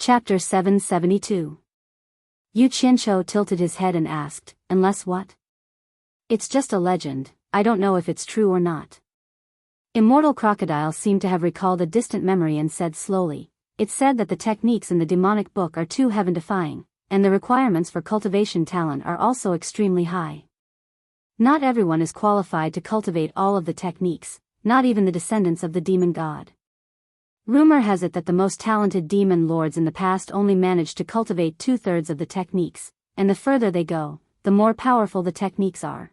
Chapter 772. Yu Qianqiu tilted his head and asked, "Unless what?" "It's just a legend, I don't know if it's true or not." Immortal Crocodile seemed to have recalled a distant memory and said slowly, "It's said that the techniques in the demonic book are too heaven-defying, and the requirements for cultivation talent are also extremely high. Not everyone is qualified to cultivate all of the techniques, not even the descendants of the demon god. Rumor has it that the most talented demon lords in the past only managed to cultivate 2/3 of the techniques, and the further they go, the more powerful the techniques are.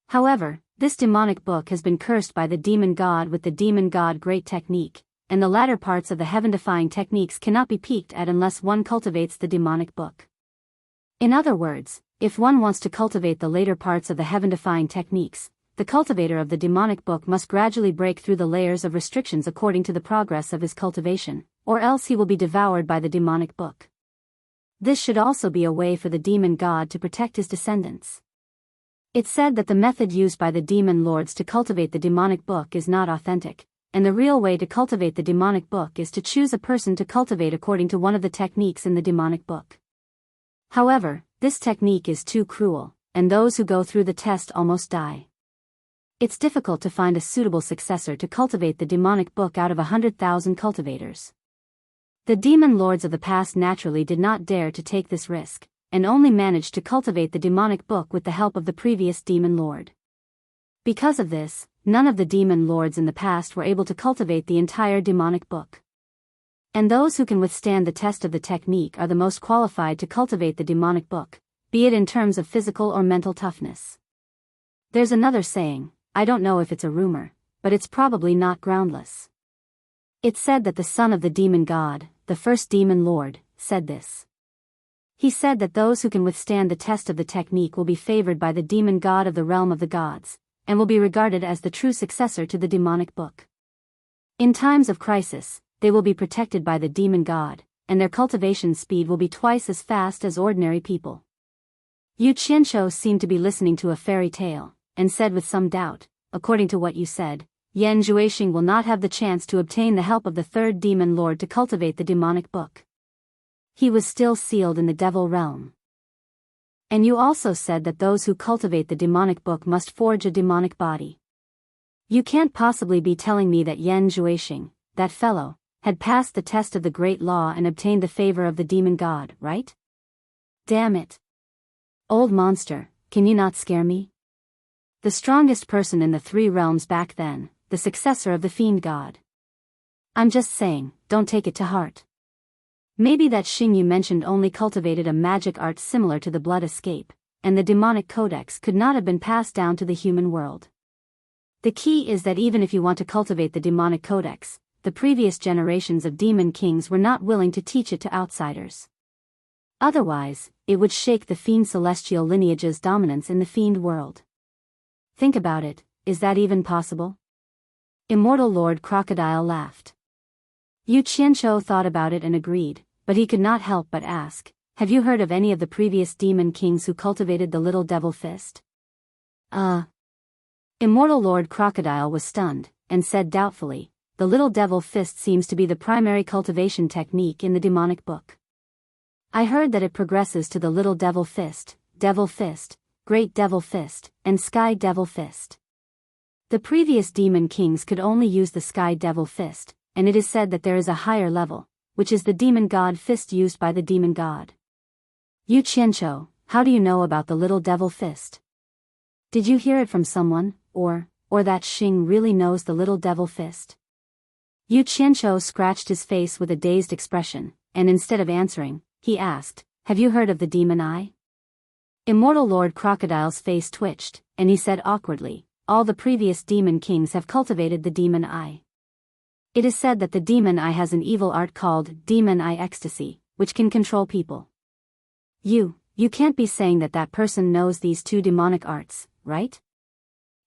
However, this demonic book has been cursed by the demon god with the demon god great technique, and the latter parts of the heaven-defying techniques cannot be peaked at unless one cultivates the demonic book. In other words, if one wants to cultivate the later parts of the heaven-defying techniques, the cultivator of the demonic book must gradually break through the layers of restrictions according to the progress of his cultivation, or else he will be devoured by the demonic book. This should also be a way for the demon god to protect his descendants. It's said that the method used by the demon lords to cultivate the demonic book is not authentic, and the real way to cultivate the demonic book is to choose a person to cultivate according to one of the techniques in the demonic book. However, this technique is too cruel, and those who go through the test almost die. It's difficult to find a suitable successor to cultivate the demonic book out of 100,000 cultivators. The demon lords of the past naturally did not dare to take this risk, and only managed to cultivate the demonic book with the help of the previous demon lord. Because of this, none of the demon lords in the past were able to cultivate the entire demonic book. And those who can withstand the test of the technique are the most qualified to cultivate the demonic book, be it in terms of physical or mental toughness. There's another saying, I don't know if it's a rumor, but it's probably not groundless. It's said that the son of the demon god, the first demon lord, said this. He said that those who can withstand the test of the technique will be favored by the demon god of the realm of the gods, and will be regarded as the true successor to the demonic book. In times of crisis, they will be protected by the demon god, and their cultivation speed will be twice as fast as ordinary people. Yu Qianqiu seemed to be listening to a fairy tale, and said with some doubt, "According to what you said, Yan Zhuixing will not have the chance to obtain the help of the third demon lord to cultivate the demonic book. He was still sealed in the devil realm. And you also said that those who cultivate the demonic book must forge a demonic body. You can't possibly be telling me that Yan Zhuixing, that fellow, had passed the test of the great law and obtained the favor of the demon god, right? Damn it. Old monster, can you not scare me? The strongest person in the three realms back then, the successor of the fiend god. I'm just saying, don't take it to heart. Maybe that Xing you mentioned only cultivated a magic art similar to the blood escape, and the demonic codex could not have been passed down to the human world. The key is that even if you want to cultivate the demonic codex, the previous generations of demon kings were not willing to teach it to outsiders. Otherwise, it would shake the fiend celestial lineage's dominance in the fiend world. Think about it, is that even possible? Immortal Lord Crocodile laughed. Yu Qianqiu thought about it and agreed, but he could not help but ask, have you heard of any of the previous demon kings who cultivated the little devil fist? Immortal Lord Crocodile was stunned, and said doubtfully, the little devil fist seems to be the primary cultivation technique in the demonic book. I heard that it progresses to the little devil fist, great devil fist, and sky devil fist. The previous demon kings could only use the sky devil fist, and it is said that there is a higher level, which is the demon god fist used by the demon god. Yu Qianqiu, how do you know about the little devil fist? Did you hear it from someone, or that Xing really knows the little devil fist? Yu Qianqiu scratched his face with a dazed expression, and instead of answering, he asked, have you heard of the demon eye? Immortal Lord Crocodile's face twitched, and he said awkwardly, all the previous demon kings have cultivated the demon eye. It is said that the demon eye has an evil art called demon eye ecstasy, which can control people. You can't be saying that that person knows these two demonic arts, right?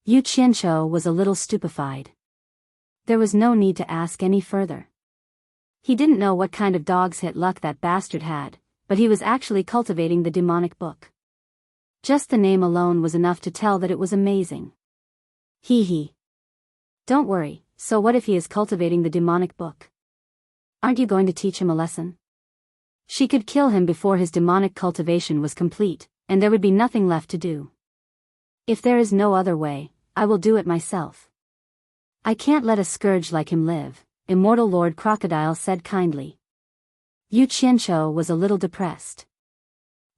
Yu Qianqiu was a little stupefied. There was no need to ask any further. He didn't know what kind of dog's hit luck that bastard had, but he was actually cultivating the demonic book. Just the name alone was enough to tell that it was amazing. Hee. Don't worry, so what if he is cultivating the demonic book? Aren't you going to teach him a lesson? She could kill him before his demonic cultivation was complete, and there would be nothing left to do. If there is no other way, I will do it myself. I can't let a scourge like him live, Immortal Lord Crocodile said kindly. Yu Qianqiu was a little depressed.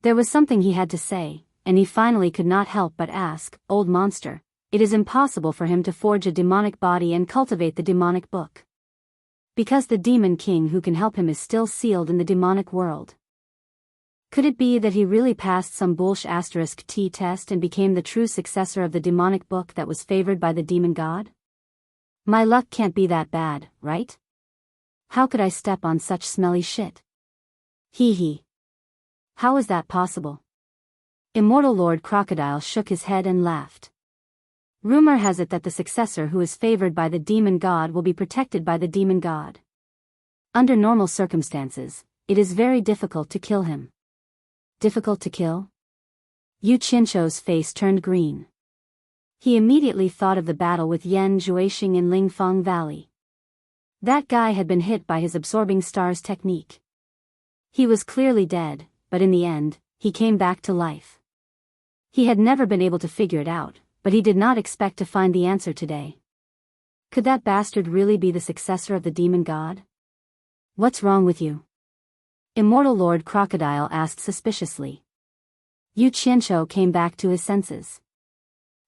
There was something he had to say, and he finally could not help but ask, Old monster, it is impossible for him to forge a demonic body and cultivate the demonic book. Because the demon king who can help him is still sealed in the demonic world. Could it be that he really passed some bullsh** T test and became the true successor of the demonic book that was favored by the demon god? My luck can't be that bad, right? How could I step on such smelly shit? Hee hee. How is that possible? Immortal Lord Crocodile shook his head and laughed. Rumor has it that the successor who is favored by the demon god will be protected by the demon god. Under normal circumstances, it is very difficult to kill him. Difficult to kill? Yu Qianqiu's face turned green. He immediately thought of the battle with Yan Zhuixing in Lingfang Valley. That guy had been hit by his absorbing stars technique. He was clearly dead, but in the end, he came back to life. He had never been able to figure it out, but he did not expect to find the answer today. Could that bastard really be the successor of the demon god? What's wrong with you? Immortal Lord Crocodile asked suspiciously. Yu Qianqiu came back to his senses.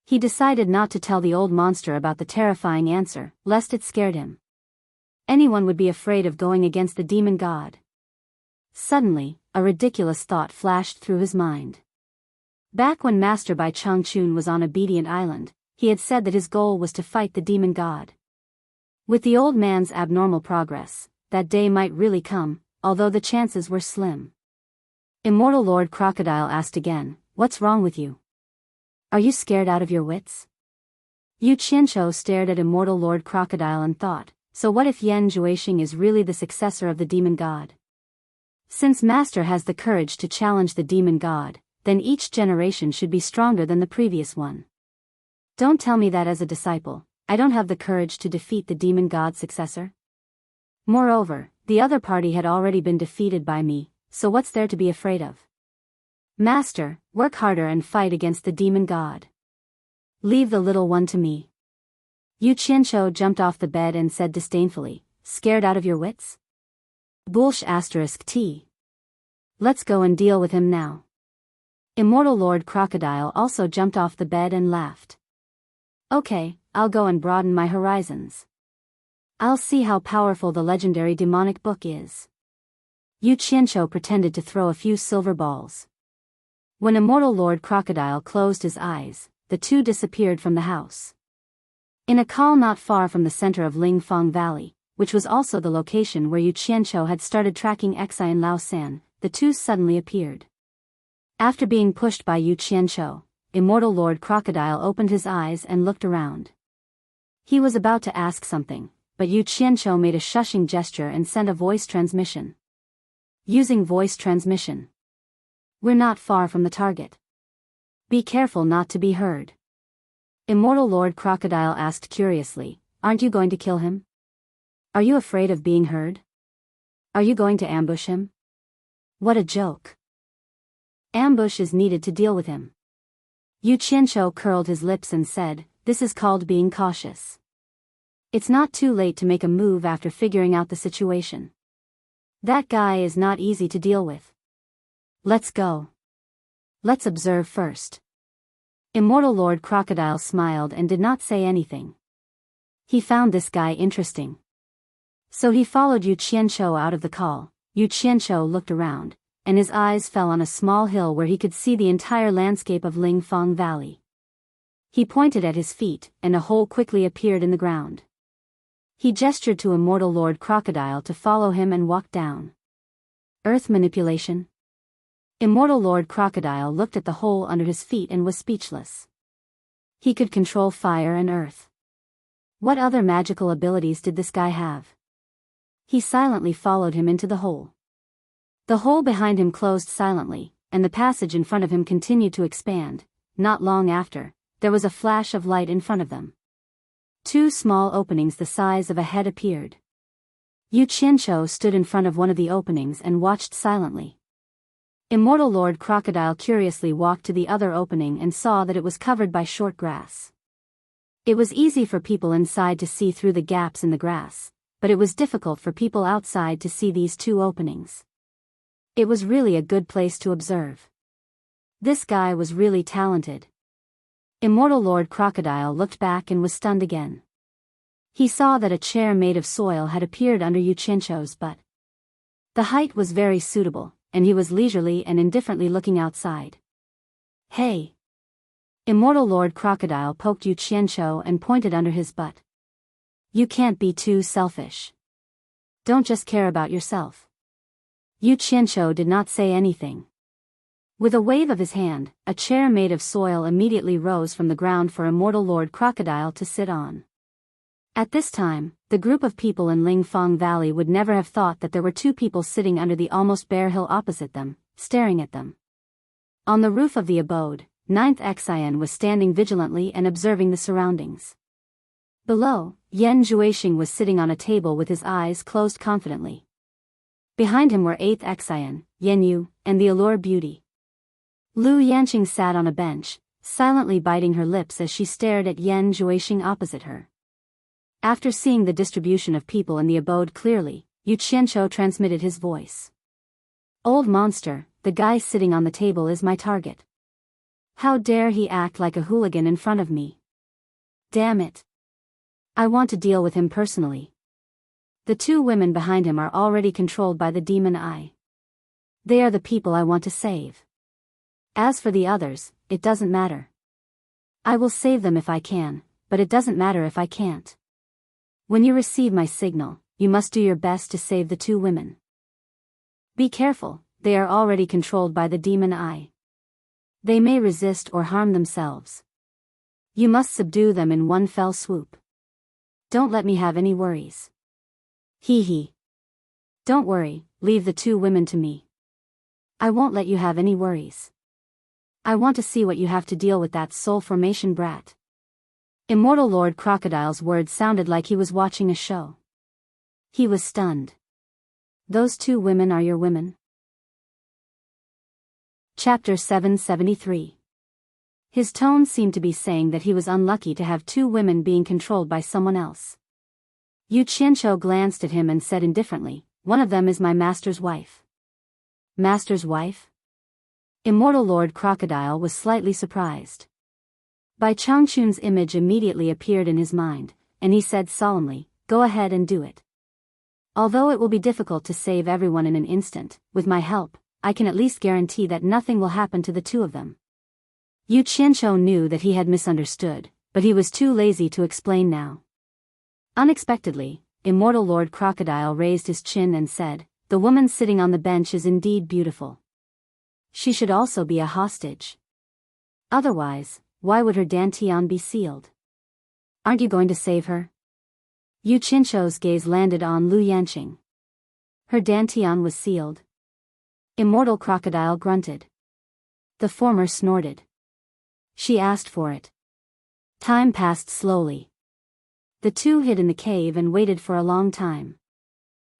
He decided not to tell the old monster about the terrifying answer, lest it scared him. Anyone would be afraid of going against the demon god. Suddenly, a ridiculous thought flashed through his mind. Back when Master Bai Changchun was on Obedient Island, he had said that his goal was to fight the demon god. With the old man's abnormal progress, that day might really come, although the chances were slim. Immortal Lord Crocodile asked again, What's wrong with you? Are you scared out of your wits? Yu Qianqiu stared at Immortal Lord Crocodile and thought, so what if Yan Zhuixing is really the successor of the demon god? Since Master has the courage to challenge the demon god, then each generation should be stronger than the previous one. Don't tell me that as a disciple, I don't have the courage to defeat the demon god's successor. Moreover, the other party had already been defeated by me, so what's there to be afraid of? Master, work harder and fight against the demon god. Leave the little one to me. Yu Qianqiu jumped off the bed and said disdainfully, Scared out of your wits? Bullsh**T. Let's go and deal with him now. Immortal Lord Crocodile also jumped off the bed and laughed. Okay, I'll go and broaden my horizons. I'll see how powerful the legendary demonic book is. Yu Qianqiu pretended to throw a few silver balls. When Immortal Lord Crocodile closed his eyes, the two disappeared from the house. In a call not far from the center of Lingfang Valley, which was also the location where Yu Qianqiu had started tracking Xi and Lao San, the two suddenly appeared. After being pushed by Yu Qianqiu, Immortal Lord Crocodile opened his eyes and looked around. He was about to ask something, but Yu Qianqiu made a shushing gesture and sent a voice transmission. Using voice transmission. We're not far from the target. Be careful not to be heard. Immortal Lord Crocodile asked curiously, Aren't you going to kill him? Are you afraid of being heard? Are you going to ambush him? What a joke. Ambush is needed to deal with him. Yu Qianqiu curled his lips and said, This is called being cautious. It's not too late to make a move after figuring out the situation. That guy is not easy to deal with. Let's go. Let's observe first. Immortal Lord Crocodile smiled and did not say anything. He found this guy interesting. So he followed Yu Qianqiu out of the call. Yu Qianqiu looked around, and his eyes fell on a small hill where he could see the entire landscape of Lingfang Valley. He pointed at his feet, and a hole quickly appeared in the ground. He gestured to Immortal Lord Crocodile to follow him and walked down. Earth manipulation? Immortal Lord Crocodile looked at the hole under his feet and was speechless. He could control fire and earth. What other magical abilities did this guy have? He silently followed him into the hole. The hole behind him closed silently, and the passage in front of him continued to expand. Not long after, there was a flash of light in front of them. Two small openings the size of a head appeared. Yu Qianqiu stood in front of one of the openings and watched silently. Immortal Lord Crocodile curiously walked to the other opening and saw that it was covered by short grass. It was easy for people inside to see through the gaps in the grass, but it was difficult for people outside to see these two openings. It was really a good place to observe. This guy was really talented. Immortal Lord Crocodile looked back and was stunned again. He saw that a chair made of soil had appeared under Yu Qianqiu's butt. The height was very suitable, and he was leisurely and indifferently looking outside. Hey! Immortal Lord Crocodile poked Yu Qianqiu and pointed under his butt. You can't be too selfish. Don't just care about yourself. Yu Qianqiu did not say anything. With a wave of his hand, a chair made of soil immediately rose from the ground for Immortal Lord Crocodile to sit on. At this time, the group of people in Lingfang Valley would never have thought that there were two people sitting under the almost bare hill opposite them, staring at them. On the roof of the abode, Ninth Xian was standing vigilantly and observing the surroundings. Below, Yan Zhuixing was sitting on a table with his eyes closed confidently. Behind him were 8th Xian, Yan Yu, and the Allure Beauty. Lu Yanqing sat on a bench, silently biting her lips as she stared at Yan Zhuixing opposite her. After seeing the distribution of people in the abode clearly, Yu Qianqiu transmitted his voice. Old monster, the guy sitting on the table is my target. How dare he act like a hooligan in front of me? Damn it. I want to deal with him personally. The two women behind him are already controlled by the demon eye. They are the people I want to save. As for the others, it doesn't matter. I will save them if I can, but it doesn't matter if I can't. When you receive my signal, you must do your best to save the two women. Be careful, they are already controlled by the demon eye. They may resist or harm themselves. You must subdue them in one fell swoop. Don't let me have any worries. Hee hee. Don't worry, leave the two women to me. I won't let you have any worries. I want to see what you have to deal with that soul formation brat. Immortal Lord Crocodile's words sounded like he was watching a show. He was stunned. Those two women are your women? Chapter 773. His tone seemed to be saying that he was unlucky to have two women being controlled by someone else. Yu Qianqiu glanced at him and said indifferently, one of them is my master's wife. Master's wife? Immortal Lord Crocodile was slightly surprised. Bai Changchun's image immediately appeared in his mind, and he said solemnly, go ahead and do it. Although it will be difficult to save everyone in an instant, with my help, I can at least guarantee that nothing will happen to the two of them. Yu Qianqiu knew that he had misunderstood, but he was too lazy to explain now. Unexpectedly, Immortal Lord Crocodile raised his chin and said, the woman sitting on the bench is indeed beautiful. She should also be a hostage. Otherwise, why would her dantian be sealed? Aren't you going to save her? Yu Qianqiu's gaze landed on Lu Yanqing. Her dantian was sealed. Immortal Crocodile grunted. The former snorted. She asked for it. Time passed slowly. The two hid in the cave and waited for a long time.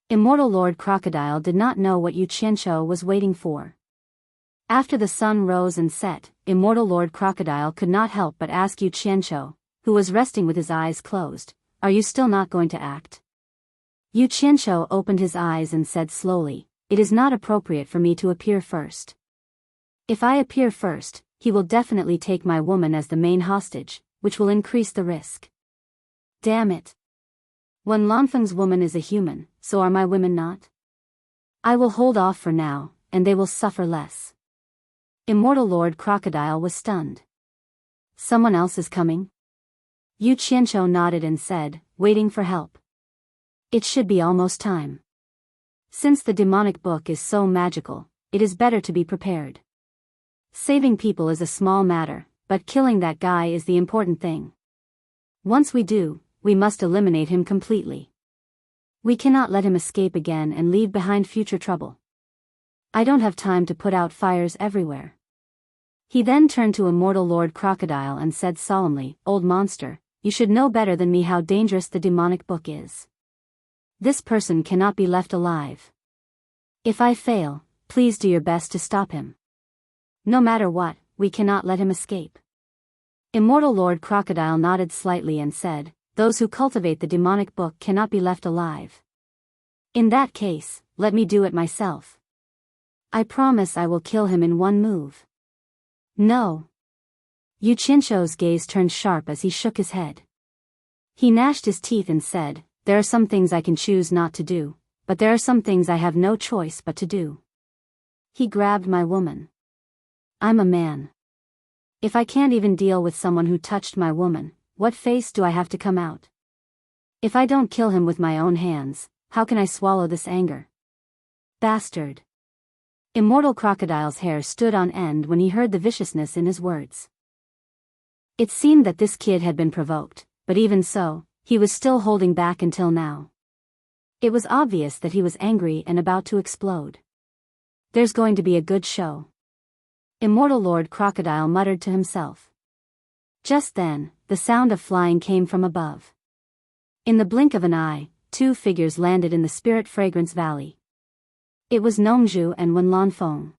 Immortal Lord Crocodile did not know what Yu Qianqiu was waiting for. After the sun rose and set, Immortal Lord Crocodile could not help but ask Yu Qianqiu, who was resting with his eyes closed, are you still not going to act? Yu Qianqiu opened his eyes and said slowly, it is not appropriate for me to appear first. If I appear first, he will definitely take my woman as the main hostage, which will increase the risk. Damn it. When Lanfeng's woman is a human, so are my women not? I will hold off for now, and they will suffer less. Immortal Lord Crocodile was stunned. Someone else is coming? Yu Qianqiu nodded and said, waiting for help. It should be almost time. Since the demonic book is so magical, it is better to be prepared. Saving people is a small matter, but killing that guy is the important thing. Once we do, we must eliminate him completely. We cannot let him escape again and leave behind future trouble. I don't have time to put out fires everywhere. He then turned to Immortal Lord Crocodile and said solemnly, old monster, you should know better than me how dangerous the demonic book is. This person cannot be left alive. If I fail, please do your best to stop him. No matter what, we cannot let him escape. Immortal Lord Crocodile nodded slightly and said, those who cultivate the demonic book cannot be left alive. In that case, let me do it myself. I promise I will kill him in one move. No. Yu Qianshou's gaze turned sharp as he shook his head. He gnashed his teeth and said, there are some things I can choose not to do, but there are some things I have no choice but to do. He grabbed my woman. I'm a man. If I can't even deal with someone who touched my woman, what face do I have to come out? If I don't kill him with my own hands, how can I swallow this anger? Bastard. Immortal Crocodile's hair stood on end when he heard the viciousness in his words. It seemed that this kid had been provoked, but even so, he was still holding back until now. It was obvious that he was angry and about to explode. There's going to be a good show. Immortal Lord Crocodile muttered to himself. Just then, the sound of flying came from above. In the blink of an eye, two figures landed in the Spirit Fragrance Valley. It was Nongzhu and Wenlanfeng.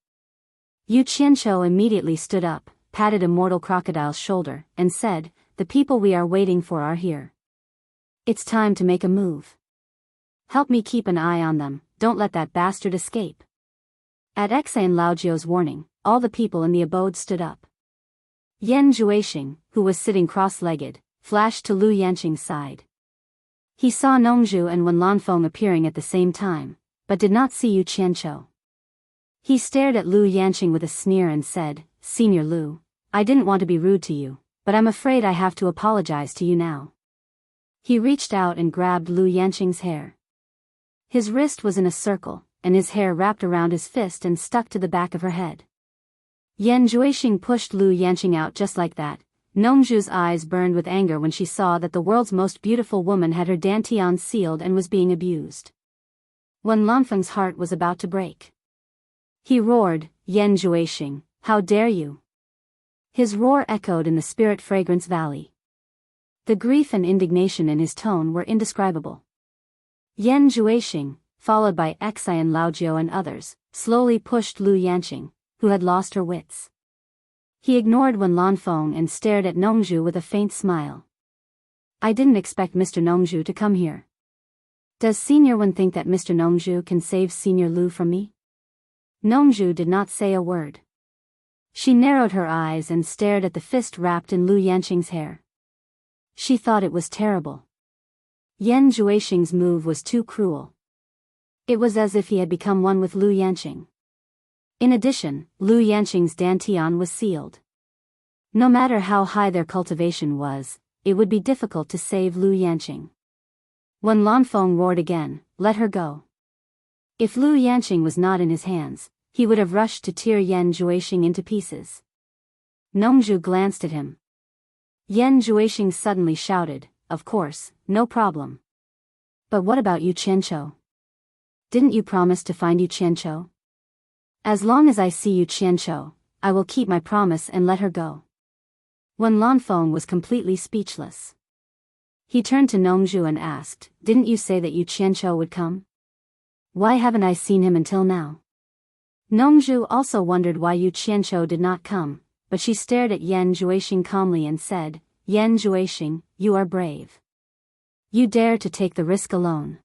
Yu Qianshou immediately stood up, patted Immortal Crocodile's shoulder, and said, the people we are waiting for are here. It's time to make a move. Help me keep an eye on them, don't let that bastard escape. At Xie and Laojiu's warning, all the people in the abode stood up. Yan Zhuixing, who was sitting cross-legged, flashed to Lu Yanqing's side. He saw Nongzhu and Wenlanfeng appearing at the same time, but did not see Yu Qianshou. He stared at Lu Yanqing with a sneer and said, Senior Lu, I didn't want to be rude to you, but I'm afraid I have to apologize to you now. He reached out and grabbed Lu Yanqing's hair. His wrist was in a circle, and his hair wrapped around his fist and stuck to the back of her head. Yan Zhuixing pushed Lu Yanqing out just like that. Nongzhu's eyes burned with anger when she saw that the world's most beautiful woman had her dantian sealed and was being abused. Wenlanfeng's heart was about to break. He roared, Yan Zhuixing, how dare you? His roar echoed in the Spirit Fragrance Valley. The grief and indignation in his tone were indescribable. Yan Zhuixing, followed by Xie and Laojiu and others, slowly pushed Lu Yanqing, who had lost her wits. He ignored Wenlanfeng and stared at Nongzhu with a faint smile. I didn't expect Mr. Nongzhu to come here. Does Senior Wen think that Mr. Nongzhu can save Senior Lu from me? Nongzhu did not say a word. She narrowed her eyes and stared at the fist wrapped in Lu Yanqing's hair. She thought it was terrible. Yan Zhuixing's move was too cruel. It was as if he had become one with Lu Yanqing. In addition, Lu Yanqing's dantian was sealed. No matter how high their cultivation was, it would be difficult to save Lu Yanqing. Wenlanfeng roared again, let her go. If Lu Yanqing was not in his hands, he would have rushed to tear Yan Zhuixing into pieces. Nongzhu glanced at him. Yan Zhuixing suddenly shouted, of course, no problem. But what about Yu Qianshou? Didn't you promise to find Yu Qianshou? As long as I see Yu Qianshou, I will keep my promise and let her go. Wenlanfeng was completely speechless. He turned to Nongzhu and asked, didn't you say that Yu Qianshou would come? Why haven't I seen him until now? Nongzhu also wondered why Yu Qianshou did not come, but she stared at Yan Zhuixing calmly and said, Yan Zhuixing, you are brave. You dare to take the risk alone.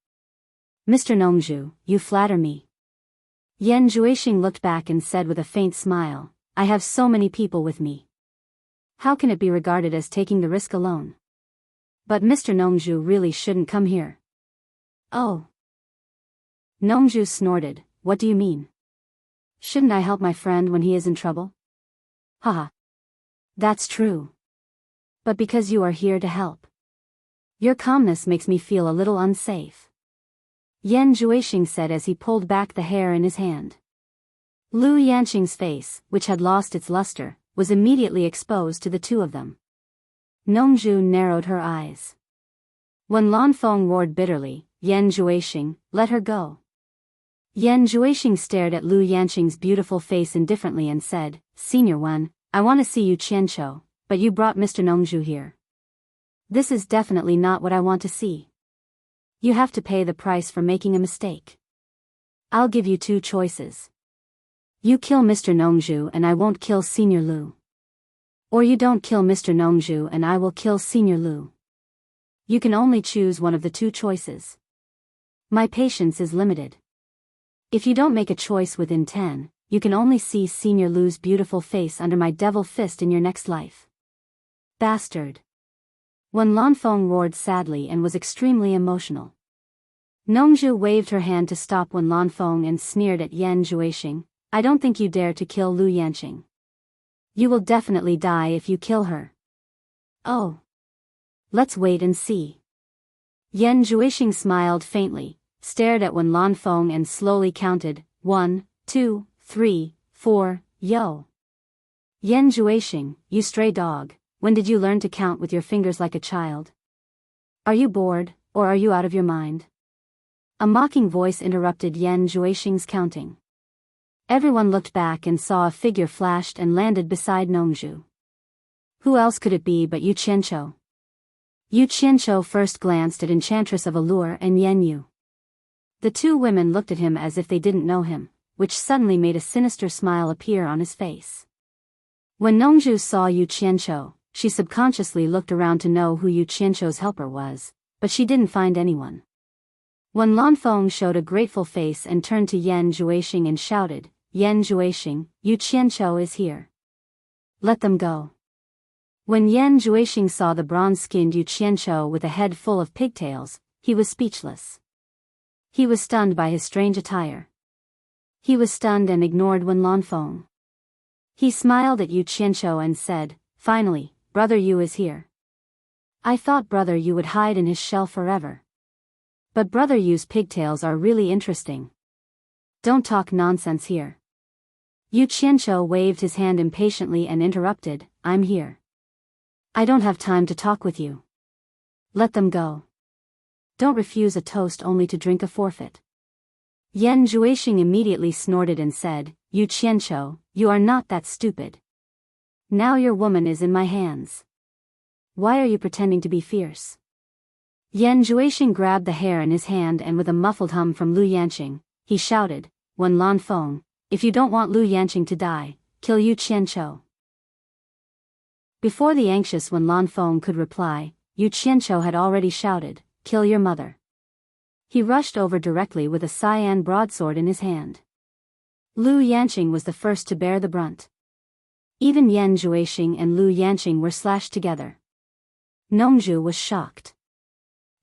Mr. Nongzhu, you flatter me. Yan Zhuixing looked back and said with a faint smile, I have so many people with me. How can it be regarded as taking the risk alone? But Mr. Nongzhu really shouldn't come here. Oh. Nongzhu snorted, what do you mean? Shouldn't I help my friend when he is in trouble? Haha. That's true. But because you are here to help. Your calmness makes me feel a little unsafe. Yan Zhuixing said as he pulled back the hair in his hand. Lu Yanqing's face, which had lost its luster, was immediately exposed to the two of them. Nongzhu narrowed her eyes. Wenlanfeng roared bitterly, Yan Zhuixing, let her go. Yan Zhuixing stared at Lu Yanqing's beautiful face indifferently and said, Senior Wen, I want to see Yu Qianshou, but you brought Mr. Nongzhu here. This is definitely not what I want to see. You have to pay the price for making a mistake. I'll give you two choices. You kill Mr. Nongju and I won't kill Senior Lu. Or you don't kill Mr. Nongju and I will kill Senior Lu. You can only choose one of the two choices. My patience is limited. If you don't make a choice within 10, you can only see Senior Lu's beautiful face under my devil fist in your next life. Bastard. Wen Lanfeng roared sadly and was extremely emotional. Nongju waved her hand to stop Wen Lanfeng and sneered at Yan Juexing. I don't think you dare to kill Lu Yanqing. You will definitely die if you kill her. Oh. Let's wait and see. Yan Juexing smiled faintly, stared at Wen Lanfeng and slowly counted, 1, 2, 3, 4, yo. Yan Juexing, you stray dog, when did you learn to count with your fingers like a child? Are you bored, or are you out of your mind? A mocking voice interrupted Yan Juexing's counting. Everyone looked back and saw a figure flashed and landed beside Nongju. Who else could it be but Yu Qianqiu? Yu Qianqiu first glanced at Enchantress of Allure and Yan Yu. The two women looked at him as if they didn't know him, which suddenly made a sinister smile appear on his face. When Nongju saw Yu Qianqiu, she subconsciously looked around to know who Yu Qianqiu's helper was, but she didn't find anyone. Wen Lanfeng showed a grateful face and turned to Yan Juexing and shouted, Yan Juexing, Yu Qianqiu is here. Let them go. When Yan Juexing saw the bronze-skinned Yu Qianqiu with a head full of pigtails, he was speechless. He was stunned by his strange attire. He was stunned and ignored Wen Lanfeng. He smiled at Yu Qianqiu and said, finally, Brother Yu is here. I thought Brother Yu would hide in his shell forever. But Brother Yu's pigtails are really interesting. Don't talk nonsense here. Yu Qianqiu waved his hand impatiently and interrupted, I'm here. I don't have time to talk with you. Let them go. Don't refuse a toast only to drink a forfeit. Yan Juexing immediately snorted and said, Yu Qianqiu, you are not that stupid. Now your woman is in my hands. Why are you pretending to be fierce? Yan Juexing grabbed the hair in his hand and with a muffled hum from Lu Yanqing, he shouted, Wen Lanfeng, if you don't want Lu Yanqing to die, kill Yu Qianqiu. Before the anxious Wen Lanfeng could reply, Yu Qianqiu had already shouted, kill your mother. He rushed over directly with a cyan broadsword in his hand. Lu Yanqing was the first to bear the brunt. Even Yan Juexing and Lu Yanqing were slashed together. Nongju was shocked.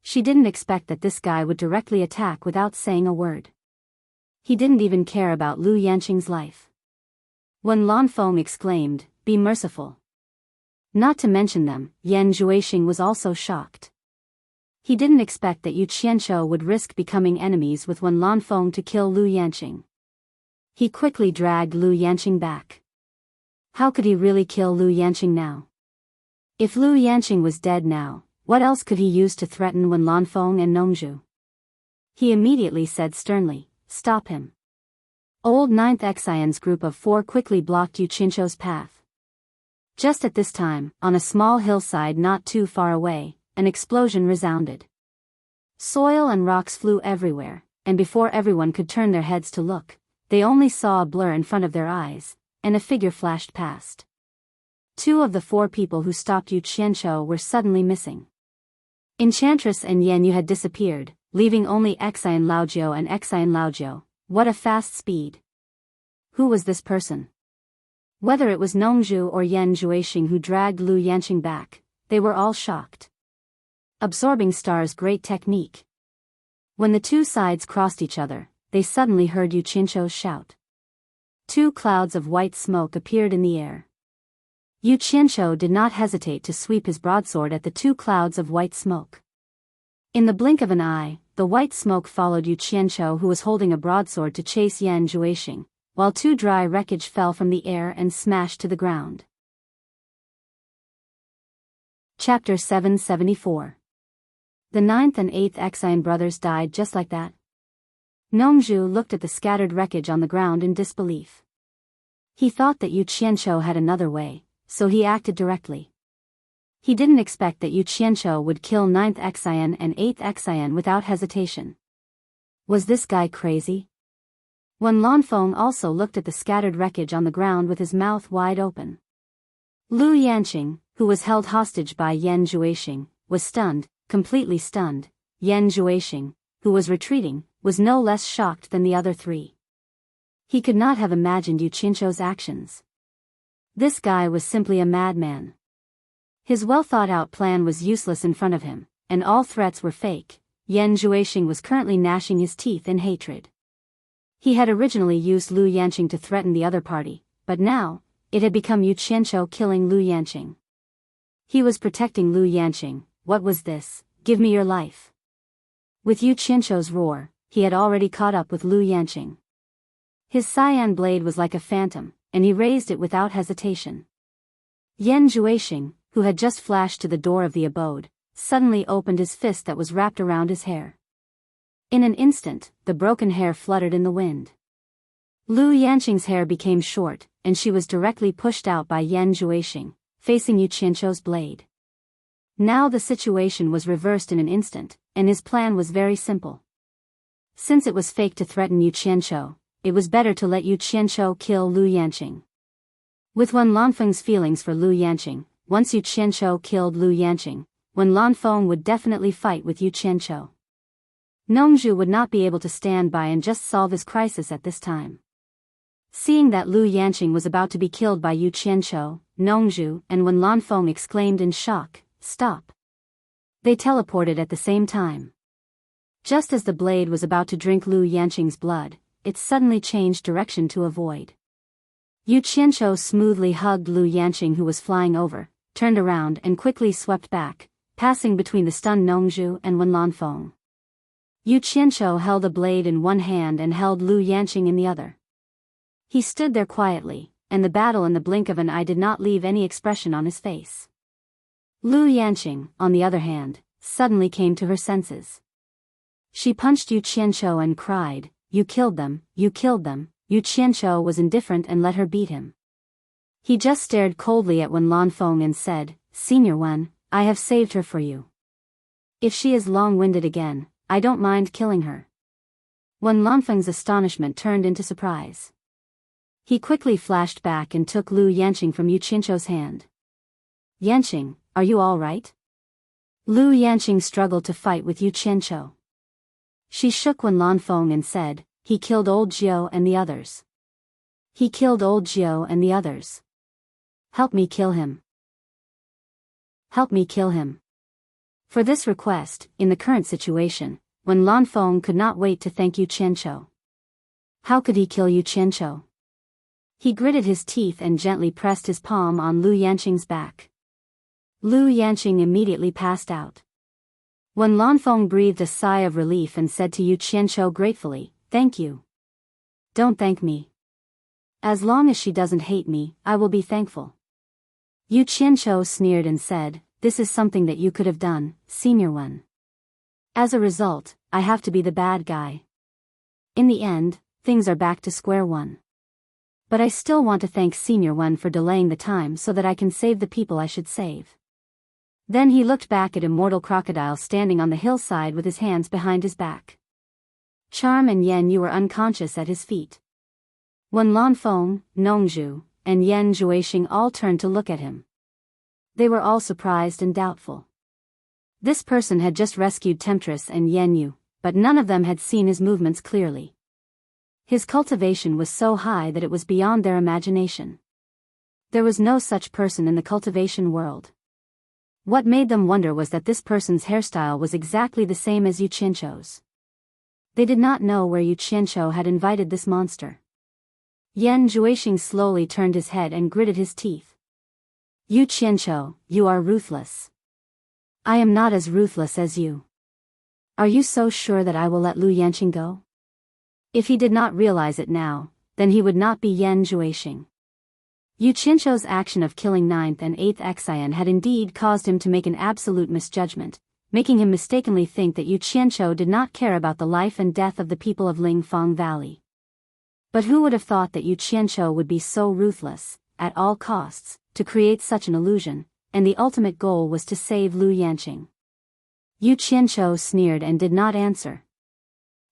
She didn't expect that this guy would directly attack without saying a word. He didn't even care about Lu Yanqing's life. When Lanfeng exclaimed, be merciful. Not to mention them, Yan Juexing was also shocked. He didn't expect that Yu Qianqiu would risk becoming enemies with Wen Lanfeng to kill Lu Yanqing. He quickly dragged Lu Yanqing back. How could he really kill Lu Yanqing now? If Lu Yanqing was dead now, what else could he use to threaten Wen Lanfeng and Nongju? He immediately said sternly, stop him. Old 9th Exion's group of 4 quickly blocked Yu Qianqiu's path. Just at this time, on a small hillside not too far away, an explosion resounded. Soil and rocks flew everywhere, and before everyone could turn their heads to look, they only saw a blur in front of their eyes, and a figure flashed past. 2 of the 4 people who stopped Yu Qianqiu were suddenly missing. Enchantress and Yan Yu had disappeared, leaving only Exian Laojiu and Exian Laojiu. What a fast speed. Who was this person? Whether it was Nongju or Yan Juexing who dragged Lu Yanqing back, they were all shocked. Absorbing Star's great technique. When the 2 sides crossed each other, they suddenly heard Yu Qianqiu's shout. 2 clouds of white smoke appeared in the air. Yu Qianqiu did not hesitate to sweep his broadsword at the 2 clouds of white smoke. In the blink of an eye, the white smoke followed Yu Qianqiu, who was holding a broadsword to chase Yan Juexing, while 2 dry wreckage fell from the air and smashed to the ground. Chapter 774. The 9th and 8th Exian brothers died just like that. Nongju looked at the scattered wreckage on the ground in disbelief. He thought that Yu Qianqiu had another way, so he acted directly. He didn't expect that Yu Qianzhou would kill 9th Xian and 8th Xian without hesitation. Was this guy crazy? Wen Lanfeng also looked at the scattered wreckage on the ground with his mouth wide open. Lu Yanqing, who was held hostage by Yan Juexing, was stunned, completely stunned. Yan Juexing, who was retreating, was no less shocked than the other three. He could not have imagined Yu Qianzhou's actions. This guy was simply a madman. His well-thought-out plan was useless in front of him, and all threats were fake. Yan Juexing was currently gnashing his teeth in hatred. He had originally used Lu Yanqing to threaten the other party, but now, it had become Yu Qianzhou killing Lu Yanqing. He was protecting Lu Yanqing. What was this? Give me your life. With Yu Qianzhou's roar, he had already caught up with Lu Yanqing. His cyan blade was like a phantom, and he raised it without hesitation. Yan Juexing, who had just flashed to the door of the abode, suddenly opened his fist that was wrapped around his hair. In an instant, the broken hair fluttered in the wind. Lu Yanqing's hair became short, and she was directly pushed out by Yan Juexing, facing Yu Qianzhou's blade. Now the situation was reversed in an instant, and his plan was very simple. Since it was fake to threaten Yu Qianzhou, it was better to let Yu Qianzhou kill Lu Yanqing. With Wen Lanfeng's feelings for Lu Yanqing, once Yu Qianzhou killed Lu Yanqing, Wen Lanfeng would definitely fight with Yu Qianzhou. Nongzhu would not be able to stand by and just solve his crisis at this time. Seeing that Lu Yanqing was about to be killed by Yu Qianzhou, Nongzhu and Wen Lanfeng exclaimed in shock, "Stop!" They teleported at the same time. Just as the blade was about to drink Lu Yanqing's blood, it suddenly changed direction to avoid. Yu Qianzhou smoothly hugged Lu Yanqing, who was flying over, turned around and quickly swept back, passing between the stunned Nongzhu and Wen Lanfeng. Yu Qianzhou held a blade in one hand and held Lu Yanqing in the other. He stood there quietly, and the battle in the blink of an eye did not leave any expression on his face. Lu Yanqing, on the other hand, suddenly came to her senses. She punched Yu Qianzhou and cried, "You killed them, you killed them." Yu Qianzhou was indifferent and let her beat him. He just stared coldly at Wen Lanfeng and said, "Senior Wen, I have saved her for you. If she is long-winded again, I don't mind killing her." Wen Lanfeng's astonishment turned into surprise. He quickly flashed back and took Lu Yanqing from Yu Qianzhou's hand. "Yanqing, are you all right?" Lu Yanqing struggled to fight with Yu Qianzhou. She shook Wen Lanfeng and said, "He killed old Jiao and the others. He killed old Jiao and the others. Help me kill him. Help me kill him." For this request, in the current situation, Wen Lanfeng could not wait to thank Yu Qianzhou. How could he kill Yu Qianzhou? He gritted his teeth and gently pressed his palm on Lu Yanqing's back. Lu Yanqing immediately passed out. Wen Lanfeng breathed a sigh of relief and said to Yu Qianzhou gratefully, "Thank you." "Don't thank me. As long as she doesn't hate me, I will be thankful." Yu Qianzhou sneered and said, "This is something that you could have done, Senior One. As a result, I have to be the bad guy. In the end, things are back to square one. But I still want to thank Senior One for delaying the time so that I can save the people I should save." Then he looked back at Immortal Crocodile standing on the hillside with his hands behind his back. Charm and Yan Yu were unconscious at his feet. Wen Lanfeng, Nongzhu, and Yan Juexing all turned to look at him. They were all surprised and doubtful. This person had just rescued Temptress and Yan Yu, but none of them had seen his movements clearly. His cultivation was so high that it was beyond their imagination. There was no such person in the cultivation world. What made them wonder was that this person's hairstyle was exactly the same as Yu Qianzhou's. They did not know where Yu Qianzhou had invited this monster. Yan Juexing slowly turned his head and gritted his teeth. "Yu Qianzhou, you are ruthless. I am not as ruthless as you. Are you so sure that I will let Lu Yanqing go?" If he did not realize it now, then he would not be Yan Juexing. Yu Qianzhou's action of killing 9th and 8th Xian had indeed caused him to make an absolute misjudgment, making him mistakenly think that Yu Qianzhou did not care about the life and death of the people of Lingfang Valley. But who would have thought that Yu Qianzhou would be so ruthless, at all costs, to create such an illusion, and the ultimate goal was to save Lu Yanqing. Yu Qianqiu sneered and did not answer.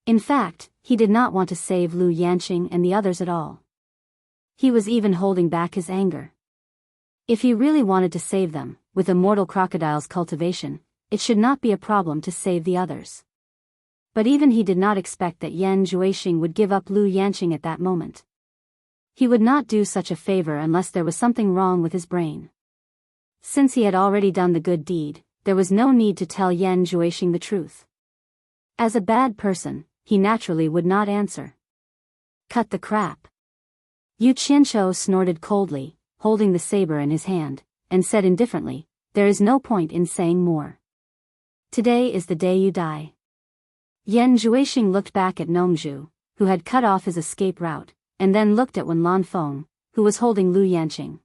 In fact, he did not want to save Lu Yanqing and the others at all. He was even holding back his anger. If he really wanted to save them, with Immortal Crocodile's cultivation, it should not be a problem to save the others. But even he did not expect that Yan Juexing would give up Lu Yanqing at that moment. He would not do such a favor unless there was something wrong with his brain. Since he had already done the good deed, there was no need to tell Yan Juexing the truth. As a bad person, he naturally would not answer. Cut the crap. Yu Qianqiu snorted coldly, holding the saber in his hand, and said indifferently, "There is no point in saying more. Today is the day you die." Yan Juexing looked back at Nongzhu, who had cut off his escape route, and then looked at Wen Lanfeng, who was holding Lu Yanqing.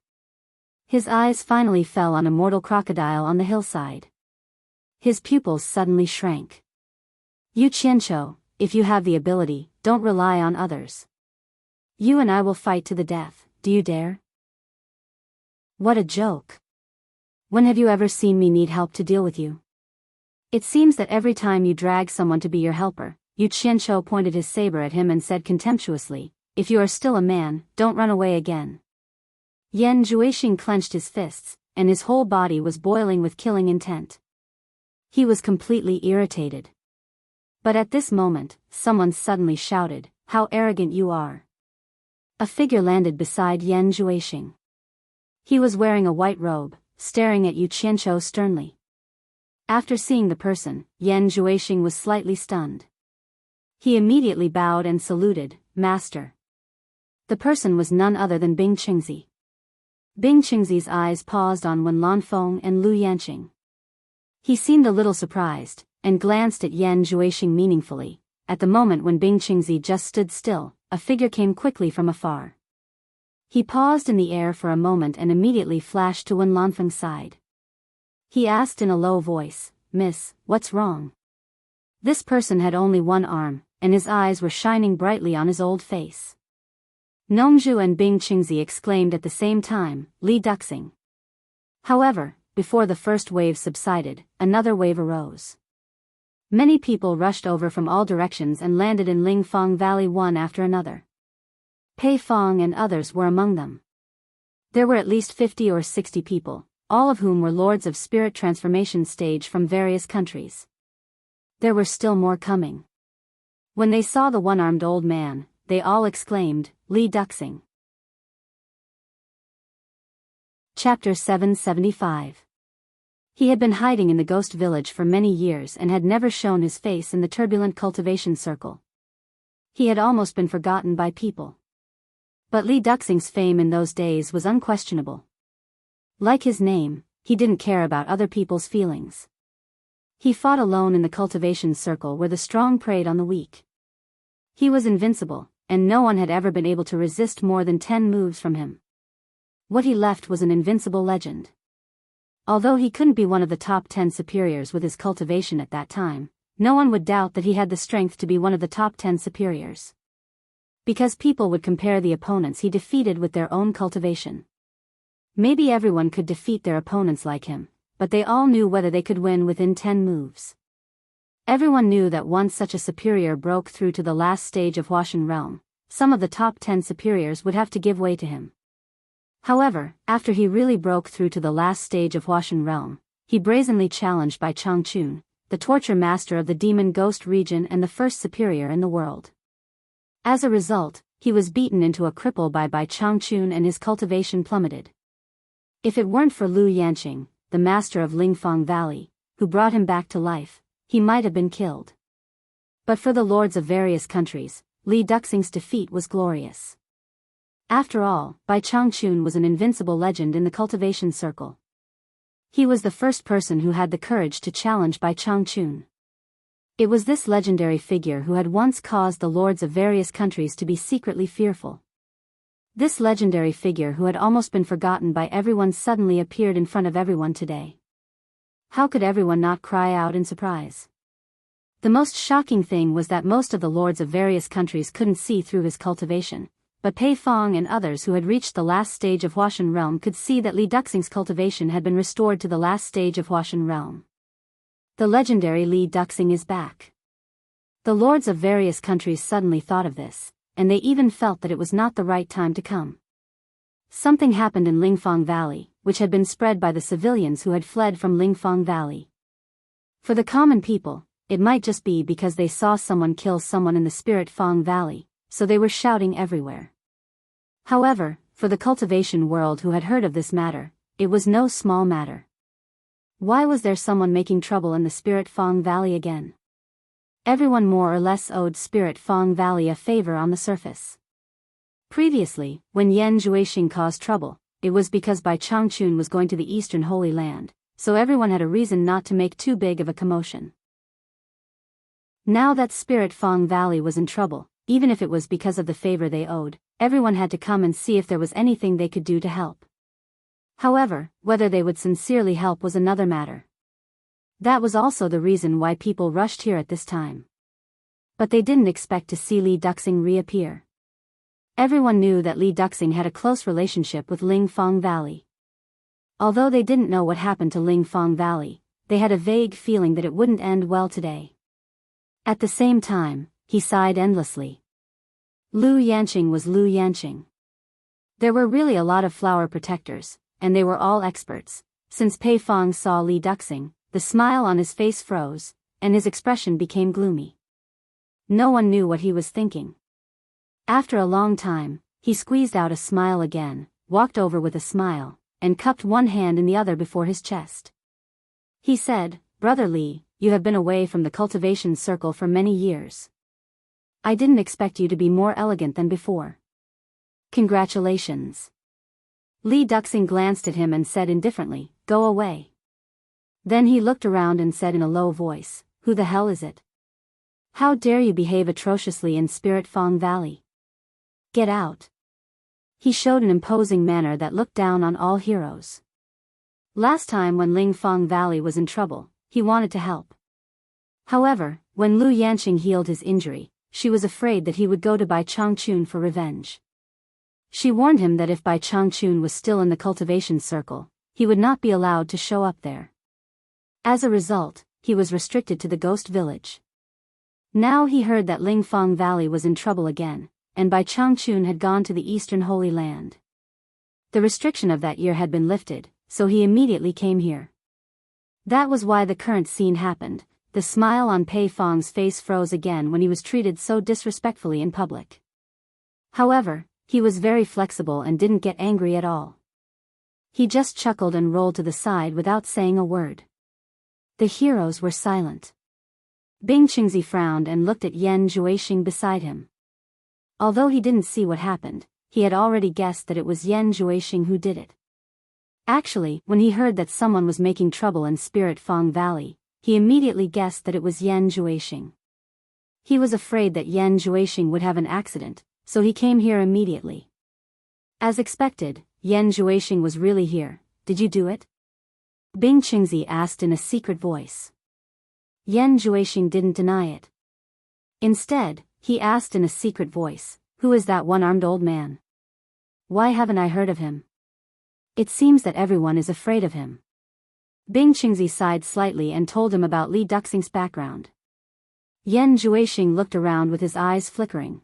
His eyes finally fell on Immortal Crocodile on the hillside. His pupils suddenly shrank. "Yu Qianqiu, if you have the ability, don't rely on others. You and I will fight to the death, do you dare?" What a joke. When have you ever seen me need help to deal with you? It seems that every time you drag someone to be your helper. Yu Qianqiu pointed his saber at him and said contemptuously, "If you are still a man, don't run away again." Yan Juexing clenched his fists, and his whole body was boiling with killing intent. He was completely irritated. But at this moment, someone suddenly shouted, "How arrogant you are!" A figure landed beside Yan Juexing. He was wearing a white robe, staring at Yu Qianqiu sternly. After seeing the person, Yan Juexing was slightly stunned. He immediately bowed and saluted, "Master." The person was none other than Bing Qingzi. Bing Qingzi's eyes paused on Wen Lanfeng and Lu Yanqing. He seemed a little surprised, and glanced at Yan Juexing meaningfully. At the moment when Bing Qingzi just stood still, a figure came quickly from afar. He paused in the air for a moment and immediately flashed to Wen Lanfeng's side. He asked in a low voice, "Miss, what's wrong?" This person had only one arm, and his eyes were shining brightly on his old face. Nongzhu and Bing Qingzi exclaimed at the same time, "Li Duxing." However, before the first wave subsided, another wave arose. Many people rushed over from all directions and landed in Lingfang Valley one after another. Pei Fong and others were among them. There were at least 50 or 60 people, all of whom were lords of spirit transformation stage from various countries. There were still more coming. When they saw the one-armed old man, they all exclaimed, "Li Duxing." Chapter 775. He had been hiding in the ghost village for many years and had never shown his face in the turbulent cultivation circle. He had almost been forgotten by people. But Li Duxing's fame in those days was unquestionable. Like his name, he didn't care about other people's feelings. He fought alone in the cultivation circle where the strong preyed on the weak. He was invincible, and no one had ever been able to resist more than 10 moves from him. What he left was an invincible legend. Although he couldn't be one of the top 10 superiors with his cultivation at that time, no one would doubt that he had the strength to be one of the top 10 superiors. Because people would compare the opponents he defeated with their own cultivation. Maybe everyone could defeat their opponents like him, but they all knew whether they could win within 10 moves. Everyone knew that once such a superior broke through to the last stage of Huashan realm, some of the top 10 superiors would have to give way to him. However, after he really broke through to the last stage of Huashan realm, he brazenly challenged Bai Changchun, the torture master of the demon ghost region and the first superior in the world. As a result, he was beaten into a cripple by Bai Changchun and his cultivation plummeted. If it weren't for Lu Yanqing, the master of Lingfang Valley, who brought him back to life, he might have been killed. But for the lords of various countries, Li Duxing's defeat was glorious. After all, Bai Changchun was an invincible legend in the cultivation circle. He was the first person who had the courage to challenge Bai Changchun. It was this legendary figure who had once caused the lords of various countries to be secretly fearful. This legendary figure who had almost been forgotten by everyone suddenly appeared in front of everyone today. How could everyone not cry out in surprise? The most shocking thing was that most of the lords of various countries couldn't see through his cultivation, but Pei Fong and others who had reached the last stage of Huashan realm could see that Li Duxing's cultivation had been restored to the last stage of Huashan realm. The legendary Li Duxing is back. The lords of various countries suddenly thought of this, and they even felt that it was not the right time to come. Something happened in Lingfang Valley, which had been spread by the civilians who had fled from Lingfang Valley. For the common people, it might just be because they saw someone kill someone in the Spirit Fang Valley, so they were shouting everywhere. However, for the cultivation world who had heard of this matter, it was no small matter. Why was there someone making trouble in the Spirit Fang Valley again? Everyone more or less owed Spirit Fang Valley a favor on the surface. Previously, when Yan Juixing caused trouble, it was because Bai Changchun was going to the Eastern Holy Land, so everyone had a reason not to make too big of a commotion. Now that Spirit Fang Valley was in trouble, even if it was because of the favor they owed, everyone had to come and see if there was anything they could do to help. However, whether they would sincerely help was another matter. That was also the reason why people rushed here at this time. But they didn't expect to see Li Duxing reappear. Everyone knew that Li Duxing had a close relationship with Lingfang Valley. Although they didn't know what happened to Lingfang Valley, they had a vague feeling that it wouldn't end well today. At the same time, he sighed endlessly. Lu Yanqing was Lu Yanqing. There were really a lot of flower protectors, and they were all experts. Since Pei Fong saw Li Duxing, the smile on his face froze, and his expression became gloomy. No one knew what he was thinking. After a long time, he squeezed out a smile again, walked over with a smile, and cupped one hand in the other before his chest. He said, "Brother Li, you have been away from the cultivation circle for many years. I didn't expect you to be more elegant than before. Congratulations." Li Duxing glanced at him and said indifferently, "Go away." Then he looked around and said in a low voice, "Who the hell is it? How dare you behave atrociously in Spirit Fang Valley? Get out." He showed an imposing manner that looked down on all heroes. Last time when Lingfang Valley was in trouble, he wanted to help. However, when Lu Yanqing healed his injury, she was afraid that he would go to Bai Changchun for revenge. She warned him that if Bai Changchun was still in the cultivation circle, he would not be allowed to show up there. As a result, he was restricted to the ghost village. Now he heard that Lingfang Valley was in trouble again, and Bai Changchun had gone to the Eastern Holy Land. The restriction of that year had been lifted, so he immediately came here. That was why the current scene happened. The smile on Pei Fong's face froze again when he was treated so disrespectfully in public. However, he was very flexible and didn't get angry at all. He just chuckled and rolled to the side without saying a word. The heroes were silent. Bing Qingzi frowned and looked at Yan Juixing beside him. Although he didn't see what happened, he had already guessed that it was Yan Juixing who did it. Actually, when he heard that someone was making trouble in Spirit Fang Valley, he immediately guessed that it was Yan Juixing. He was afraid that Yan Juixing would have an accident, so he came here immediately. As expected, Yan Juixing was really here. "Did you do it?" Bing Qingzi asked in a secret voice. Yan Juixing didn't deny it. Instead, he asked in a secret voice, "Who is that one-armed old man? Why haven't I heard of him? It seems that everyone is afraid of him." Bing Qingzi sighed slightly and told him about Li Duxing's background. Yan Juixing looked around with his eyes flickering.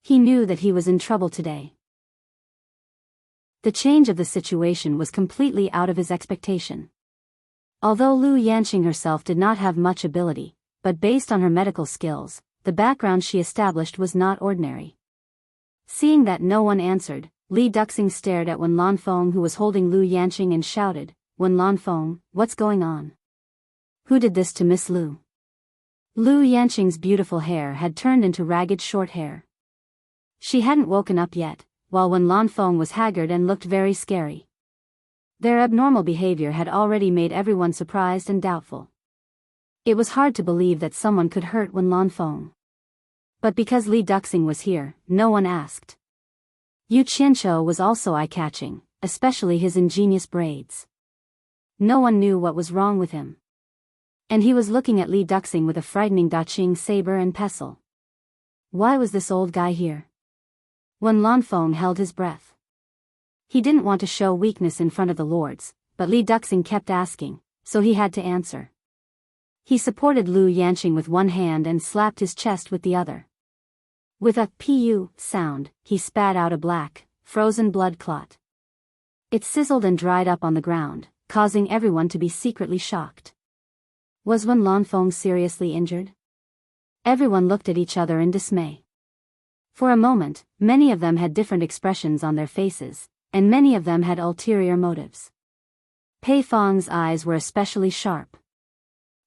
He knew that he was in trouble today. The change of the situation was completely out of his expectation. Although Lu Yanqing herself did not have much ability, but based on her medical skills, the background she established was not ordinary. Seeing that no one answered, Li Duxing stared at Wen Lanfeng who was holding Lu Yanqing and shouted, "Wen Lanfeng, what's going on? Who did this to Miss Lu?" Lu Yanqing's beautiful hair had turned into ragged short hair. She hadn't woken up yet, while Wen Lanfeng was haggard and looked very scary. Their abnormal behavior had already made everyone surprised and doubtful. It was hard to believe that someone could hurt Wen Lanfeng. But because Li Duxing was here, no one asked. Yu Qianqiu was also eye-catching, especially his ingenious braids. No one knew what was wrong with him. And he was looking at Li Duxing with a frightening Daqing saber and pestle. Why was this old guy here? Wen Lanfeng held his breath. He didn't want to show weakness in front of the lords, but Li Duxing kept asking, so he had to answer. He supported Lu Yanqing with one hand and slapped his chest with the other. With a pu sound, he spat out a black, frozen blood clot. It sizzled and dried up on the ground, causing everyone to be secretly shocked. Was Wen Lanfeng seriously injured? Everyone looked at each other in dismay. For a moment, many of them had different expressions on their faces, and many of them had ulterior motives. Pei Fang's eyes were especially sharp.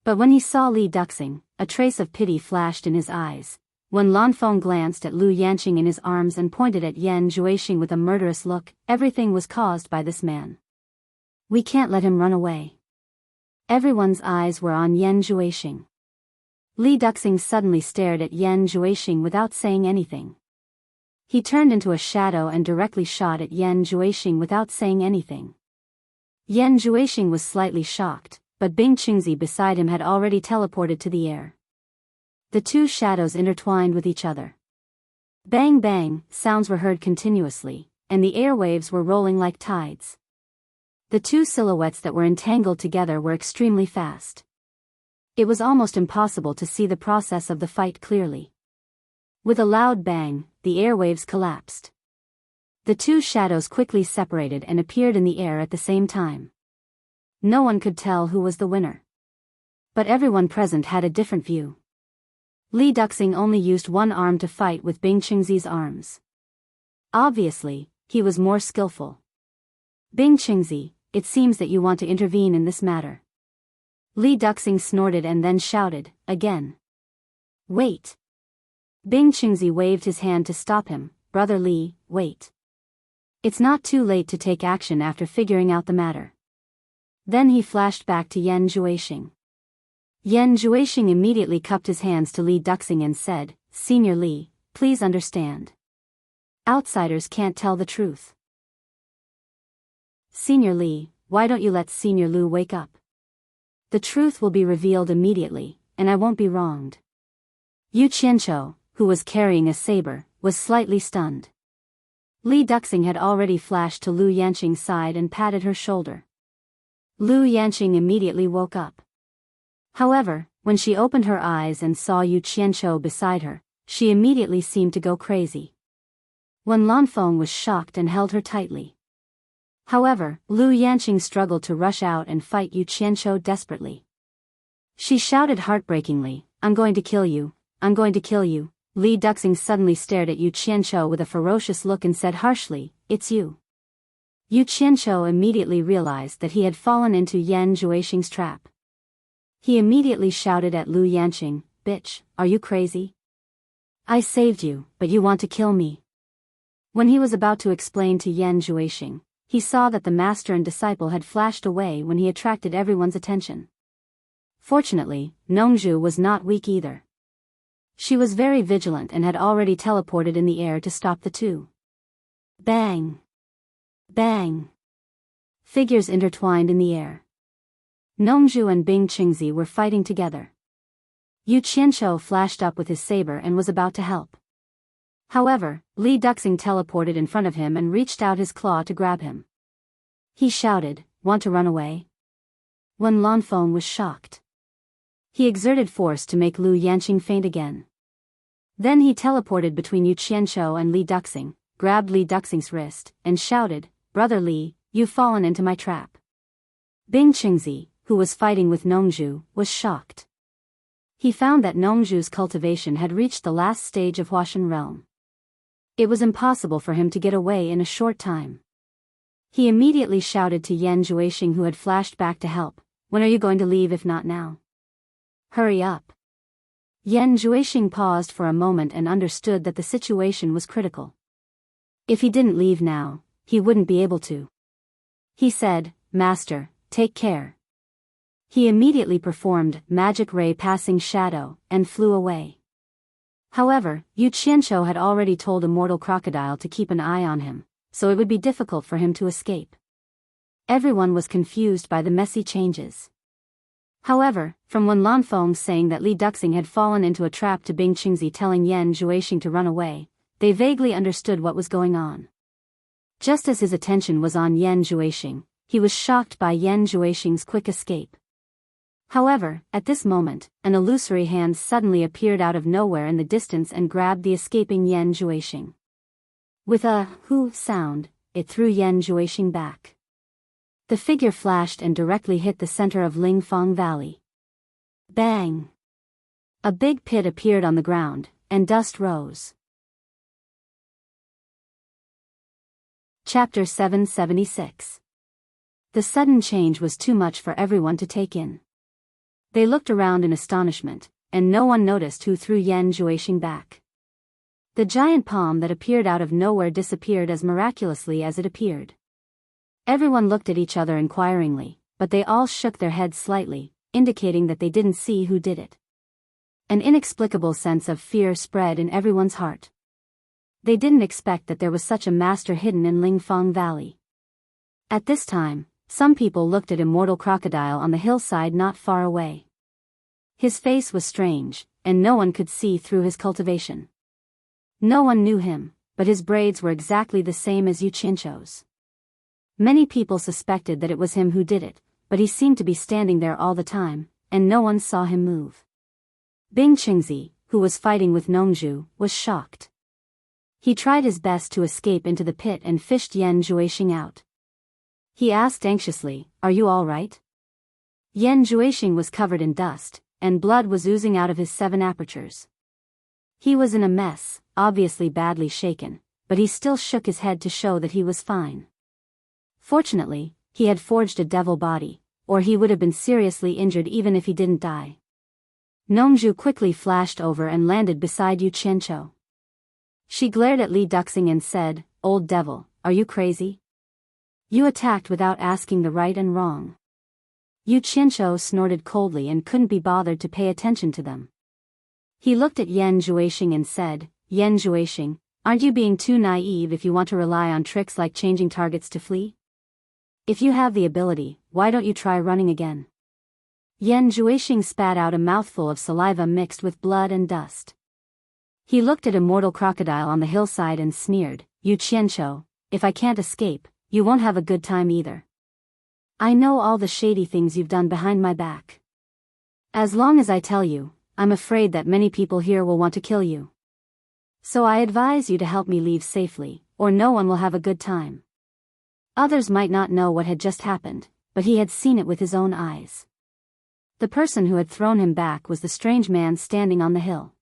But when he saw Li Duxing, a trace of pity flashed in his eyes. When Lanfeng glanced at Lu Yanqing in his arms and pointed at Yan Juixing with a murderous look, everything was caused by this man. We can't let him run away. Everyone's eyes were on Yan Juixing. Li Duxing suddenly stared at Yan Juixing without saying anything. He turned into a shadow and directly shot at Yan Juixing without saying anything. Yan Juixing was slightly shocked, but Bing Qingzi beside him had already teleported to the air. The two shadows intertwined with each other. Bang bang, sounds were heard continuously, and the airwaves were rolling like tides. The two silhouettes that were entangled together were extremely fast. It was almost impossible to see the process of the fight clearly. With a loud bang, the airwaves collapsed. The two shadows quickly separated and appeared in the air at the same time. No one could tell who was the winner. But everyone present had a different view. Li Duxing only used one arm to fight with Bing Qingzi's arms. Obviously, he was more skillful. Bing Qingzi, it seems that you want to intervene in this matter. Li Duxing snorted and then shouted, again. Wait. Bing Qingzi waved his hand to stop him. Brother Li, wait. It's not too late to take action after figuring out the matter. Then he flashed back to Yan Juixing. Yan Juixing immediately cupped his hands to Li Duxing and said, Senior Li, please understand. Outsiders can't tell the truth. Senior Li, why don't you let Senior Lu wake up? The truth will be revealed immediately, and I won't be wronged. Yu Qianqiu, who was carrying a saber, was slightly stunned. Li Duxing had already flashed to Lu Yanqing's side and patted her shoulder. Lu Yanqing immediately woke up. However, when she opened her eyes and saw Yu Qianqiu beside her, she immediately seemed to go crazy. Wen Lanfeng was shocked and held her tightly. However, Lu Yanqing struggled to rush out and fight Yu Qianqiu desperately. She shouted heartbreakingly, I'm going to kill you, I'm going to kill you. Li Duxing suddenly stared at Yu Qianqiu with a ferocious look and said harshly, it's you. Yu Qianqiu immediately realized that he had fallen into Yan Juixing's trap. He immediately shouted at Lu Yanqing, bitch, are you crazy? I saved you, but you want to kill me. When he was about to explain to Yan Juixing, he saw that the master and disciple had flashed away when he attracted everyone's attention. Fortunately, Nongzhu was not weak either. She was very vigilant and had already teleported in the air to stop the two. Bang! Bang! Figures intertwined in the air. Nongzhu and Bing Qingzi were fighting together. Yu Qianqiu flashed up with his saber and was about to help. However, Li Duxing teleported in front of him and reached out his claw to grab him. He shouted, want to run away? Wen Lanfeng was shocked. He exerted force to make Lu Yanqing faint again. Then he teleported between Yu Qianqiu and Li Duxing, grabbed Li Duxing's wrist, and shouted, Brother Li, you've fallen into my trap. Bing Qingzi, who was fighting with Nongzhu, was shocked. He found that Nongzhu's cultivation had reached the last stage of Huashan realm. It was impossible for him to get away in a short time. He immediately shouted to Yan Juixing, who had flashed back to help, when are you going to leave if not now? Hurry up. Yan Juixing paused for a moment and understood that the situation was critical. If he didn't leave now, he wouldn't be able to. He said, Master, take care. He immediately performed magic ray passing shadow and flew away. However, Yu Qianqiu had already told Immortal Crocodile to keep an eye on him, so it would be difficult for him to escape. Everyone was confused by the messy changes. However, from Wen Lanfeng saying that Li Duxing had fallen into a trap to Bing Qingzi telling Yan Juixing to run away, they vaguely understood what was going on. Just as his attention was on Yan Zhuixing, he was shocked by Yan Zhuixing's quick escape. However, at this moment, an illusory hand suddenly appeared out of nowhere in the distance and grabbed the escaping Yan Zhuixing. With a "hoo" sound, it threw Yan Zhuixing back. The figure flashed and directly hit the center of Lingfang Valley. Bang! A big pit appeared on the ground, and dust rose. Chapter 776. The sudden change was too much for everyone to take in. They looked around in astonishment, and no one noticed who threw Yan Zhuixing back. The giant palm that appeared out of nowhere disappeared as miraculously as it appeared. Everyone looked at each other inquiringly, but they all shook their heads slightly, indicating that they didn't see who did it. An inexplicable sense of fear spread in everyone's heart. They didn't expect that there was such a master hidden in Lingfang Valley. At this time, some people looked at Immortal Crocodile on the hillside not far away. His face was strange, and no one could see through his cultivation. No one knew him, but his braids were exactly the same as Yu Qianzhou's. Many people suspected that it was him who did it, but he seemed to be standing there all the time, and no one saw him move. Bing Qingzi, who was fighting with Nongzhu, was shocked. He tried his best to escape into the pit and fished Yan Zhuixing out. He asked anxiously, "Are you all right?" Yan Zhuixing was covered in dust, and blood was oozing out of his 7 apertures. He was in a mess, obviously badly shaken, but he still shook his head to show that he was fine. Fortunately, he had forged a devil body, or he would have been seriously injured even if he didn't die. Nongzhu quickly flashed over and landed beside Yu Qianzhou. She glared at Li Duxing and said, "Old devil, are you crazy? You attacked without asking the right and wrong." Yu Qianzhou snorted coldly and couldn't be bothered to pay attention to them. He looked at Yan Zhuixing and said, "Yan Zhuixing, aren't you being too naive if you want to rely on tricks like changing targets to flee? If you have the ability, why don't you try running again?" Yan Zhuixing spat out a mouthful of saliva mixed with blood and dust. He looked at Immortal Crocodile on the hillside and sneered, "Yu Qianzhou, if I can't escape, you won't have a good time either. I know all the shady things you've done behind my back. As long as I tell you, I'm afraid that many people here will want to kill you. So I advise you to help me leave safely, or no one will have a good time." Others might not know what had just happened, but he had seen it with his own eyes. The person who had thrown him back was the strange man standing on the hill.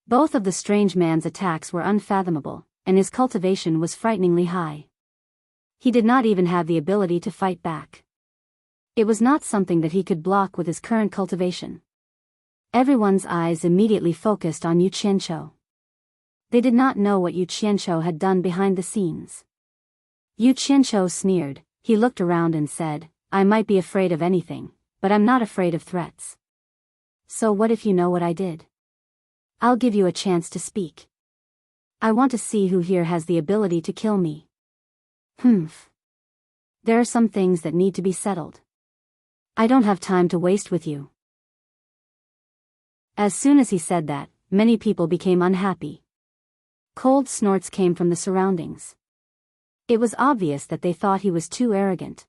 Both of the strange man's attacks were unfathomable, and his cultivation was frighteningly high. He did not even have the ability to fight back. It was not something that he could block with his current cultivation. Everyone's eyes immediately focused on Yu Qianzhou. They did not know what Yu Qianzhou had done behind the scenes. Yu Qianzhou sneered. He looked around and said, "I might be afraid of anything, but I'm not afraid of threats. So what if you know what I did? I'll give you a chance to speak. I want to see who here has the ability to kill me." Humph. There are some things that need to be settled. I don't have time to waste with you. As soon as he said that, many people became unhappy. Cold snorts came from the surroundings. It was obvious that they thought he was too arrogant.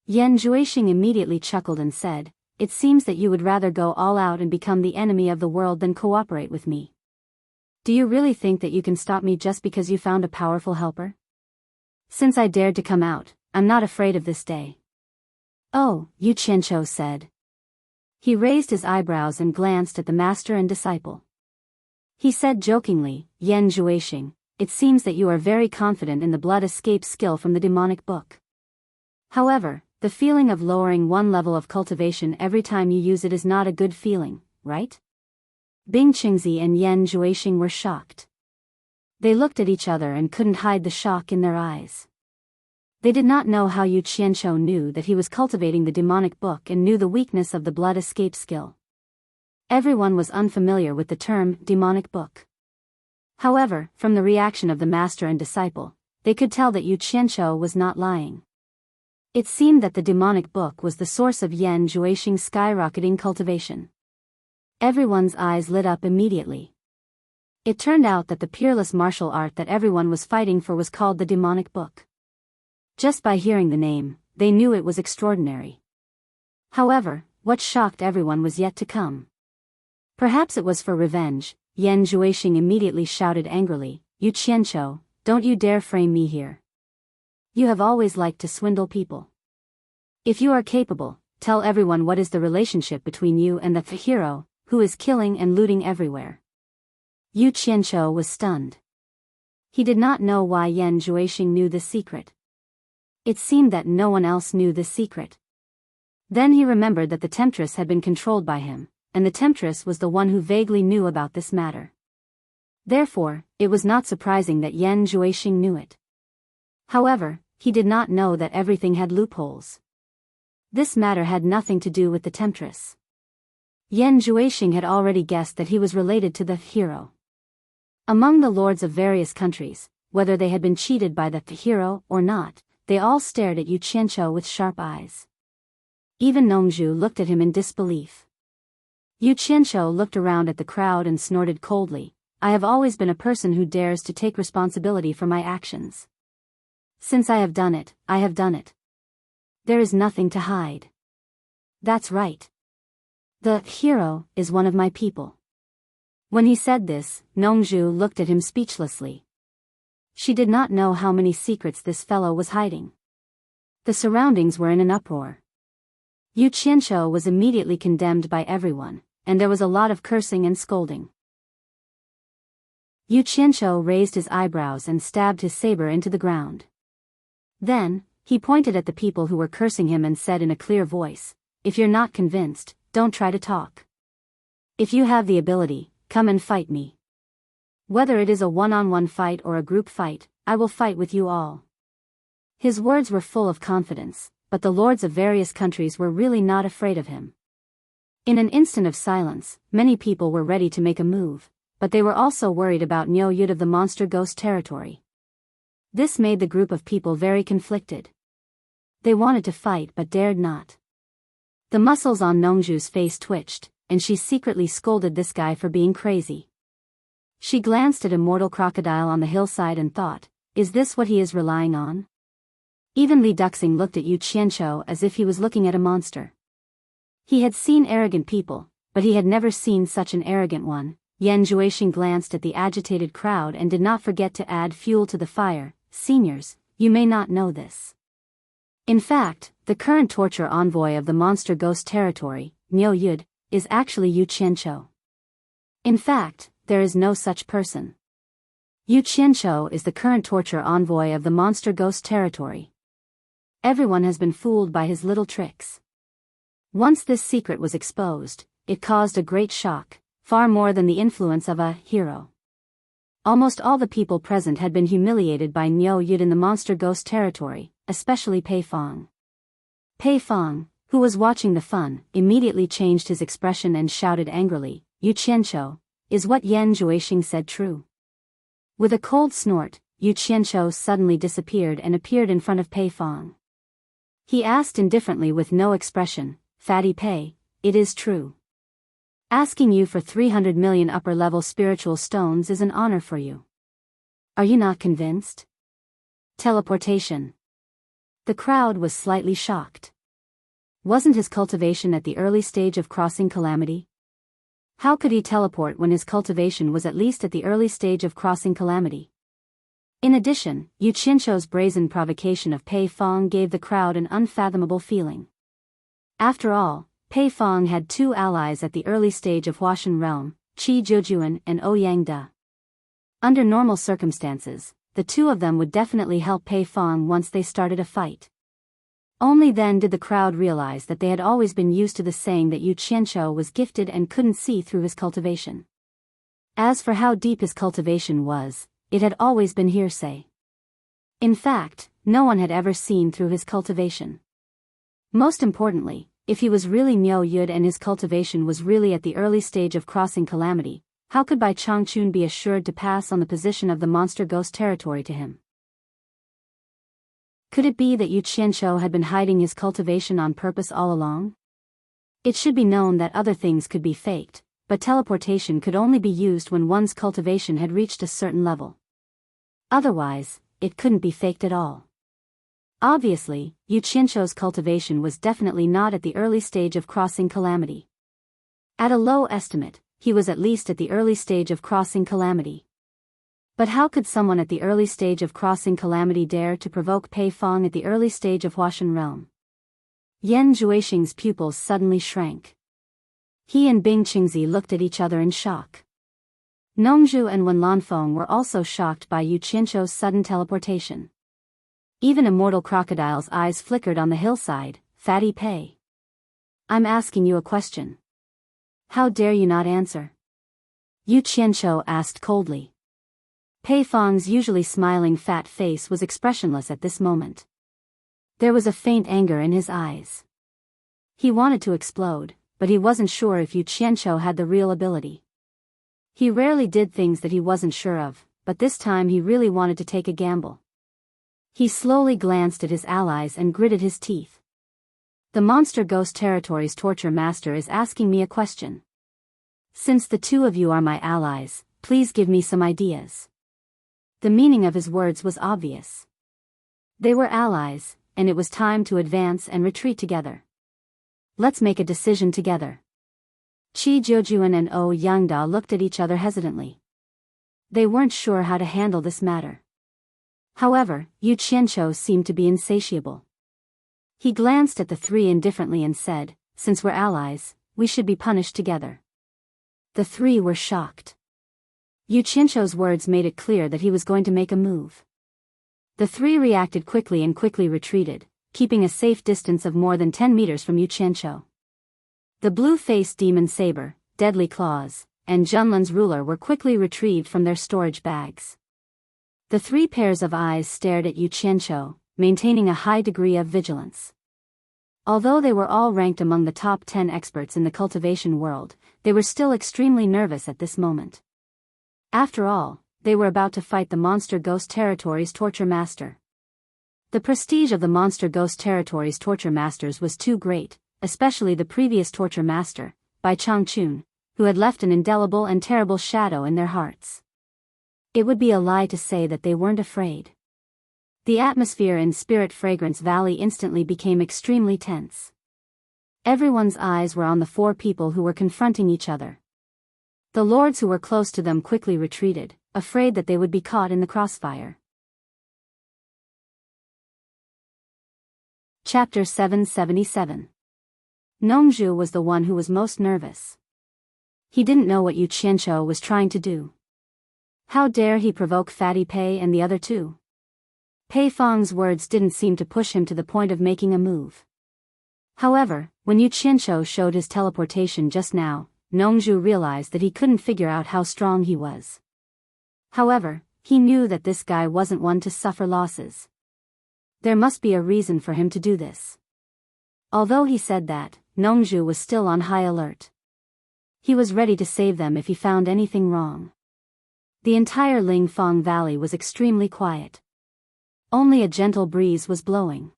Yan Zhuixing immediately chuckled and said, "It seems that you would rather go all out and become the enemy of the world than cooperate with me. Do you really think that you can stop me just because you found a powerful helper? Since I dared to come out, I'm not afraid of this day." "Oh," Yu Qianzhou said. He raised his eyebrows and glanced at the master and disciple. He said jokingly, "Yan Zhuixing, it seems that you are very confident in the blood escape skill from the demonic book. However, the feeling of lowering one level of cultivation every time you use it is not a good feeling, right?" Bing Qingzi and Yan Zhuixing were shocked. They looked at each other and couldn't hide the shock in their eyes. They did not know how Yu Qianzhou knew that he was cultivating the demonic book and knew the weakness of the blood escape skill. Everyone was unfamiliar with the term demonic book. However, from the reaction of the master and disciple, they could tell that Yu Qianzhou was not lying. It seemed that the demonic book was the source of Yan Zhuixing's skyrocketing cultivation. Everyone's eyes lit up immediately. It turned out that the peerless martial art that everyone was fighting for was called the demonic book. Just by hearing the name, they knew it was extraordinary. However, what shocked everyone was yet to come. Perhaps it was for revenge. Yan Zhuixing immediately shouted angrily, "You Qianqiu, don't you dare frame me here. You have always liked to swindle people. If you are capable, tell everyone what is the relationship between you and the hero, who is killing and looting everywhere." Yu Qianqiu was stunned. He did not know why Yan Zhuixing knew this secret. It seemed that no one else knew this secret. Then he remembered that the temptress had been controlled by him, and the temptress was the one who vaguely knew about this matter. Therefore, it was not surprising that Yan Zhuixing knew it. However, he did not know that everything had loopholes. This matter had nothing to do with the temptress. Yan Zhuixing had already guessed that he was related to the hero. Among the lords of various countries, whether they had been cheated by the hero or not, they all stared at Yu Qianqiu with sharp eyes. Even Nongzhu looked at him in disbelief. Yu Qianqiu looked around at the crowd and snorted coldly, "I have always been a person who dares to take responsibility for my actions. Since I have done it, I have done it. There is nothing to hide. That's right. The hero is one of my people." When he said this, Nongzhu looked at him speechlessly. She did not know how many secrets this fellow was hiding. The surroundings were in an uproar. Yu Qianqiu was immediately condemned by everyone, and there was a lot of cursing and scolding. Yu Qianqiu raised his eyebrows and stabbed his saber into the ground. Then, he pointed at the people who were cursing him and said in a clear voice, "If you're not convinced, don't try to talk. If you have the ability, come and fight me. Whether it is a one-on-one fight or a group fight, I will fight with you all." His words were full of confidence, but the lords of various countries were really not afraid of him. In an instant of silence, many people were ready to make a move, but they were also worried about Niu Yud of the monster ghost territory. This made the group of people very conflicted. They wanted to fight but dared not. The muscles on Nongzhu's face twitched, and she secretly scolded this guy for being crazy. She glanced at Immortal Crocodile on the hillside and thought, is this what he is relying on? Even Li Duxing looked at Yu Qianqiu as if he was looking at a monster. He had seen arrogant people, but he had never seen such an arrogant one. Yan Zhuixing glanced at the agitated crowd and did not forget to add fuel to the fire. "Seniors, you may not know this. In fact, the current torture envoy of the monster ghost territory, Niu Yud, is actually Yu Qianqiu. In fact, there is no such person. Yu Qianqiu is the current torture envoy of the monster ghost territory. Everyone has been fooled by his little tricks." Once this secret was exposed, it caused a great shock, far more than the influence of a hero. Almost all the people present had been humiliated by Niu Yud in the monster ghost territory, especially Pei Fong. Pei Fong, who was watching the fun, immediately changed his expression and shouted angrily, "Yu Qianqiu, is what Yan Zhuixing said true?" With a cold snort, Yu Qianqiu suddenly disappeared and appeared in front of Pei Fong. He asked indifferently with no expression, "Fatty Pei, it is true. Asking you for 300 million upper-level spiritual stones is an honor for you. Are you not convinced?" Teleportation. The crowd was slightly shocked. Wasn't his cultivation at the early stage of crossing calamity? How could he teleport when his cultivation was at least at the early stage of crossing calamity? In addition, Yu Qianqiu's brazen provocation of Pei Fong gave the crowd an unfathomable feeling. After all, Pei Fong had two allies at the early stage of Huashan realm, Qi Zhujuan and Ouyang De. Under normal circumstances, the two of them would definitely help Pei Fong once they started a fight. Only then did the crowd realize that they had always been used to the saying that Yu Qianqiu was gifted and couldn't see through his cultivation. As for how deep his cultivation was, it had always been hearsay. In fact, no one had ever seen through his cultivation. Most importantly, if he was really Niu Yud and his cultivation was really at the early stage of crossing calamity, how could Bai Changchun be assured to pass on the position of the monster ghost territory to him? Could it be that Yu Qianqiu had been hiding his cultivation on purpose all along? It should be known that other things could be faked, but teleportation could only be used when one's cultivation had reached a certain level. Otherwise, it couldn't be faked at all. Obviously, Yu Qianzhou's cultivation was definitely not at the early stage of crossing calamity. At a low estimate, he was at least at the early stage of crossing calamity. But how could someone at the early stage of crossing calamity dare to provoke Pei Fong at the early stage of Huashan realm? Yan Zhuixing's pupils suddenly shrank. He and Bing Qingzi looked at each other in shock. Nongzhu and Wen Lanfeng were also shocked by Yu Qianzhou's sudden teleportation. Even Immortal Crocodile's eyes flickered on the hillside. Fatty Pei. I'm asking you a question. How dare you not answer? Yu Qianzhou asked coldly. Pei Fong's usually smiling fat face was expressionless at this moment. There was a faint anger in his eyes. He wanted to explode, but he wasn't sure if Yu Qianzhou had the real ability. He rarely did things that he wasn't sure of, but this time he really wanted to take a gamble. He slowly glanced at his allies and gritted his teeth. The Monster Ghost Territory's Torture Master is asking me a question. Since the two of you are my allies, please give me some ideas. The meaning of his words was obvious. They were allies, and it was time to advance and retreat together. Let's make a decision together. Qi Jiujuan and O Yangda looked at each other hesitantly. They weren't sure how to handle this matter. However, Yu Qianzhou seemed to be insatiable. He glanced at the three indifferently and said, "Since we're allies, we should be punished together." The three were shocked. Yu Qianzhou's words made it clear that he was going to make a move. The three reacted quickly and quickly retreated, keeping a safe distance of more than 10 meters from Yu Qianzhou. The blue-faced demon saber, deadly claws, and Junlin's ruler were quickly retrieved from their storage bags. The three pairs of eyes stared at Yu Qianzhou, maintaining a high degree of vigilance. Although they were all ranked among the top 10 experts in the cultivation world, they were still extremely nervous at this moment. After all, they were about to fight the Monster Ghost Territory's Torture Master. The prestige of the Monster Ghost Territory's Torture Masters was too great, especially the previous Torture Master, Bai Changchun, who had left an indelible and terrible shadow in their hearts. It would be a lie to say that they weren't afraid. The atmosphere in Spirit Fragrance Valley instantly became extremely tense. Everyone's eyes were on the four people who were confronting each other. The lords who were close to them quickly retreated, afraid that they would be caught in the crossfire. Chapter 777. Nongzhu was the one who was most nervous. He didn't know what Yu Qianzhou was trying to do. How dare he provoke Fatty Pei and the other two? Pei Fong's words didn't seem to push him to the point of making a move. However, when Yu Qianzhou showed his teleportation just now, Nongzhu realized that he couldn't figure out how strong he was. However, he knew that this guy wasn't one to suffer losses. There must be a reason for him to do this. Although he said that, Nongzhu was still on high alert. He was ready to save them if he found anything wrong. The entire Lingfang Valley was extremely quiet. Only a gentle breeze was blowing.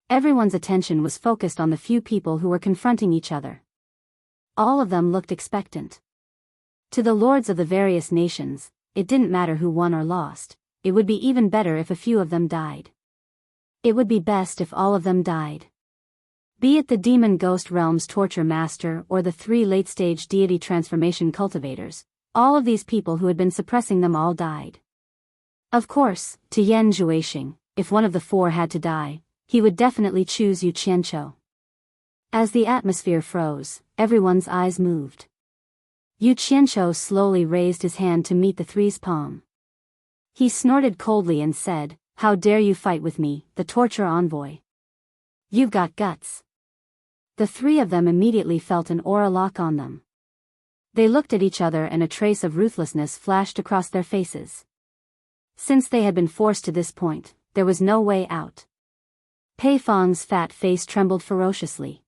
Everyone's attention was focused on the few people who were confronting each other. All of them looked expectant. To the lords of the various nations, it didn't matter who won or lost, it would be even better if a few of them died. It would be best if all of them died. Be it the Demon Ghost Realm's Torture Master or the three late-stage deity transformation cultivators, all of these people who had been suppressing them all died. Of course, to Yan Zhuixing, if one of the four had to die, he would definitely choose Yu Qianzhou. As the atmosphere froze, everyone's eyes moved. Yu Qianzhou slowly raised his hand to meet the three's palm. He snorted coldly and said, "How dare you fight with me, the torture envoy? You've got guts." The three of them immediately felt an aura lock on them. They looked at each other and a trace of ruthlessness flashed across their faces. Since they had been forced to this point, there was no way out. Pei Fong's fat face trembled ferociously.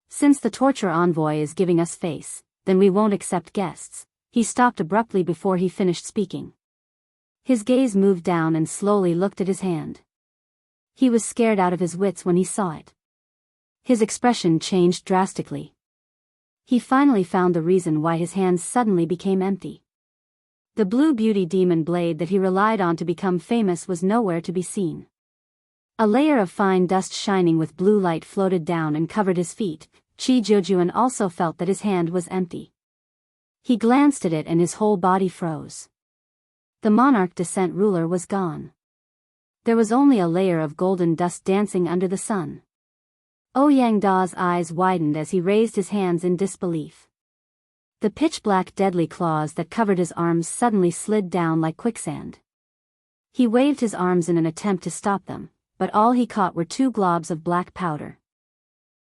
"Since the torture envoy is giving us face, then we won't accept guests." He stopped abruptly before he finished speaking. His gaze moved down and slowly looked at his hand. He was scared out of his wits when he saw it. His expression changed drastically. He finally found the reason why his hands suddenly became empty. The blue beauty demon blade that he relied on to become famous was nowhere to be seen. A layer of fine dust shining with blue light floated down and covered his feet. Chi Jojuan also felt that his hand was empty. He glanced at it and his whole body froze. The monarch descent ruler was gone. There was only a layer of golden dust dancing under the sun. Ouyang Da's eyes widened as he raised his hands in disbelief. The pitch-black deadly claws that covered his arms suddenly slid down like quicksand. He waved his arms in an attempt to stop them, but all he caught were 2 globs of black powder.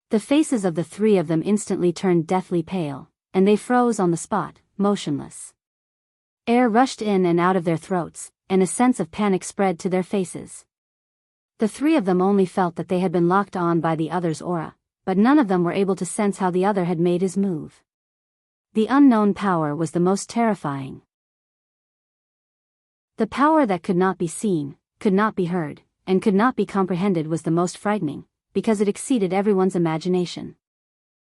The faces of the 3 of them instantly turned deathly pale, and they froze on the spot, motionless. Air rushed in and out of their throats, and a sense of panic spread to their faces. The 3 of them only felt that they had been locked on by the other's aura, but none of them were able to sense how the other had made his move. The unknown power was the most terrifying. The power that could not be seen, could not be heard, and could not be comprehended was the most frightening, because it exceeded everyone's imagination.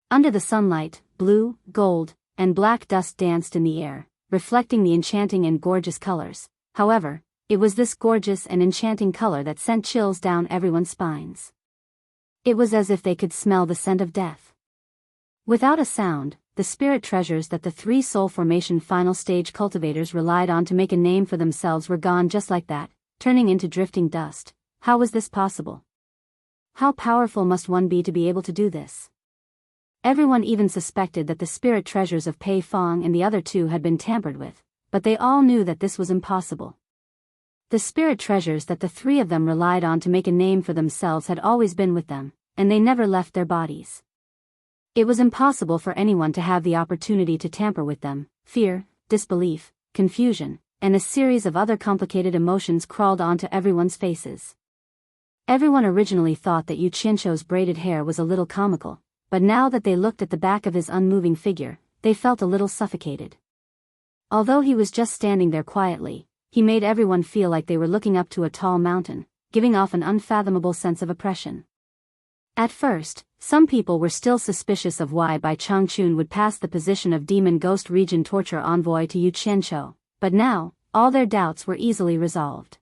Under the sunlight, blue, gold, and black dust danced in the air, reflecting the enchanting and gorgeous colors. However, it was this gorgeous and enchanting color that sent chills down everyone's spines. It was as if they could smell the scent of death. Without a sound, the spirit treasures that the 3 soul formation final stage cultivators relied on to make a name for themselves were gone just like that, turning into drifting dust. How was this possible? How powerful must one be to be able to do this? Everyone even suspected that the spirit treasures of Pei Fong and the other 2 had been tampered with, but they all knew that this was impossible. The spirit treasures that the 3 of them relied on to make a name for themselves had always been with them, and they never left their bodies. It was impossible for anyone to have the opportunity to tamper with them. Fear, disbelief, confusion, and a series of other complicated emotions crawled onto everyone's faces. Everyone originally thought that Yu Qianshou's braided hair was a little comical, but now that they looked at the back of his unmoving figure, they felt a little suffocated. Although he was just standing there quietly, he made everyone feel like they were looking up to a tall mountain, giving off an unfathomable sense of oppression. At first, some people were still suspicious of why Bai Changchun would pass the position of Demon Ghost Region Torture Envoy to Yu Qianshou, but now, all their doubts were easily resolved.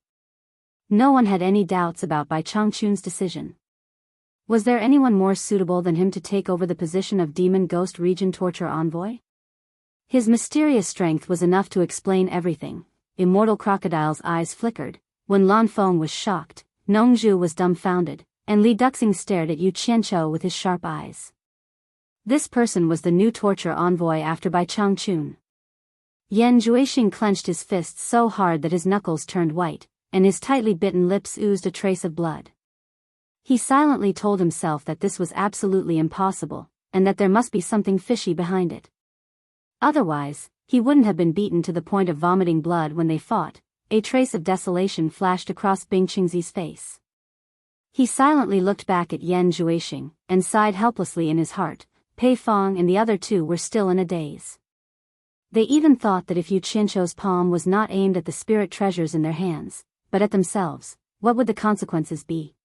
No one had any doubts about Bai Changchun's decision. Was there anyone more suitable than him to take over the position of Demon Ghost Region Torture Envoy? His mysterious strength was enough to explain everything. Immortal Crocodile's eyes flickered. When Lan Feng was shocked, Nongzhu was dumbfounded, and Li Duxing stared at Yu Qianshou with his sharp eyes. This person was the new torture envoy after Bai Changchun. Yan Juixing clenched his fists so hard that his knuckles turned white, and his tightly bitten lips oozed a trace of blood. He silently told himself that this was absolutely impossible, and that there must be something fishy behind it. Otherwise, he wouldn't have been beaten to the point of vomiting blood when they fought. A trace of desolation flashed across Bing Qingzi's face. He silently looked back at Yan Juixing, and sighed helplessly in his heart. Pei Fong and the other 2 were still in a daze. They even thought that if Yu Qianshou's palm was not aimed at the spirit treasures in their hands, but at themselves, what would the consequences be?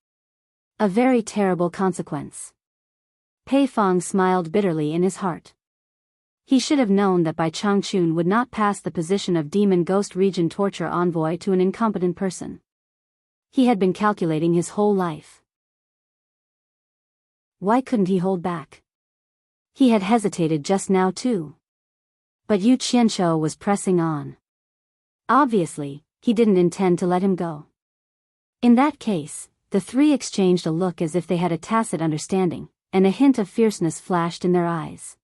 A very terrible consequence. Pei Fong smiled bitterly in his heart. He should have known that Bai Changchun would not pass the position of Demon Ghost Region Torture Envoy to an incompetent person. He had been calculating his whole life. Why couldn't he hold back? He had hesitated just now too. But Yu Qianshou was pressing on. Obviously, he didn't intend to let him go. In that case, the 3 exchanged a look as if they had a tacit understanding, and a hint of fierceness flashed in their eyes.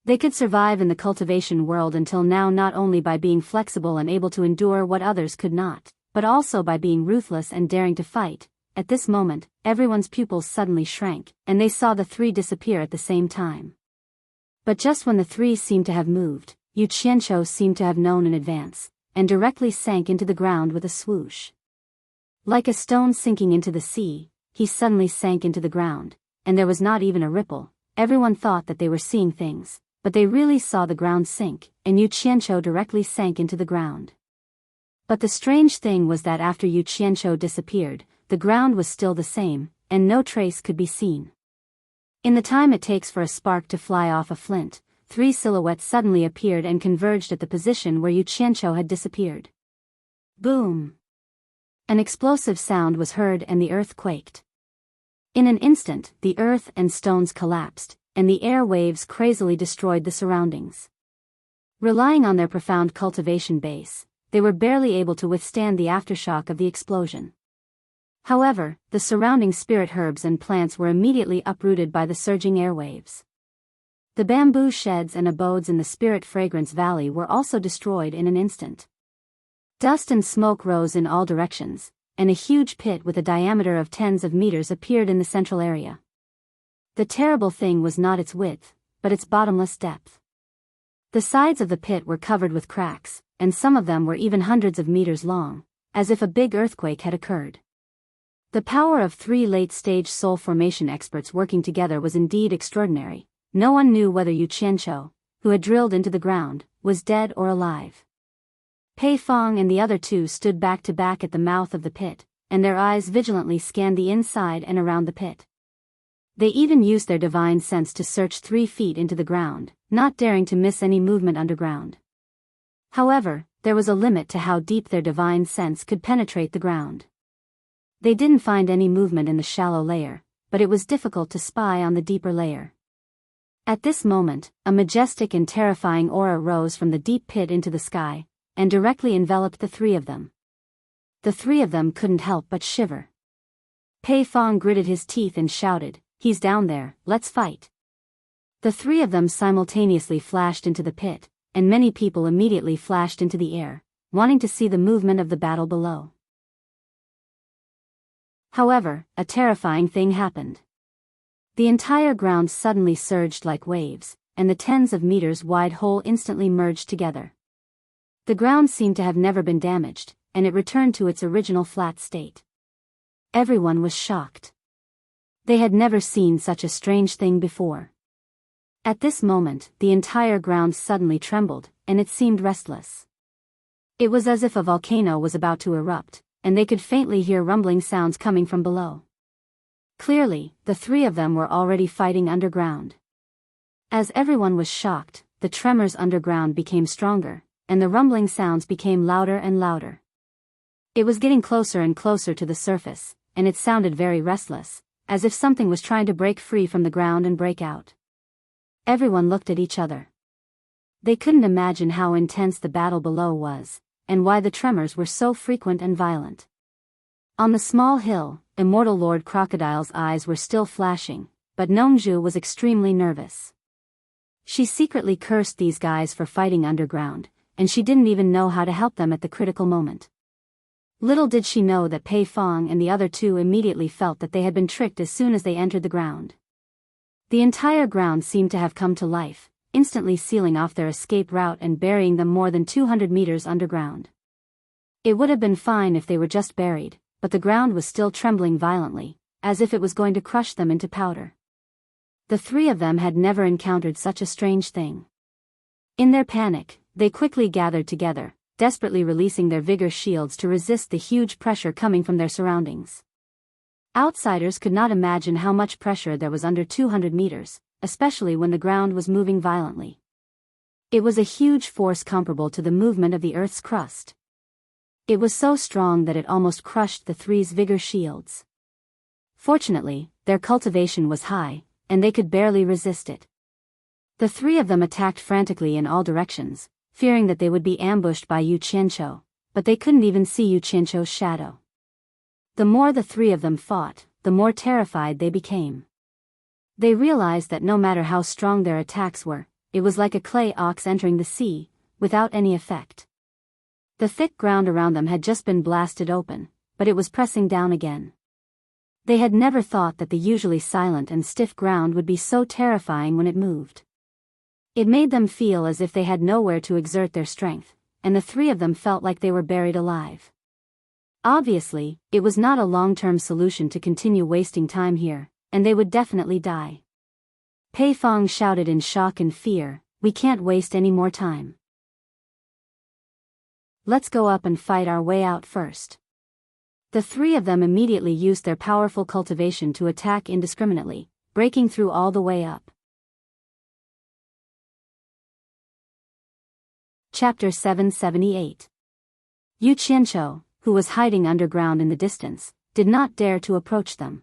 They could survive in the cultivation world until now not only by being flexible and able to endure what others could not, but also by being ruthless and daring to fight. At this moment, everyone's pupils suddenly shrank, and they saw the 3 disappear at the same time. But just when the 3 seemed to have moved, Yu Qianshou seemed to have known in advance, and directly sank into the ground with a swoosh. Like a stone sinking into the sea, he suddenly sank into the ground, and there was not even a ripple. Everyone thought that they were seeing things, but they really saw the ground sink, and Yu Qianshou directly sank into the ground. But the strange thing was that after Yu Qianshou disappeared, the ground was still the same, and no trace could be seen. In the time it takes for a spark to fly off a flint, 3 silhouettes suddenly appeared and converged at the position where Yu Qianqiu had disappeared. Boom! An explosive sound was heard and the earth quaked. In an instant, the earth and stones collapsed, and the air waves crazily destroyed the surroundings. Relying on their profound cultivation base, they were barely able to withstand the aftershock of the explosion. However, the surrounding spirit herbs and plants were immediately uprooted by the surging airwaves. The bamboo sheds and abodes in the Spirit Fragrance Valley were also destroyed in an instant. Dust and smoke rose in all directions, and a huge pit with a diameter of tens of meters appeared in the central area. The terrible thing was not its width, but its bottomless depth. The sides of the pit were covered with cracks, and some of them were even hundreds of meters long, as if a big earthquake had occurred. The power of 3 late-stage soul formation experts working together was indeed extraordinary. No one knew whether Yu Qianqiu, who had drilled into the ground, was dead or alive. Pei Fong and the other 2 stood back to back at the mouth of the pit, and their eyes vigilantly scanned the inside and around the pit. They even used their divine sense to search 3 feet into the ground, not daring to miss any movement underground. However, there was a limit to how deep their divine sense could penetrate the ground. They didn't find any movement in the shallow layer, but it was difficult to spy on the deeper layer. At this moment, a majestic and terrifying aura rose from the deep pit into the sky, and directly enveloped the 3 of them. The 3 of them couldn't help but shiver. Pei Fong gritted his teeth and shouted, "He's down there, let's fight." The 3 of them simultaneously flashed into the pit, and many people immediately flashed into the air, wanting to see the movement of the battle below. However, a terrifying thing happened. The entire ground suddenly surged like waves, and the tens of meters wide hole instantly merged together. The ground seemed to have never been damaged, and it returned to its original flat state. Everyone was shocked. They had never seen such a strange thing before. At this moment, the entire ground suddenly trembled, and it seemed restless. It was as if a volcano was about to erupt, and they could faintly hear rumbling sounds coming from below. Clearly, the 3 of them were already fighting underground. As everyone was shocked, the tremors underground became stronger, and the rumbling sounds became louder and louder. It was getting closer and closer to the surface, and it sounded very restless, as if something was trying to break free from the ground and break out. Everyone looked at each other. They couldn't imagine how intense the battle below was, and why the tremors were so frequent and violent. On the small hill, Immortal Lord Crocodile's eyes were still flashing, but Nongzhu was extremely nervous. She secretly cursed these guys for fighting underground, and she didn't even know how to help them at the critical moment. Little did she know that Pei Fong and the other 2 immediately felt that they had been tricked as soon as they entered the ground. The entire ground seemed to have come to life, instantly sealing off their escape route and burying them more than 200 meters underground. It would have been fine if they were just buried, but the ground was still trembling violently, as if it was going to crush them into powder. The 3 of them had never encountered such a strange thing. In their panic, they quickly gathered together, desperately releasing their vigor shields to resist the huge pressure coming from their surroundings. Outsiders could not imagine how much pressure there was under 200 meters, especially when the ground was moving violently. It was a huge force comparable to the movement of the Earth's crust. It was so strong that it almost crushed the 3's vigor shields. Fortunately, their cultivation was high, and they could barely resist it. The 3 of them attacked frantically in all directions, fearing that they would be ambushed by Yu Qianqiu, but they couldn't even see Yu Qianqiu's shadow. The more the 3 of them fought, the more terrified they became. They realized that no matter how strong their attacks were, it was like a clay ox entering the sea, without any effect. The thick ground around them had just been blasted open, but it was pressing down again. They had never thought that the usually silent and stiff ground would be so terrifying when it moved. It made them feel as if they had nowhere to exert their strength, and the 3 of them felt like they were buried alive. Obviously, it was not a long-term solution to continue wasting time here, and they would definitely die. Pei Fong shouted in shock and fear, "We can't waste any more time. Let's go up and fight our way out first." The 3 of them immediately used their powerful cultivation to attack indiscriminately, breaking through all the way up. Chapter 778. Yu Qianqiu, who was hiding underground in the distance, did not dare to approach them.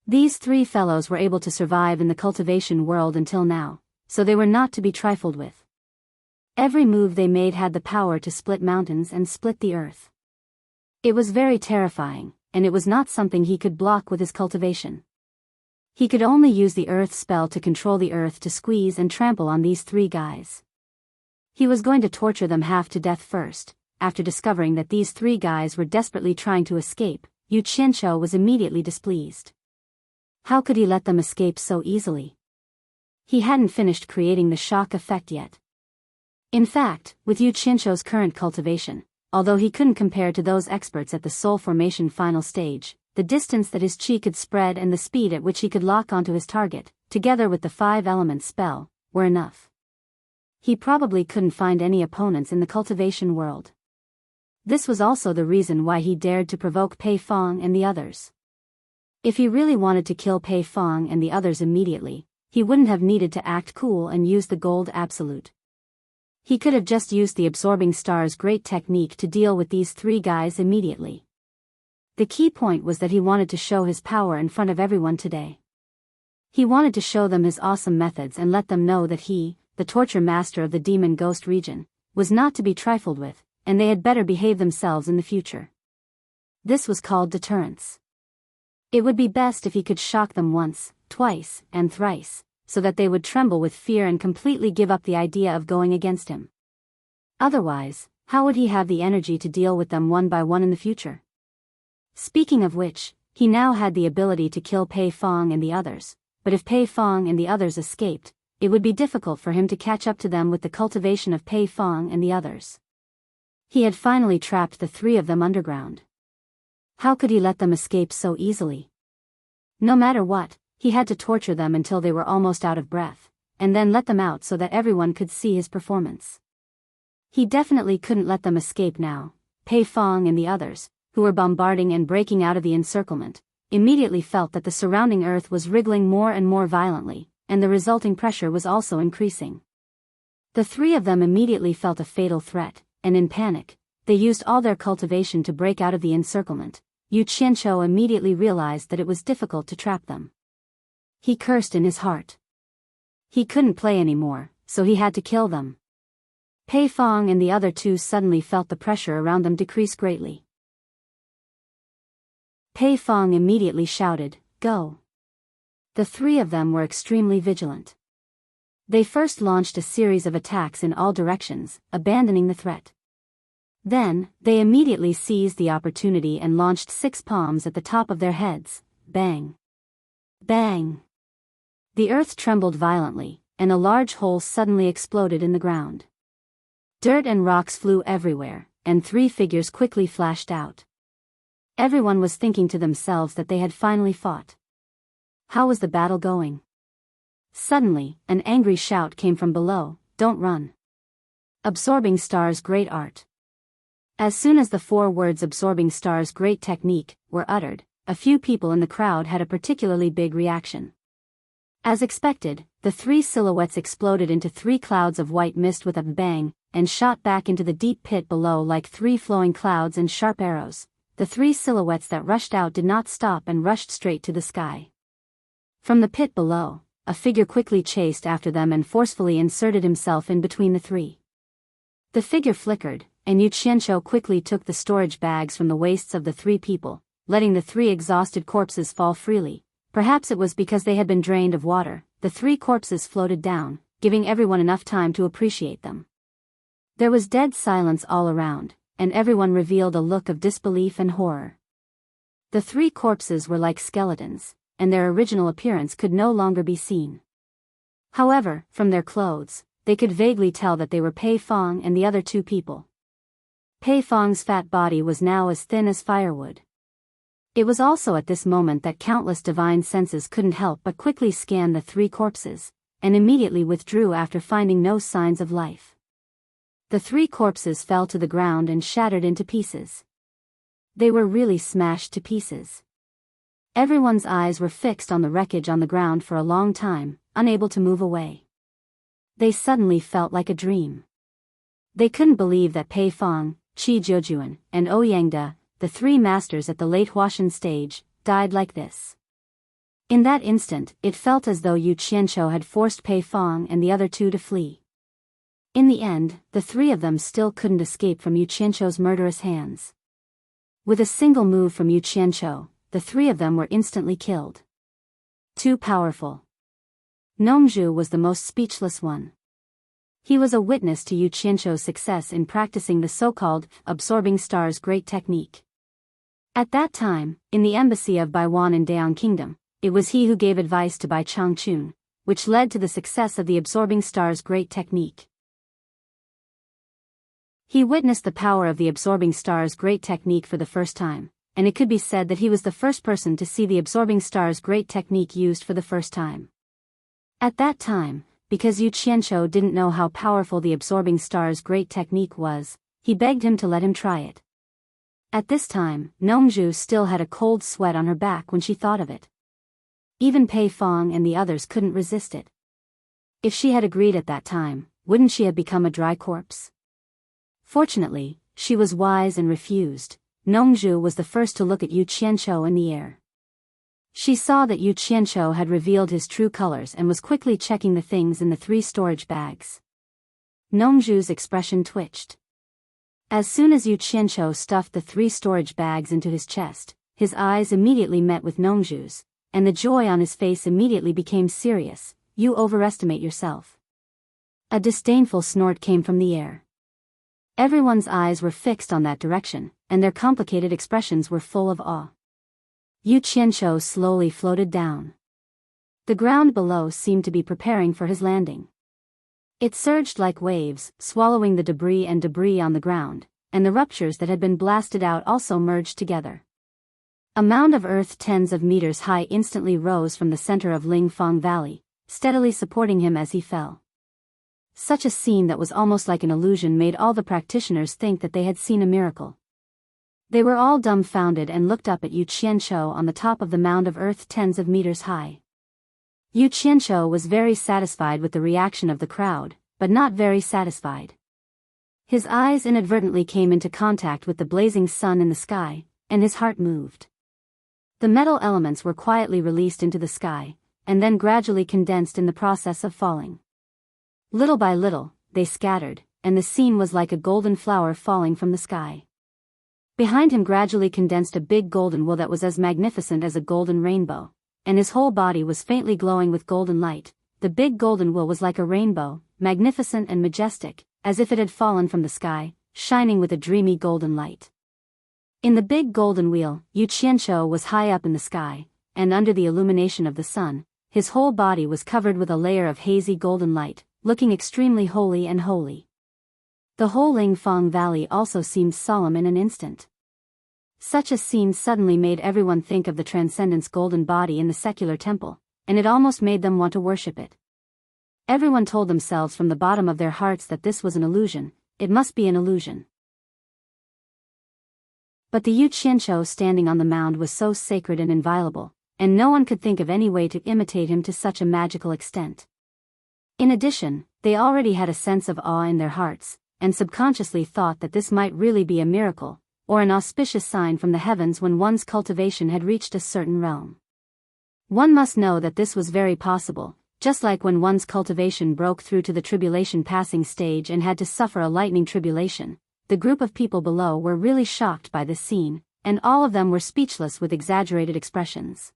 These three fellows were able to survive in the cultivation world until now, so they were not to be trifled with. Every move they made had the power to split mountains and split the earth. It was very terrifying, and it was not something he could block with his cultivation. He could only use the earth spell to control the earth to squeeze and trample on these three guys. He was going to torture them half to death first. After discovering that these three guys were desperately trying to escape, Yu Qianqiu was immediately displeased. How could he let them escape so easily? He hadn't finished creating the shock effect yet. In fact, with Yu Qianqiu's current cultivation, although he couldn't compare to those experts at the soul formation final stage, the distance that his chi could spread and the speed at which he could lock onto his target, together with the 5-element spell, were enough. He probably couldn't find any opponents in the cultivation world. This was also the reason why he dared to provoke Pei Fong and the others. If he really wanted to kill Pei Fong and the others immediately, he wouldn't have needed to act cool and use the gold absolute. He could have just used the absorbing star's great technique to deal with these three guys immediately. The key point was that he wanted to show his power in front of everyone today. He wanted to show them his awesome methods and let them know that he, the torture master of the demon ghost region, was not to be trifled with, and they had better behave themselves in the future. This was called deterrence. It would be best if he could shock them once, twice, and thrice, so that they would tremble with fear and completely give up the idea of going against him. Otherwise, how would he have the energy to deal with them one by one in the future? Speaking of which, he now had the ability to kill Pei Fong and the others, but if Pei Fong and the others escaped, it would be difficult for him to catch up to them with the cultivation of Pei Fong and the others. He had finally trapped the three of them underground. How could he let them escape so easily? No matter what, he had to torture them until they were almost out of breath, and then let them out so that everyone could see his performance. He definitely couldn't let them escape now. Pei Fong and the others, who were bombarding and breaking out of the encirclement, immediately felt that the surrounding earth was wriggling more and more violently, and the resulting pressure was also increasing. The three of them immediately felt a fatal threat, and in panic, they used all their cultivation to break out of the encirclement. Yu Qianqiu immediately realized that it was difficult to trap them. He cursed in his heart. He couldn't play anymore, so he had to kill them. Pei Fong and the other two suddenly felt the pressure around them decrease greatly. Pei Fong immediately shouted, "Go!" The three of them were extremely vigilant. They first launched a series of attacks in all directions, abandoning the threat. Then, they immediately seized the opportunity and launched 6 palms at the top of their heads. Bang! Bang! The earth trembled violently, and a large hole suddenly exploded in the ground. Dirt and rocks flew everywhere, and 3 figures quickly flashed out. Everyone was thinking to themselves that they had finally fought. How was the battle going? Suddenly, an angry shout came from below, "Don't run!" Absorbing Star's great art. As soon as the 4 words "Absorbing Star's great technique" were uttered, a few people in the crowd had a particularly big reaction. As expected, the 3 silhouettes exploded into 3 clouds of white mist with a bang, and shot back into the deep pit below like 3 flowing clouds and sharp arrows. The 3 silhouettes that rushed out did not stop and rushed straight to the sky. From the pit below, a figure quickly chased after them and forcefully inserted himself in between the 3. The figure flickered, and Yu Qianqiu quickly took the storage bags from the waists of the 3 people, letting the 3 exhausted corpses fall freely. Perhaps it was because they had been drained of water. The 3 corpses floated down, giving everyone enough time to appreciate them. There was dead silence all around, and everyone revealed a look of disbelief and horror. The 3 corpses were like skeletons, and their original appearance could no longer be seen. However, from their clothes, they could vaguely tell that they were Pei Fong and the other 2 people. Pei Fong's fat body was now as thin as firewood. It was also at this moment that countless divine senses couldn't help but quickly scan the 3 corpses, and immediately withdrew after finding no signs of life. The 3 corpses fell to the ground and shattered into pieces. They were really smashed to pieces. Everyone's eyes were fixed on the wreckage on the ground for a long time, unable to move away. They suddenly felt like a dream. They couldn't believe that Pei Fong, Qi Jiujuan, and Ouyangda, the three masters at the late Huashan stage, died like this. In that instant, it felt as though Yu Qianqiu had forced Pei Fong and the other two to flee. In the end, the three of them still couldn't escape from Yu Qianqiu's murderous hands. With a single move from Yu Qianqiu, the three of them were instantly killed. Too powerful. Nongzhu was the most speechless one. He was a witness to Yu Qianqiu's success in practicing the so-called absorbing star's great technique. At that time, in the embassy of Baiwan in Daong Kingdom, it was he who gave advice to Bai Changchun, which led to the success of the absorbing star's great technique. He witnessed the power of the absorbing star's great technique for the first time, and it could be said that he was the first person to see the absorbing star's great technique used for the first time. At that time, because Yu Qianqiu didn't know how powerful the absorbing star's great technique was, he begged him to let him try it. At this time, Nongzhu still had a cold sweat on her back when she thought of it. Even Pei Fong and the others couldn't resist it. If she had agreed at that time, wouldn't she have become a dry corpse? Fortunately, she was wise and refused. Nongzhu was the first to look at Yu Qianqiu in the air. She saw that Yu Qianqiu had revealed his true colors and was quickly checking the things in the 3 storage bags. Nongzhu's expression twitched. As soon as Yu Qianqiu stuffed the 3 storage bags into his chest, his eyes immediately met with Nongzhu's, and the joy on his face immediately became serious. You overestimate yourself. A disdainful snort came from the air. Everyone's eyes were fixed on that direction, and their complicated expressions were full of awe. Yu Qianqiu slowly floated down. The ground below seemed to be preparing for his landing. It surged like waves, swallowing the debris on the ground, and the ruptures that had been blasted out also merged together. A mound of earth tens of meters high instantly rose from the center of Lingfang Valley, steadily supporting him as he fell. Such a scene that was almost like an illusion made all the practitioners think that they had seen a miracle. They were all dumbfounded and looked up at Yu Qianqiu on the top of the mound of earth tens of meters high. Yu Qianqiu was very satisfied with the reaction of the crowd, but not very satisfied. His eyes inadvertently came into contact with the blazing sun in the sky, and his heart moved. The metal elements were quietly released into the sky, and then gradually condensed in the process of falling. Little by little, they scattered, and the scene was like a golden flower falling from the sky. Behind him gradually condensed a big golden wool that was as magnificent as a golden rainbow, and his whole body was faintly glowing with golden light. The big golden wool was like a rainbow, magnificent and majestic, as if it had fallen from the sky, shining with a dreamy golden light. In the big golden wheel, Yu Qianqiu was high up in the sky, and under the illumination of the sun, his whole body was covered with a layer of hazy golden light, looking extremely holy and holy. The whole Lingfang Valley also seemed solemn in an instant. Such a scene suddenly made everyone think of the Transcendent's golden body in the secular temple, and it almost made them want to worship it. Everyone told themselves from the bottom of their hearts that this was an illusion, it must be an illusion. But the Yu Qianqiu standing on the mound was so sacred and inviolable, and no one could think of any way to imitate him to such a magical extent. In addition, they already had a sense of awe in their hearts, and subconsciously thought that this might really be a miracle, or an auspicious sign from the heavens when one's cultivation had reached a certain realm. One must know that this was very possible, just like when one's cultivation broke through to the tribulation passing stage and had to suffer a lightning tribulation. The group of people below were really shocked by this scene, and all of them were speechless with exaggerated expressions.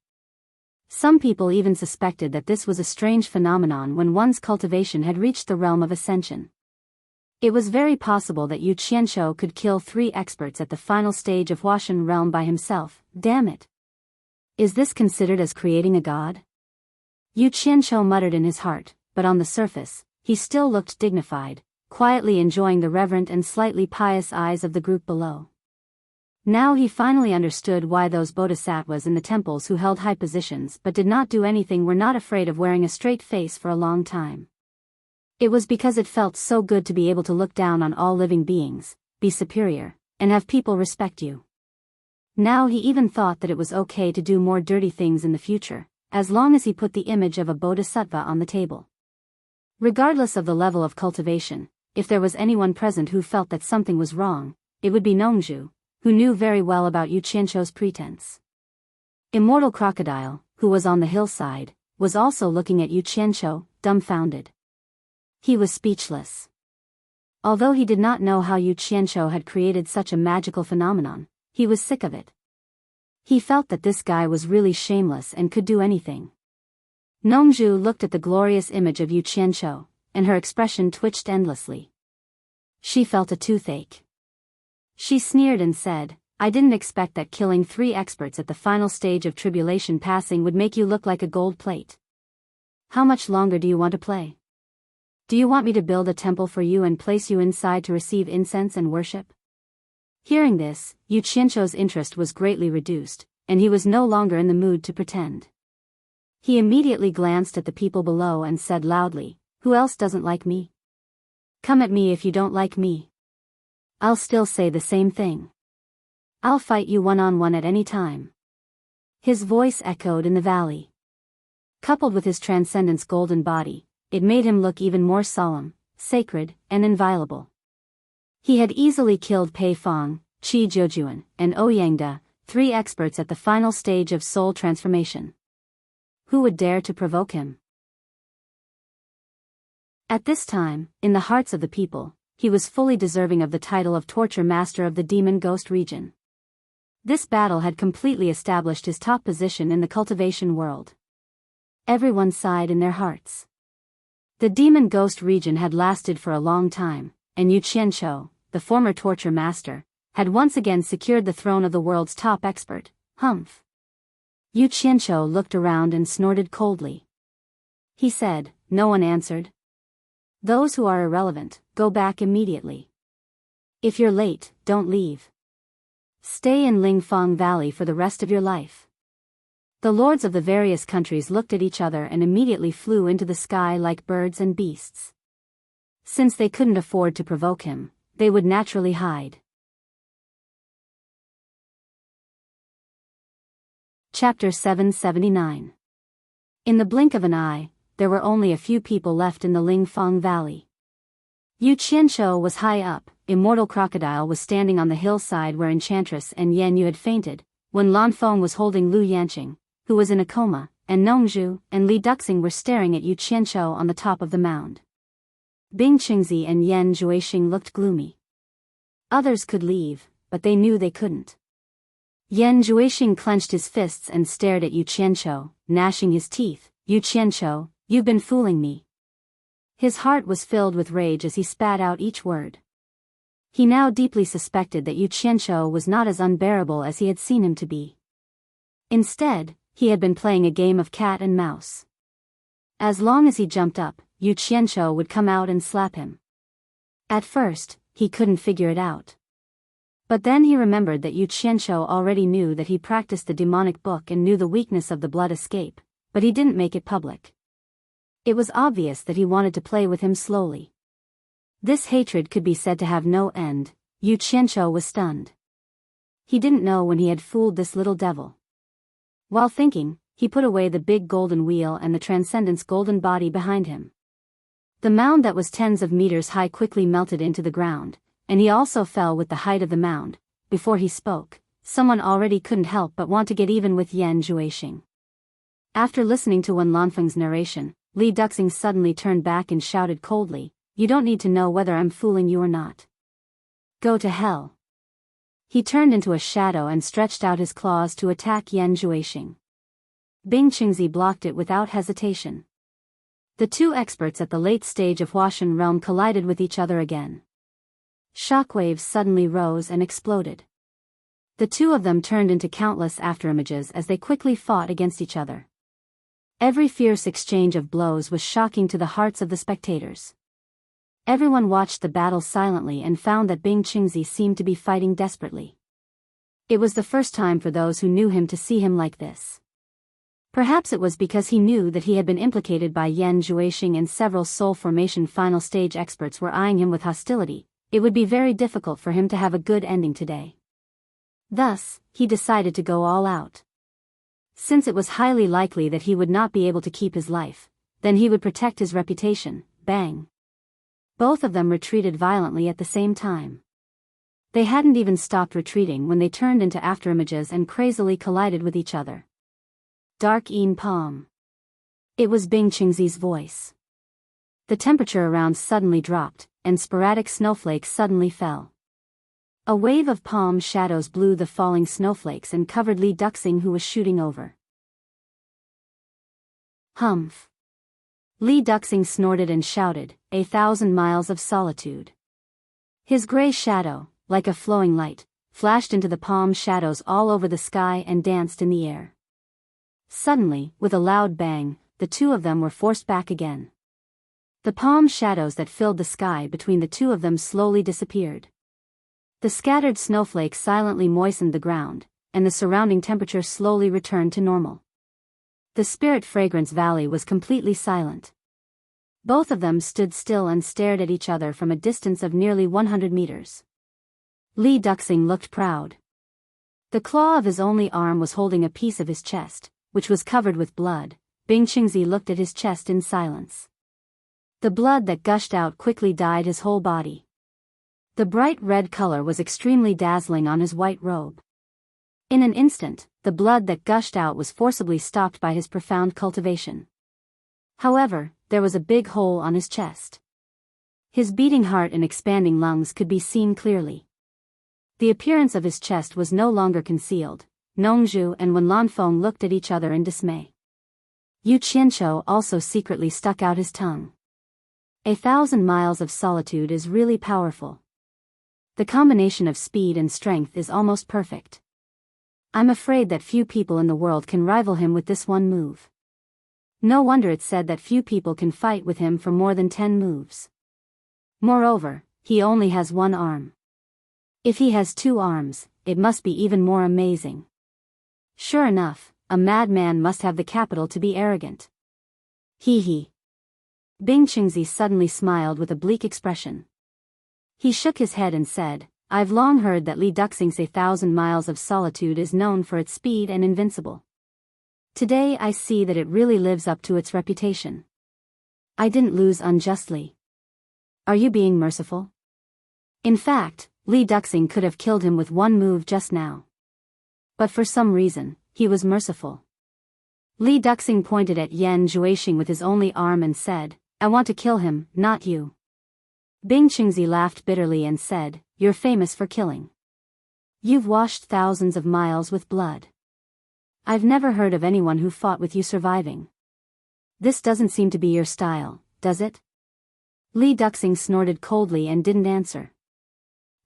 Some people even suspected that this was a strange phenomenon when one's cultivation had reached the realm of ascension. It was very possible that Yu Qianqiu could kill 3 experts at the final stage of Huashan realm by himself. Damn it! Is this considered as creating a god? Yu Qianqiu muttered in his heart, but on the surface, he still looked dignified, quietly enjoying the reverent and slightly pious eyes of the group below. Now he finally understood why those bodhisattvas in the temples who held high positions but did not do anything were not afraid of wearing a straight face for a long time. It was because it felt so good to be able to look down on all living beings, be superior, and have people respect you. Now he even thought that it was okay to do more dirty things in the future, as long as he put the image of a bodhisattva on the table. Regardless of the level of cultivation, if there was anyone present who felt that something was wrong, it would be Nongju, who knew very well about Yu Qianzhou's pretense. Immortal Crocodile, who was on the hillside, was also looking at Yu Qianzhou, dumbfounded. He was speechless. Although he did not know how Yu Qianzhou had created such a magical phenomenon, he was sick of it. He felt that this guy was really shameless and could do anything. Nongju looked at the glorious image of Yu Qianzhou, and her expression twitched endlessly. She felt a toothache. She sneered and said, "I didn't expect that killing 3 experts at the final stage of tribulation passing would make you look like a gold plate. How much longer do you want to play? Do you want me to build a temple for you and place you inside to receive incense and worship?" Hearing this, Yu Qianzhou's interest was greatly reduced, and he was no longer in the mood to pretend. He immediately glanced at the people below and said loudly, "Who else doesn't like me? Come at me if you don't like me. I'll still say the same thing. I'll fight you one-on-one at any time." His voice echoed in the valley. Coupled with his transcendence golden body, it made him look even more solemn, sacred, and inviolable. He had easily killed Pei Fong, Qi Jiujuan, and Ouyangda, 3 experts at the final stage of soul transformation. Who would dare to provoke him? At this time, in the hearts of the people, he was fully deserving of the title of Torture Master of the Demon Ghost region. This battle had completely established his top position in the cultivation world. Everyone sighed in their hearts. The Demon Ghost region had lasted for a long time, and Yu Qianzhou, the former torture master, had once again secured the throne of the world's top expert. Humph. Yu Qianzhou looked around and snorted coldly. He said, "No one answered. Those who are irrelevant, go back immediately. If you're late, don't leave. Stay in Lingfang Valley for the rest of your life." The lords of the various countries looked at each other and immediately flew into the sky like birds and beasts. Since they couldn't afford to provoke him, they would naturally hide. Chapter 779. In the blink of an eye, there were only a few people left in the Lingfang Valley. Yu Qianzhou was high up, Immortal Crocodile was standing on the hillside where Enchantress and Yan Yu had fainted, when Lanfeng was holding Lu Yanqing, who was in a coma, and Nongju and Li Duxing were staring at Yu Qianzhou on the top of the mound. Bing Qingzi and Yan Juixing looked gloomy. Others could leave, but they knew they couldn't. Yan Juixing clenched his fists and stared at Yu Qianzhou, gnashing his teeth. "Yu Qianzhou, you've been fooling me." His heart was filled with rage as he spat out each word. He now deeply suspected that Yu Qianzhou was not as unbearable as he had seen him to be. Instead, he had been playing a game of cat and mouse. As long as he jumped up, Yu Qianzhou would come out and slap him. At first, he couldn't figure it out. But then he remembered that Yu Qianzhou already knew that he practiced the demonic book and knew the weakness of the blood escape, but he didn't make it public. It was obvious that he wanted to play with him slowly. This hatred could be said to have no end. Yu Qianzhou was stunned. He didn't know when he had fooled this little devil. While thinking, he put away the big golden wheel and the transcendence golden body behind him. The mound that was tens of meters high quickly melted into the ground, and he also fell with the height of the mound. Before he spoke, someone already couldn't help but want to get even with Yan Juixing. After listening to Wen Lanfeng's narration, Li Duxing suddenly turned back and shouted coldly, "You don't need to know whether I'm fooling you or not. Go to hell." He turned into a shadow and stretched out his claws to attack Yan Juixing. Bing Qingzi blocked it without hesitation. The 2 experts at the late stage of Huashan realm collided with each other again. Shockwaves suddenly rose and exploded. The 2 of them turned into countless afterimages as they quickly fought against each other. Every fierce exchange of blows was shocking to the hearts of the spectators. Everyone watched the battle silently and found that Bing Qingzi seemed to be fighting desperately. It was the first time for those who knew him to see him like this. Perhaps it was because he knew that he had been implicated by Yan Juixing and several soul formation final stage experts were eyeing him with hostility. It would be very difficult for him to have a good ending today. Thus, he decided to go all out. Since it was highly likely that he would not be able to keep his life, then he would protect his reputation. Bang! Both of them retreated violently at the same time. They hadn't even stopped retreating when they turned into afterimages and crazily collided with each other. Dark Een Palm. It was Bing Qingzi's voice. The temperature around suddenly dropped, and sporadic snowflakes suddenly fell. A wave of palm shadows blew the falling snowflakes and covered Li Duxing, who was shooting over. Humph! Li Duxing snorted and shouted, 1,000 miles of solitude. His gray shadow, like a flowing light, flashed into the palm shadows all over the sky and danced in the air. Suddenly, with a loud bang, the two of them were forced back again. The palm shadows that filled the sky between the two of them slowly disappeared. The scattered snowflakes silently moistened the ground, and the surrounding temperature slowly returned to normal. The Spirit Fragrance Valley was completely silent. Both of them stood still and stared at each other from a distance of nearly 100 meters. Li Duxing looked proud. The claw of his only arm was holding a piece of his chest, which was covered with blood. Bing Qingzi looked at his chest in silence. The blood that gushed out quickly dyed his whole body. The bright red color was extremely dazzling on his white robe. In an instant, the blood that gushed out was forcibly stopped by his profound cultivation. However, there was a big hole on his chest. His beating heart and expanding lungs could be seen clearly. The appearance of his chest was no longer concealed. Nongzhu and Wen Lanfeng looked at each other in dismay. Yu Qianqiu also secretly stuck out his tongue. 1,000 miles of solitude is really powerful. The combination of speed and strength is almost perfect. I'm afraid that few people in the world can rival him with this one move. No wonder it's said that few people can fight with him for more than 10 moves. Moreover, he only has one arm. If he has 2 arms, it must be even more amazing. Sure enough, a madman must have the capital to be arrogant. Hee hee. Bing Qingzi suddenly smiled with a bleak expression. He shook his head and said, I've long heard that Li Duxing's 1,000 miles of solitude is known for its speed and invincible. Today I see that it really lives up to its reputation. I didn't lose unjustly. Are you being merciful? In fact, Li Duxing could have killed him with one move just now. But for some reason, he was merciful. Li Duxing pointed at Yan Zhuixing with his only arm and said, I want to kill him, not you. Bing Qingzi laughed bitterly and said, You're famous for killing. You've washed thousands of miles with blood. I've never heard of anyone who fought with you surviving. This doesn't seem to be your style, does it? Li Duxing snorted coldly and didn't answer.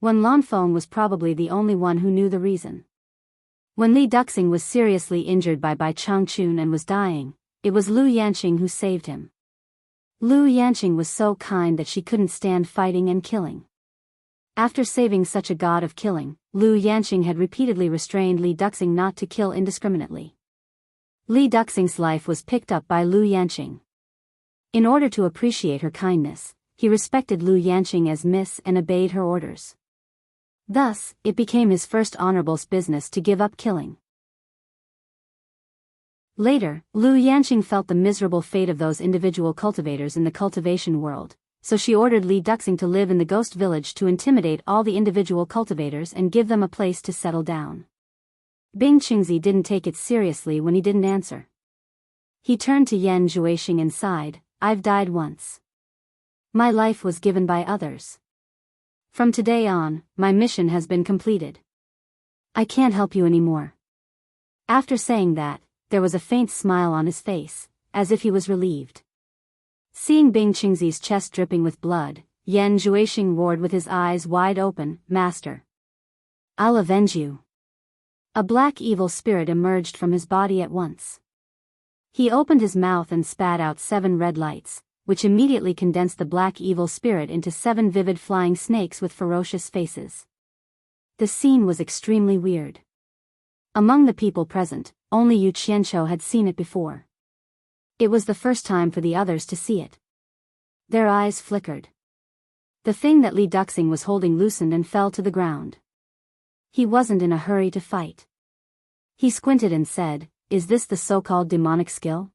Wen Lanfeng was probably the only one who knew the reason. When Li Duxing was seriously injured by Bai Changchun and was dying, it was Lu Yanqing who saved him. Lu Yanqing was so kind that she couldn't stand fighting and killing. After saving such a god of killing, Lu Yanqing had repeatedly restrained Li Duxing not to kill indiscriminately. Li Duxing's life was picked up by Lu Yanqing. In order to appreciate her kindness, he respected Lu Yanqing as miss and obeyed her orders. Thus, it became his first honorable business to give up killing. Later, Lu Yanqing felt the miserable fate of those individual cultivators in the cultivation world, so she ordered Li Duxing to live in the ghost village to intimidate all the individual cultivators and give them a place to settle down. Bing Qingzi didn't take it seriously when he didn't answer. He turned to Yan Zhuixing and sighed, I've died once. My life was given by others. From today on, my mission has been completed. I can't help you anymore. After saying that, there was a faint smile on his face, as if he was relieved. Seeing Bing Qingzi's chest dripping with blood, Yan Zhuixing roared with his eyes wide open, Master. I'll avenge you. A black evil spirit emerged from his body at once. He opened his mouth and spat out 7 red lights, which immediately condensed the black evil spirit into 7 vivid flying snakes with ferocious faces. The scene was extremely weird. Among the people present, only Yu Qianqiu had seen it before. It was the first time for the others to see it. Their eyes flickered. The thing that Li Duxing was holding loosened and fell to the ground. He wasn't in a hurry to fight. He squinted and said, "Is this the so-called demonic skill?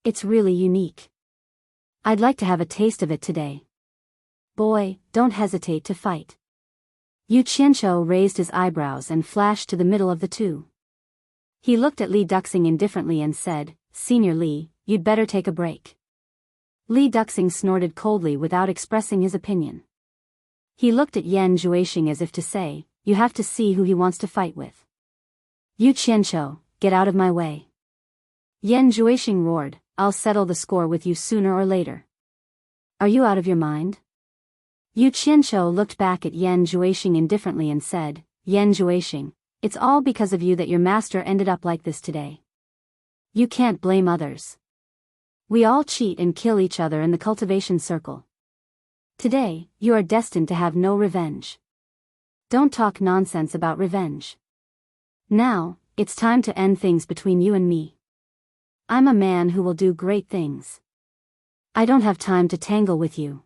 It's really unique. I'd like to have a taste of it today. Boy, don't hesitate to fight." Yu Qianqiu raised his eyebrows and flashed to the middle of the two. He looked at Li Duxing indifferently and said, "Senior Li, you'd better take a break." Li Duxing snorted coldly without expressing his opinion. He looked at Yan Juexing as if to say, "You have to see who he wants to fight with." "Yu Qianqiu, get out of my way." Yan Juexing roared, "I'll settle the score with you sooner or later." "Are you out of your mind?" Yu Qianqiu looked back at Yan Juexing indifferently and said, "Yan Juexing, it's all because of you that your master ended up like this today. You can't blame others. We all cheat and kill each other in the cultivation circle. Today, you are destined to have no revenge. Don't talk nonsense about revenge. Now, it's time to end things between you and me. I'm a man who will do great things. I don't have time to tangle with you."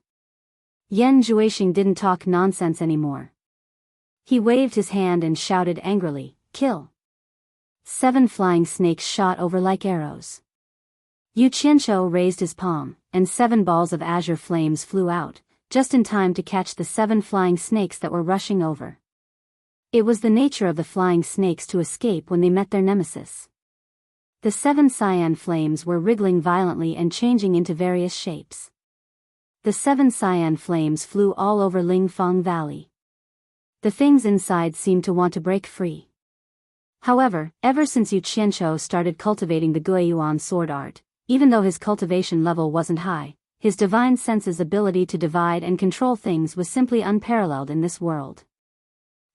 Yan Juexing didn't talk nonsense anymore. He waved his hand and shouted angrily, "Kill!" 7 flying snakes shot over like arrows. Yu Qianqiu raised his palm, and 7 balls of azure flames flew out, just in time to catch the 7 flying snakes that were rushing over. It was the nature of the flying snakes to escape when they met their nemesis. The 7 cyan flames were wriggling violently and changing into various shapes. The 7 cyan flames flew all over Lingfang Valley. The things inside seemed to want to break free. However, ever since Yu Qianqiu started cultivating the Guiyuan sword art, even though his cultivation level wasn't high, his divine sense's ability to divide and control things was simply unparalleled in this world.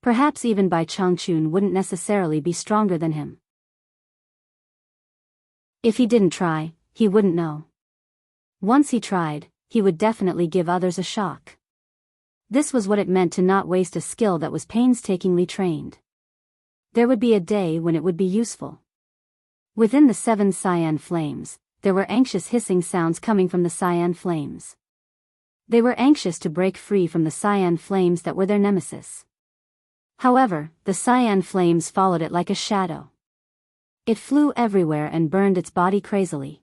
Perhaps even Bai Changchun wouldn't necessarily be stronger than him. If he didn't try, he wouldn't know. Once he tried, he would definitely give others a shock. This was what it meant to not waste a skill that was painstakingly trained. There would be a day when it would be useful. Within the 7 cyan flames, there were anxious hissing sounds coming from the cyan flames. They were anxious to break free from the cyan flames that were their nemesis. However, the cyan flames followed it like a shadow. It flew everywhere and burned its body crazily.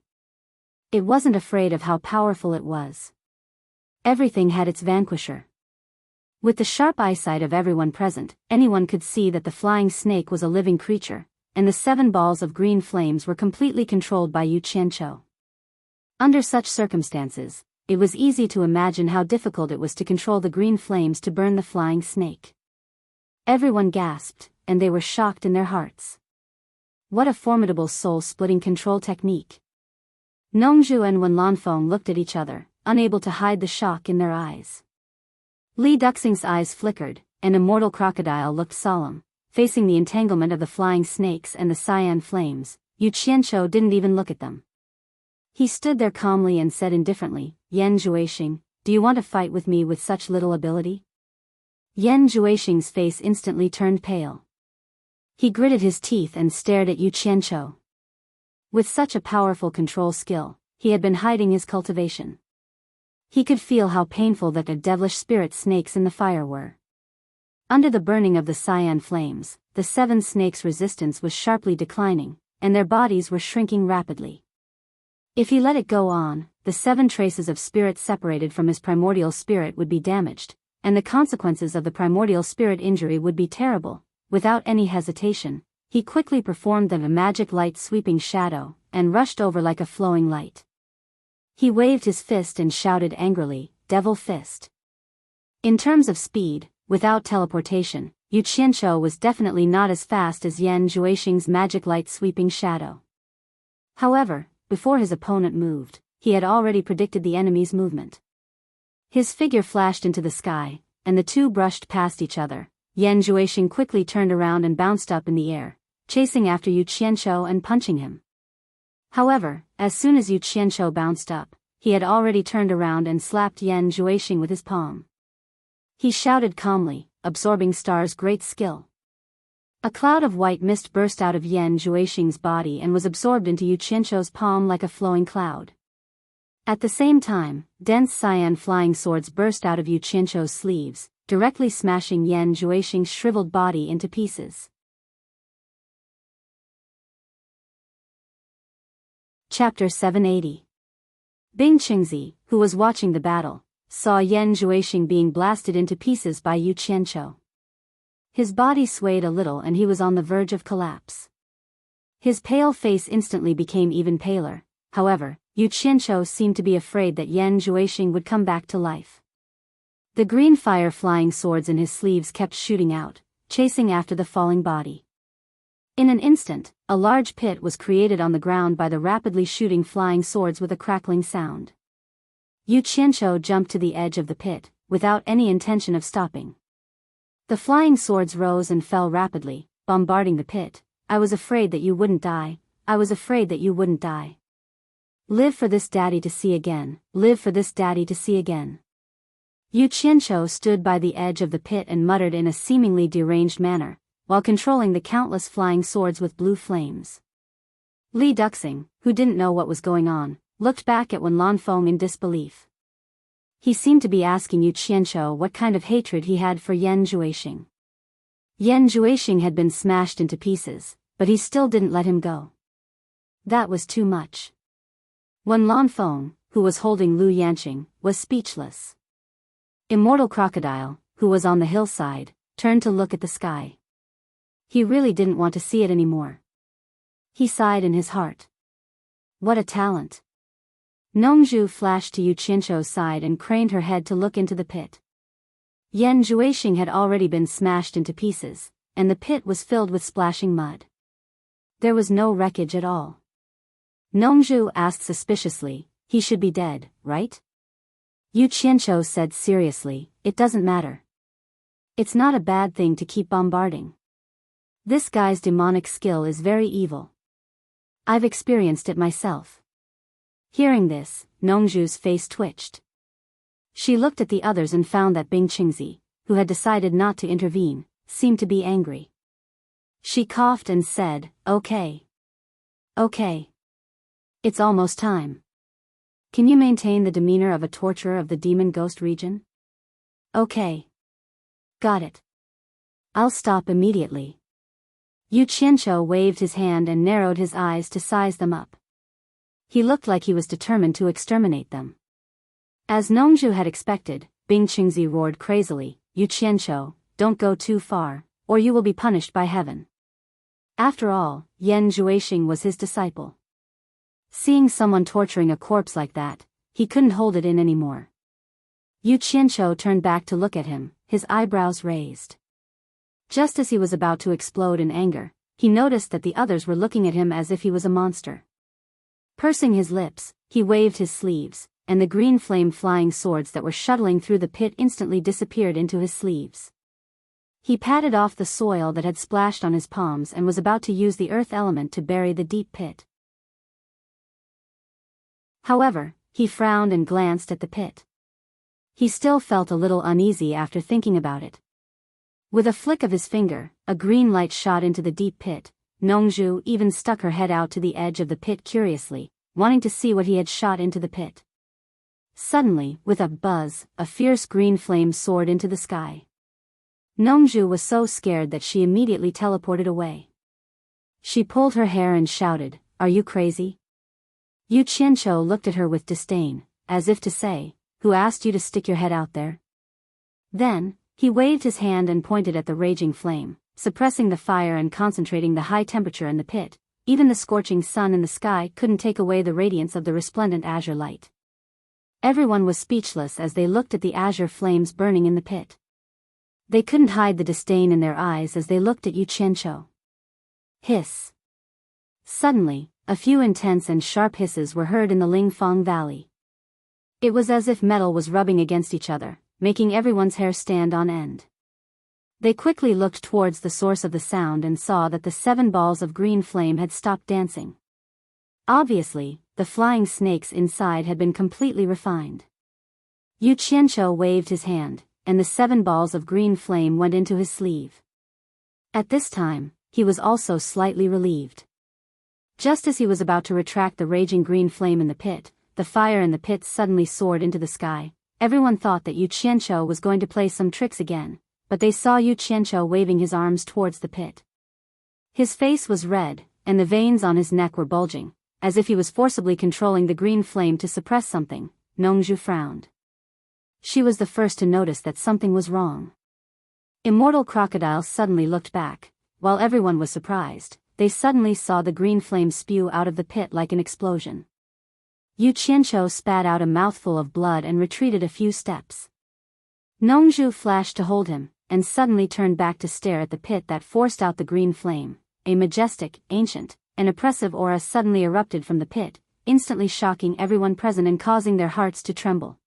It wasn't afraid of how powerful it was. Everything had its vanquisher. With the sharp eyesight of everyone present, anyone could see that the flying snake was a living creature, and the 7 balls of green flames were completely controlled by Yu Qianqiu. Under such circumstances, it was easy to imagine how difficult it was to control the green flames to burn the flying snake. Everyone gasped, and they were shocked in their hearts. What a formidable soul-splitting control technique. Nongzhu and Wen Lanfeng looked at each other, unable to hide the shock in their eyes. Li Duxing's eyes flickered, and Immortal Crocodile looked solemn, facing the entanglement of the flying snakes and the cyan flames. Yu Qianqiu didn't even look at them. He stood there calmly and said indifferently, "Yan Juexing, do you want to fight with me with such little ability?" Yan Juexing's face instantly turned pale. He gritted his teeth and stared at Yu Qianqiu. With such a powerful control skill, he had been hiding his cultivation. He could feel how painful that the devilish spirit snakes in the fire were. Under the burning of the cyan flames, the 7 snakes' resistance was sharply declining, and their bodies were shrinking rapidly. If he let it go on, the 7 traces of spirit separated from his primordial spirit would be damaged, and the consequences of the primordial spirit injury would be terrible. Without any hesitation, he quickly performed the magic light sweeping shadow, and rushed over like a flowing light. He waved his fist and shouted angrily, "Devil Fist." In terms of speed, without teleportation, Yu Qianqiu was definitely not as fast as Yan Juexing's magic light sweeping shadow. However, before his opponent moved, he had already predicted the enemy's movement. His figure flashed into the sky, and the two brushed past each other. Yan Juexing quickly turned around and bounced up in the air, chasing after Yu Qianqiu and punching him. However, as soon as Yu Qianqiu bounced up, he had already turned around and slapped Yan Juexing with his palm. He shouted calmly, absorbing Star's great skill. A cloud of white mist burst out of Yan Juexing's body and was absorbed into Yu Qianqiu's palm like a flowing cloud. At the same time, dense cyan flying swords burst out of Yu Qianqiu's sleeves, directly smashing Yan Zhuixing's shriveled body into pieces. Chapter 780. Bing Qingzi, who was watching the battle, saw Yan Zhuixing being blasted into pieces by Yu Qianqiu. His body swayed a little and he was on the verge of collapse. His pale face instantly became even paler. However, Yu Qianqiu seemed to be afraid that Yan Zhuixing would come back to life. The green fire flying swords in his sleeves kept shooting out, chasing after the falling body. In an instant, a large pit was created on the ground by the rapidly shooting flying swords with a crackling sound. Yu Qianqiu jumped to the edge of the pit, without any intention of stopping. The flying swords rose and fell rapidly, bombarding the pit. I was afraid that you wouldn't die. I was afraid that you wouldn't die. Live for this daddy to see again. Live for this daddy to see again. Yu Qianqiu stood by the edge of the pit and muttered in a seemingly deranged manner, while controlling the countless flying swords with blue flames. Li Duxing, who didn't know what was going on, looked back at Wen Lanfeng in disbelief. He seemed to be asking Yu Qianqiu what kind of hatred he had for Yan Zhuixing. Yan Zhuixing had been smashed into pieces, but he still didn't let him go. That was too much. Wen Lanfeng, who was holding Lu Yanqing, was speechless. Immortal Crocodile, who was on the hillside, turned to look at the sky. He really didn't want to see it anymore. He sighed in his heart. What a talent. Nongzhu flashed to Yu Qianqiu's side and craned her head to look into the pit. Yan Zhuixing had already been smashed into pieces, and the pit was filled with splashing mud. There was no wreckage at all. Nongzhu asked suspiciously, he should be dead, right? Yu Qianqiu said seriously, it doesn't matter. It's not a bad thing to keep bombarding. This guy's demonic skill is very evil. I've experienced it myself. Hearing this, Nongzhu's face twitched. She looked at the others and found that Bing Qingzi, who had decided not to intervene, seemed to be angry. She coughed and said, okay. Okay. It's almost time. Can you maintain the demeanor of a torturer of the demon ghost region? Okay. Got it. I'll stop immediately. Yu Qianqiu waved his hand and narrowed his eyes to size them up. He looked like he was determined to exterminate them. As Nongzhu had expected, Bing Qingzi roared crazily, Yu Qianqiu, don't go too far, or you will be punished by heaven. After all, Yan Zhuixing was his disciple. Seeing someone torturing a corpse like that, he couldn't hold it in anymore. Yu Qianqiu turned back to look at him, his eyebrows raised. Just as he was about to explode in anger, he noticed that the others were looking at him as if he was a monster. Pursing his lips, he waved his sleeves, and the green flame flying swords that were shuttling through the pit instantly disappeared into his sleeves. He patted off the soil that had splashed on his palms and was about to use the earth element to bury the deep pit. However, he frowned and glanced at the pit. He still felt a little uneasy after thinking about it. With a flick of his finger, a green light shot into the deep pit. Nongzhu even stuck her head out to the edge of the pit curiously, wanting to see what he had shot into the pit. Suddenly, with a buzz, a fierce green flame soared into the sky. Nongzhu was so scared that she immediately teleported away. She pulled her hair and shouted, "Are you crazy?" Yu Qianqiu looked at her with disdain, as if to say, "Who asked you to stick your head out there?" Then, he waved his hand and pointed at the raging flame, suppressing the fire and concentrating the high temperature in the pit. Even the scorching sun in the sky couldn't take away the radiance of the resplendent azure light. Everyone was speechless as they looked at the azure flames burning in the pit. They couldn't hide the disdain in their eyes as they looked at Yu Qianqiu. Hiss. Suddenly, a few intense and sharp hisses were heard in the Lingfang Valley. It was as if metal was rubbing against each other, making everyone's hair stand on end. They quickly looked towards the source of the sound and saw that the 7 balls of green flame had stopped dancing. Obviously, the flying snakes inside had been completely refined. Yu Qianqiu waved his hand, and the 7 balls of green flame went into his sleeve. At this time, he was also slightly relieved. Just as he was about to retract the raging green flame in the pit, the fire in the pit suddenly soared into the sky, everyone thought that Yu Qianqiu was going to play some tricks again, but they saw Yu Qianqiu waving his arms towards the pit. His face was red, and the veins on his neck were bulging, as if he was forcibly controlling the green flame to suppress something. Nongzhu frowned. She was the first to notice that something was wrong. Immortal Crocodile suddenly looked back. While everyone was surprised, they suddenly saw the green flame spew out of the pit like an explosion. Yu Qianqiu spat out a mouthful of blood and retreated a few steps. Nongzhu flashed to hold him, and suddenly turned back to stare at the pit that forced out the green flame. A majestic, ancient, and oppressive aura suddenly erupted from the pit, instantly shocking everyone present and causing their hearts to tremble.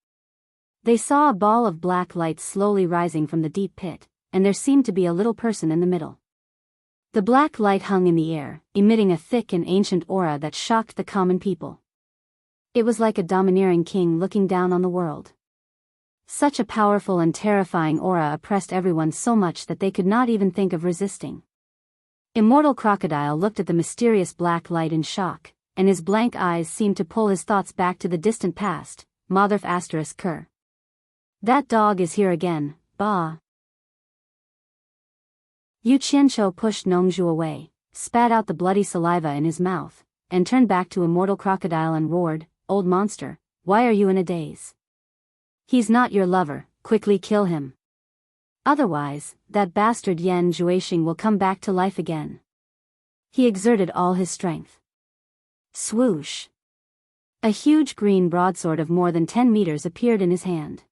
They saw a ball of black light slowly rising from the deep pit, and there seemed to be a little person in the middle. The black light hung in the air, emitting a thick and ancient aura that shocked the common people. It was like a domineering king looking down on the world. Such a powerful and terrifying aura oppressed everyone so much that they could not even think of resisting. Immortal Crocodile looked at the mysterious black light in shock, and his blank eyes seemed to pull his thoughts back to the distant past. Motherf asterisk Ker. That dog is here again, bah. Yu Qianqiu pushed Nongzhu away, spat out the bloody saliva in his mouth, and turned back to Immortal Crocodile and roared, "Old monster, why are you in a daze? He's not your lover, quickly kill him. Otherwise, that bastard Yan Zhuixing will come back to life again." He exerted all his strength. Swoosh! A huge green broadsword of more than 10 meters appeared in his hand.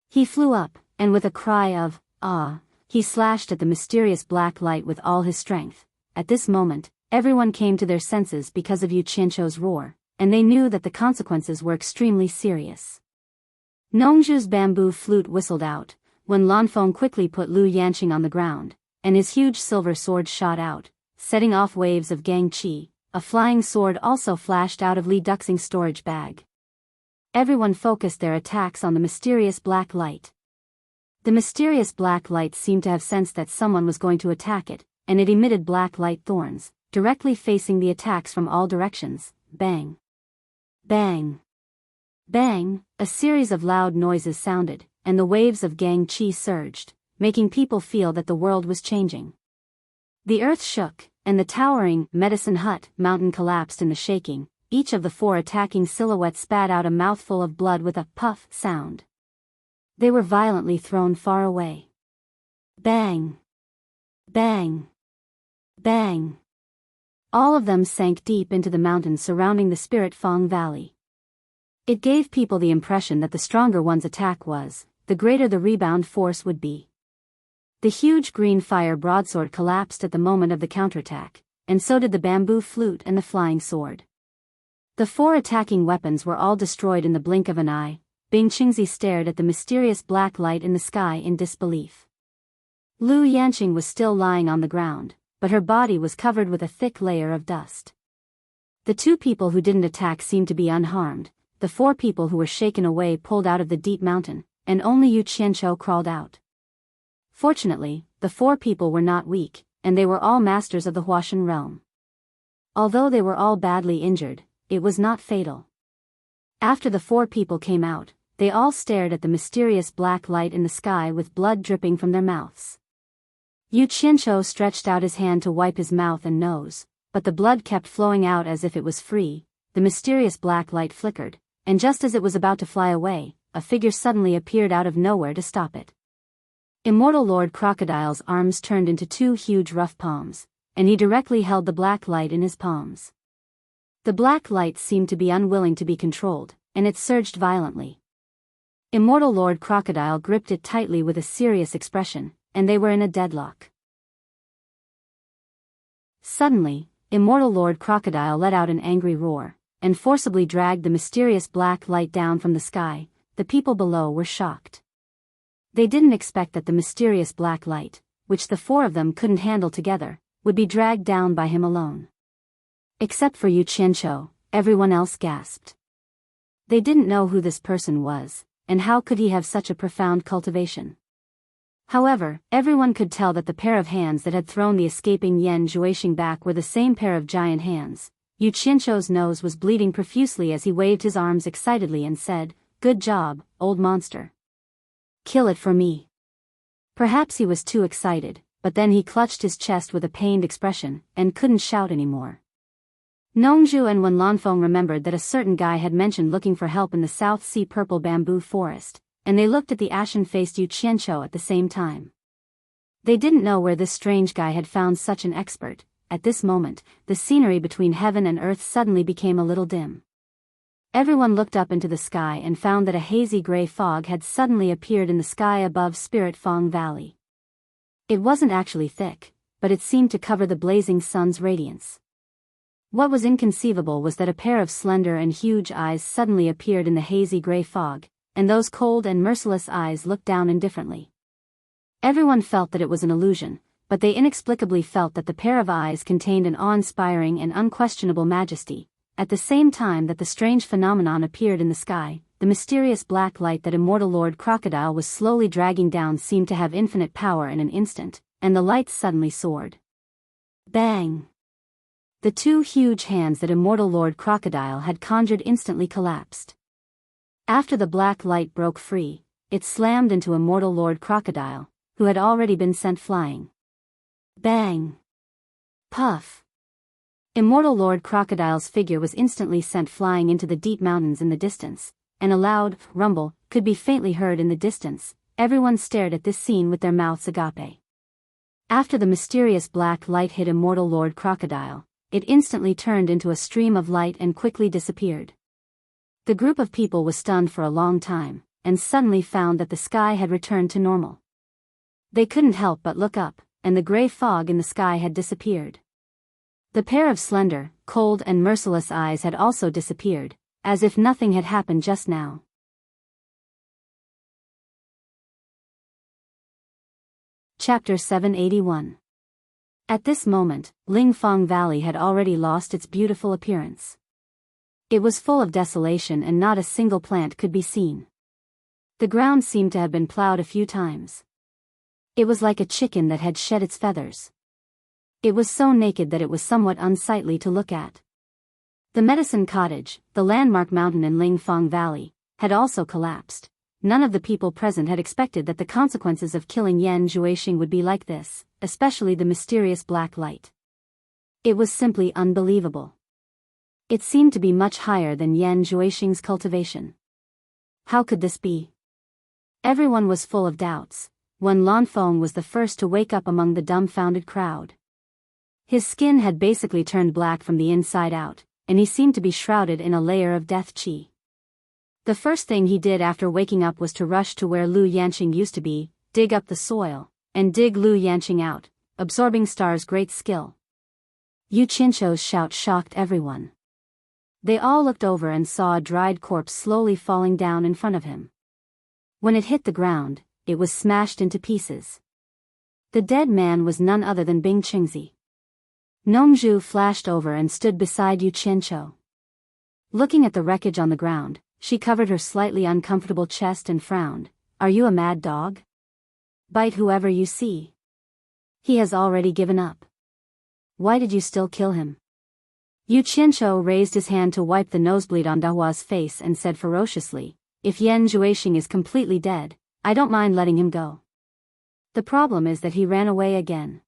He flew up, and with a cry of, "Ah!" he slashed at the mysterious black light with all his strength. At this moment, everyone came to their senses because of Yu Qianqiu's roar, and they knew that the consequences were extremely serious. Nongzhu's bamboo flute whistled out, when Lanfeng quickly put Lu Yanqing on the ground, and his huge silver sword shot out, setting off waves of gang qi. A flying sword also flashed out of Li Duxing's storage bag. Everyone focused their attacks on the mysterious black light. The mysterious black light seemed to have sensed that someone was going to attack it, and it emitted black light thorns, directly facing the attacks from all directions. Bang! Bang! Bang! A series of loud noises sounded, and the waves of gang qi surged, making people feel that the world was changing. The earth shook, and the towering Medicine Hut mountain collapsed in the shaking. Each of the 4 attacking silhouettes spat out a mouthful of blood with a puff sound. They were violently thrown far away. Bang! Bang! Bang! All of them sank deep into the mountains surrounding the Spirit Fang Valley. It gave people the impression that the stronger one's attack was, the greater the rebound force would be. The huge green fire broadsword collapsed at the moment of the counterattack, and so did the bamboo flute and the flying sword. The 4 attacking weapons were all destroyed in the blink of an eye. Bing Qingzi stared at the mysterious black light in the sky in disbelief. Lu Yanqing was still lying on the ground, but her body was covered with a thick layer of dust. The 2 people who didn't attack seemed to be unharmed. The 4 people who were shaken away pulled out of the deep mountain, and only Yu Qianqiu crawled out. Fortunately, the 4 people were not weak, and they were all masters of the Huashan realm. Although they were all badly injured, it was not fatal. After the 4 people came out, they all stared at the mysterious black light in the sky with blood dripping from their mouths. Yu Qianqiu stretched out his hand to wipe his mouth and nose, but the blood kept flowing out as if it was free. The mysterious black light flickered, and just as it was about to fly away, a figure suddenly appeared out of nowhere to stop it. Immortal Lord Crocodile's arms turned into 2 huge rough palms, and he directly held the black light in his palms. The black light seemed to be unwilling to be controlled, and it surged violently. Immortal Lord Crocodile gripped it tightly with a serious expression, and they were in a deadlock. Suddenly, Immortal Lord Crocodile let out an angry roar, and forcibly dragged the mysterious black light down from the sky. The people below were shocked. They didn't expect that the mysterious black light, which the 4 of them couldn't handle together, would be dragged down by him alone. Except for Yu Qianqiu, everyone else gasped. They didn't know who this person was, and how could he have such a profound cultivation. However, everyone could tell that the pair of hands that had thrown the escaping Yan Zhuixing back were the same pair of giant hands. Yu Qianqiu's nose was bleeding profusely as he waved his arms excitedly and said, "Good job, old monster. Kill it for me." Perhaps he was too excited, but then he clutched his chest with a pained expression, and couldn't shout anymore. Nongju and Wenlanfeng remembered that a certain guy had mentioned looking for help in the South Sea purple bamboo forest, and they looked at the ashen-faced Yu Qianqiu at the same time. They didn't know where this strange guy had found such an expert. At this moment, the scenery between heaven and earth suddenly became a little dim. Everyone looked up into the sky and found that a hazy gray fog had suddenly appeared in the sky above Spirit Fong Valley. It wasn't actually thick, but it seemed to cover the blazing sun's radiance. What was inconceivable was that a pair of slender and huge eyes suddenly appeared in the hazy gray fog, and those cold and merciless eyes looked down indifferently. Everyone felt that it was an illusion, but they inexplicably felt that the pair of eyes contained an awe-inspiring and unquestionable majesty. At the same time that the strange phenomenon appeared in the sky, the mysterious black light that Immortal Lord Crocodile was slowly dragging down seemed to have infinite power in an instant, and the light suddenly soared. Bang! The two huge hands that Immortal Lord Crocodile had conjured instantly collapsed. After the black light broke free, it slammed into Immortal Lord Crocodile, who had already been sent flying. Bang! Puff! Immortal Lord Crocodile's figure was instantly sent flying into the deep mountains in the distance, and a loud rumble could be faintly heard in the distance. Everyone stared at this scene with their mouths agape. After the mysterious black light hit Immortal Lord Crocodile, it instantly turned into a stream of light and quickly disappeared. The group of people was stunned for a long time, and suddenly found that the sky had returned to normal. They couldn't help but look up, and the gray fog in the sky had disappeared. The pair of slender, cold and merciless eyes had also disappeared, as if nothing had happened just now. Chapter 781. At this moment, Lingfang Valley had already lost its beautiful appearance. It was full of desolation and not a single plant could be seen. The ground seemed to have been plowed a few times. It was like a chicken that had shed its feathers. It was so naked that it was somewhat unsightly to look at. The Medicine Cottage, the landmark mountain in Lingfang Valley, had also collapsed. None of the people present had expected that the consequences of killing Yan Zhuixing would be like this, especially the mysterious black light. It was simply unbelievable. It seemed to be much higher than Yan Zhuixing's cultivation. How could this be? Everyone was full of doubts. Wenlanfeng was the first to wake up among the dumbfounded crowd. His skin had basically turned black from the inside out, and he seemed to be shrouded in a layer of death qi. The first thing he did after waking up was to rush to where Lu Yanqing used to be, dig up the soil, and dig Lu Yanqing out, absorbing Star's great skill. Yu Qianqiu's shout shocked everyone. They all looked over and saw a dried corpse slowly falling down in front of him. When it hit the ground, it was smashed into pieces. The dead man was none other than Bing Qingzi. Nongju flashed over and stood beside Yu Qianqiu. Looking at the wreckage on the ground, she covered her slightly uncomfortable chest and frowned. "Are you a mad dog? Bite whoever you see. He has already given up. Why did you still kill him?" Yu Qianqiu raised his hand to wipe the nosebleed on Dahua's face and said ferociously, "If Yan Zhuixing is completely dead, I don't mind letting him go. The problem is that he ran away again.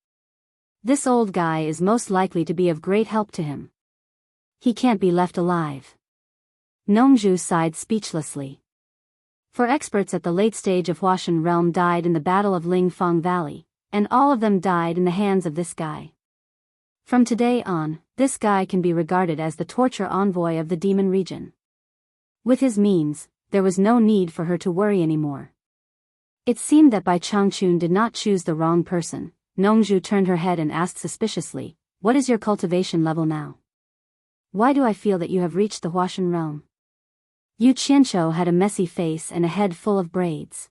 This old guy is most likely to be of great help to him. He can't be left alive." Nongju sighed speechlessly. For experts at the late stage of Huashan realm died in the Battle of Lingfang Valley, and all of them died in the hands of this guy. From today on, this guy can be regarded as the torture envoy of the demon region. With his means, there was no need for her to worry anymore. It seemed that Bai Changchun did not choose the wrong person. Nongju turned her head and asked suspiciously, "What is your cultivation level now? Why do I feel that you have reached the Huashan realm?" Yu Qianqiu had a messy face and a head full of braids.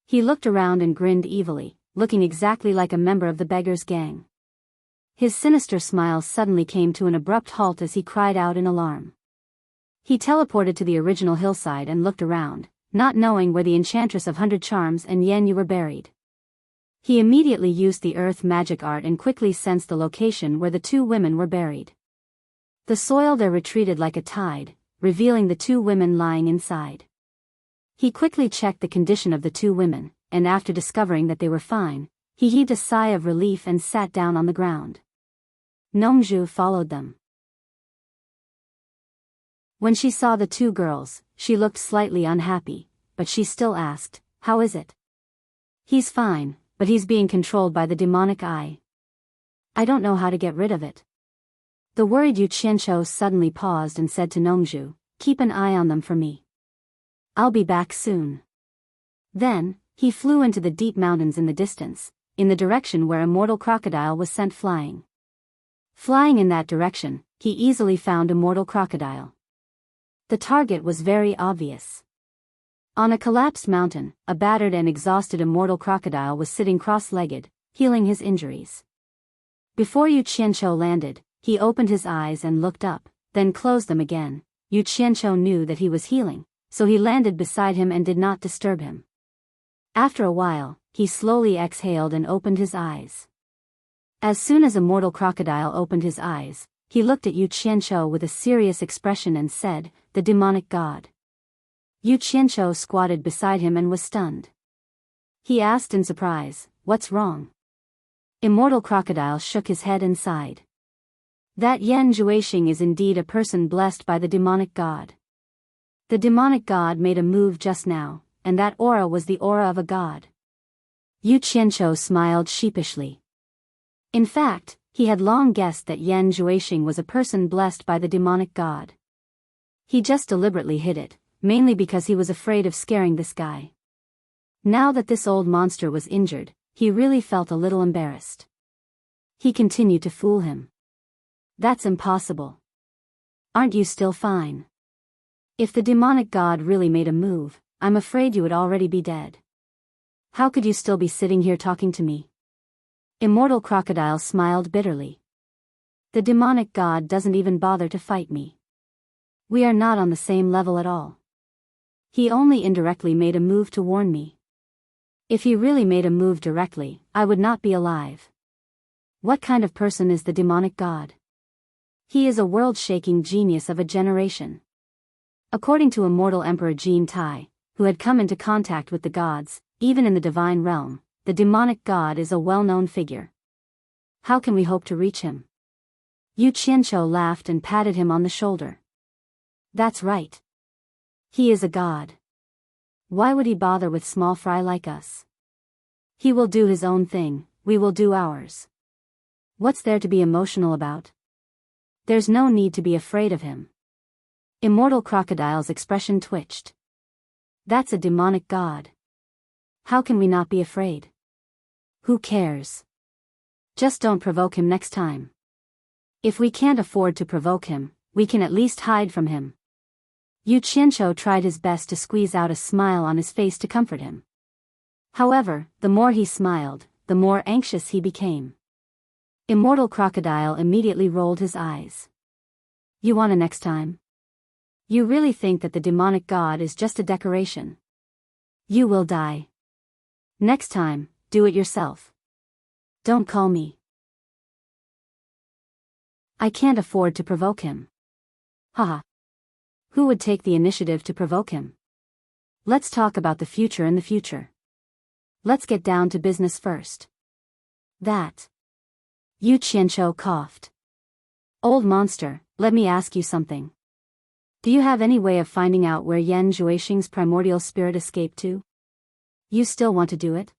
He looked around and grinned evilly, looking exactly like a member of the beggars' gang. His sinister smile suddenly came to an abrupt halt as he cried out in alarm. He teleported to the original hillside and looked around, not knowing where the Enchantress of 100 Charms and Yan Yu were buried. He immediately used the earth magic art and quickly sensed the location where the two women were buried. The soil there retreated like a tide, revealing the two women lying inside. He quickly checked the condition of the two women, and after discovering that they were fine, he heaved a sigh of relief and sat down on the ground. Nongju followed them. When she saw the two girls, she looked slightly unhappy, but she still asked, "How is it?" "He's fine, but he's being controlled by the demonic eye. I don't know how to get rid of it." The worried Yu Qianqiu suddenly paused and said to Nongju, "Keep an eye on them for me. I'll be back soon." Then, he flew into the deep mountains in the distance, in the direction where Immortal Crocodile was sent flying. Flying in that direction, he easily found Immortal Crocodile. The target was very obvious. On a collapsed mountain, a battered and exhausted Immortal Crocodile was sitting cross-legged, healing his injuries. Before Yu Qianqiu landed, he opened his eyes and looked up, then closed them again. Yu Qianqiu knew that he was healing, so he landed beside him and did not disturb him. After a while, he slowly exhaled and opened his eyes. As soon as Immortal Crocodile opened his eyes, he looked at Yu Qianqiu with a serious expression and said, "The demonic god." Yu Qianqiu squatted beside him and was stunned. He asked in surprise, "What's wrong?" Immortal Crocodile shook his head and sighed. That Yan Zhuixing is indeed a person blessed by the demonic god. The demonic god made a move just now, and that aura was the aura of a god. Yu Qianqiu smiled sheepishly. In fact, he had long guessed that Yan Zhuixing was a person blessed by the demonic god. He just deliberately hid it, mainly because he was afraid of scaring this guy. Now that this old monster was injured, he really felt a little embarrassed. He continued to fool him. "That's impossible. Aren't you still fine? If the demonic god really made a move, I'm afraid you would already be dead. How could you still be sitting here talking to me?" Immortal Crocodile smiled bitterly. "The demonic god doesn't even bother to fight me. We are not on the same level at all. He only indirectly made a move to warn me. If he really made a move directly, I would not be alive. What kind of person is the demonic god? He is a world-shaking genius of a generation." According to Immortal Emperor Jin Tai, who had come into contact with the gods, even in the divine realm, the demonic god is a well-known figure. How can we hope to reach him? Yu Qianqiu laughed and patted him on the shoulder. "That's right. He is a god. Why would he bother with small fry like us? He will do his own thing, we will do ours. What's there to be emotional about? There's no need to be afraid of him." Immortal Crocodile's expression twitched. "That's a demonic god. How can we not be afraid? Who cares? Just don't provoke him next time. If we can't afford to provoke him, we can at least hide from him." Yu Qianqiu tried his best to squeeze out a smile on his face to comfort him. However, the more he smiled, the more anxious he became. Immortal Crocodile immediately rolled his eyes. "You want a next time? You really think that the demonic god is just a decoration? You will die. Next time, do it yourself. Don't call me. I can't afford to provoke him." Haha. Who would take the initiative to provoke him? Let's talk about the future in the future. Let's get down to business first. That. Yu Qianqiu coughed. "Old monster, let me ask you something. Do you have any way of finding out where Yan Zhuixing's primordial spirit escaped to? You still want to do it?"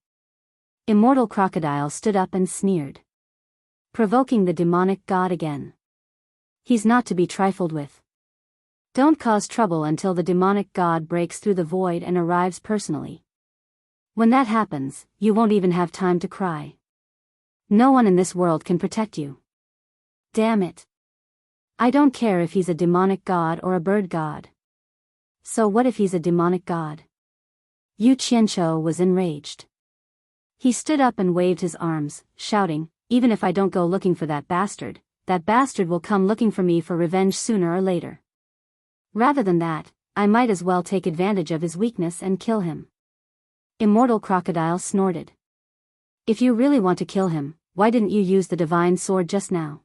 Immortal Crocodile stood up and sneered. "Provoking the demonic god again. He's not to be trifled with. Don't cause trouble until the demonic god breaks through the void and arrives personally. When that happens, you won't even have time to cry. No one in this world can protect you. Damn it. I don't care if he's a demonic god or a bird god. So what if he's a demonic god?" Yu Qianqiu was enraged. He stood up and waved his arms, shouting, "Even if I don't go looking for that bastard will come looking for me for revenge sooner or later. Rather than that, I might as well take advantage of his weakness and kill him." Immortal Crocodile snorted. "If you really want to kill him, why didn't you use the divine sword just now?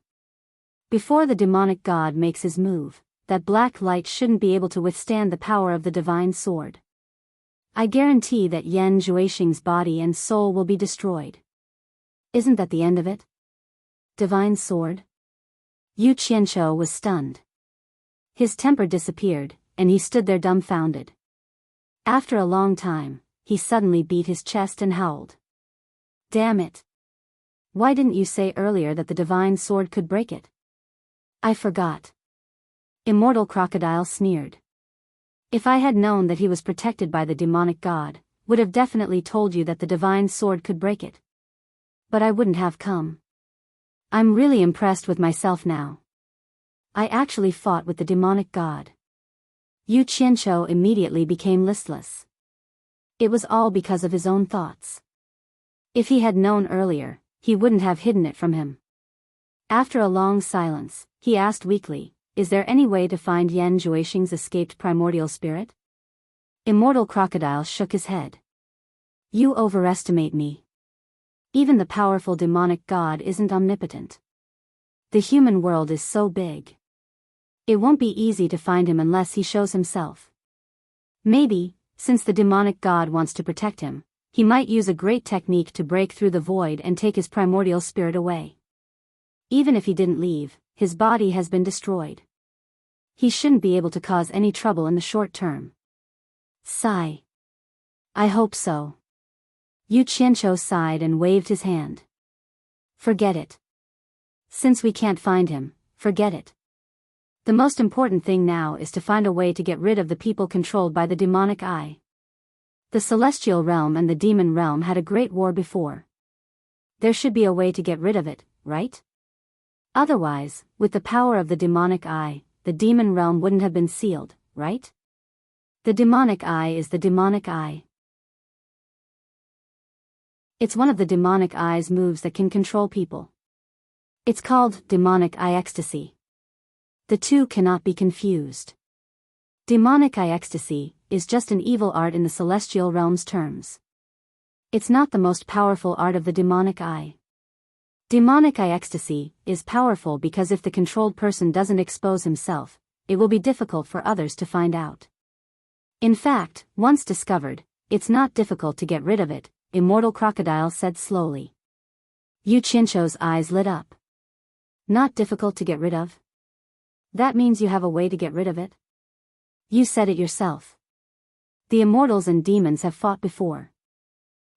Before the demonic god makes his move, that black light shouldn't be able to withstand the power of the divine sword. I guarantee that Yan Zhuixing's body and soul will be destroyed. Isn't that the end of it? Divine sword? Yu Qianzhou was stunned. His temper disappeared, and he stood there dumbfounded. After a long time, he suddenly beat his chest and howled. Damn it! Why didn't you say earlier that the divine sword could break it? I forgot. Immortal Crocodile sneered. If I had known that he was protected by the demonic god, would have definitely told you that the divine sword could break it. But I wouldn't have come. I'm really impressed with myself now. I actually fought with the demonic god. Yu Qianzhou immediately became listless. It was all because of his own thoughts. If he had known earlier, he wouldn't have hidden it from him. After a long silence, he asked weakly, is there any way to find Yan Zhuixing's escaped primordial spirit? Immortal Crocodile shook his head. You overestimate me. Even the powerful demonic god isn't omnipotent. The human world is so big. It won't be easy to find him unless he shows himself. Maybe, since the demonic god wants to protect him, he might use a great technique to break through the void and take his primordial spirit away. Even if he didn't leave, his body has been destroyed. He shouldn't be able to cause any trouble in the short term. Sigh. I hope so. Yu Qianzhou sighed and waved his hand. Forget it. Since we can't find him, forget it. The most important thing now is to find a way to get rid of the people controlled by the demonic eye. The celestial realm and the demon realm had a great war before. There should be a way to get rid of it, right? Otherwise, with the power of the demonic eye, the demon realm wouldn't have been sealed, right? The demonic eye is the demonic eye. It's one of the demonic eye's moves that can control people. It's called demonic eye ecstasy. The two cannot be confused. Demonic eye ecstasy is just an evil art in the celestial realm's terms. It's not the most powerful art of the demonic eye. Demonic eye ecstasy is powerful because if the controlled person doesn't expose himself, it will be difficult for others to find out. In fact, once discovered, it's not difficult to get rid of it, Immortal Crocodile said slowly. Yu Qianzhou's eyes lit up. Not difficult to get rid of? That means you have a way to get rid of it? You said it yourself. The immortals and demons have fought before.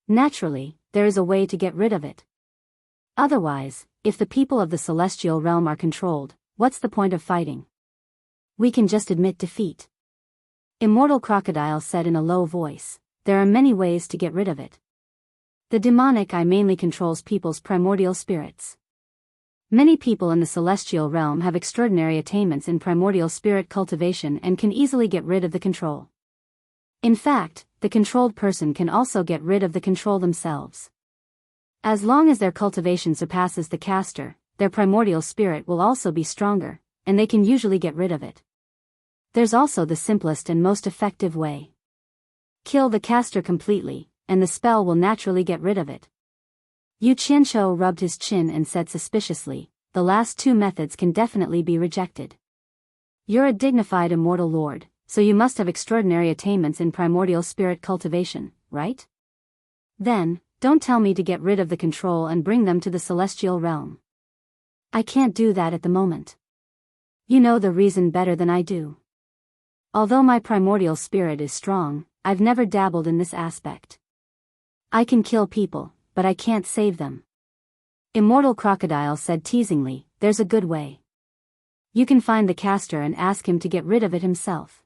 Naturally, there is a way to get rid of it. Otherwise, if the people of the celestial realm are controlled, what's the point of fighting? We can just admit defeat. Immortal Crocodile said in a low voice, there are many ways to get rid of it. The demonic eye mainly controls people's primordial spirits. Many people in the celestial realm have extraordinary attainments in primordial spirit cultivation and can easily get rid of the control. In fact, the controlled person can also get rid of the control themselves. As long as their cultivation surpasses the caster, their primordial spirit will also be stronger, and they can usually get rid of it. There's also the simplest and most effective way. Kill the caster completely, and the spell will naturally get rid of it. Yu Qianzhou rubbed his chin and said suspiciously, the last two methods can definitely be rejected. You're a dignified immortal lord, so you must have extraordinary attainments in primordial spirit cultivation, right? Then, don't tell me to get rid of the control and bring them to the celestial realm. I can't do that at the moment. You know the reason better than I do. Although my primordial spirit is strong, I've never dabbled in this aspect. I can kill people, but I can't save them. Immortal Crocodile said teasingly, there's a good way. You can find the caster and ask him to get rid of it himself.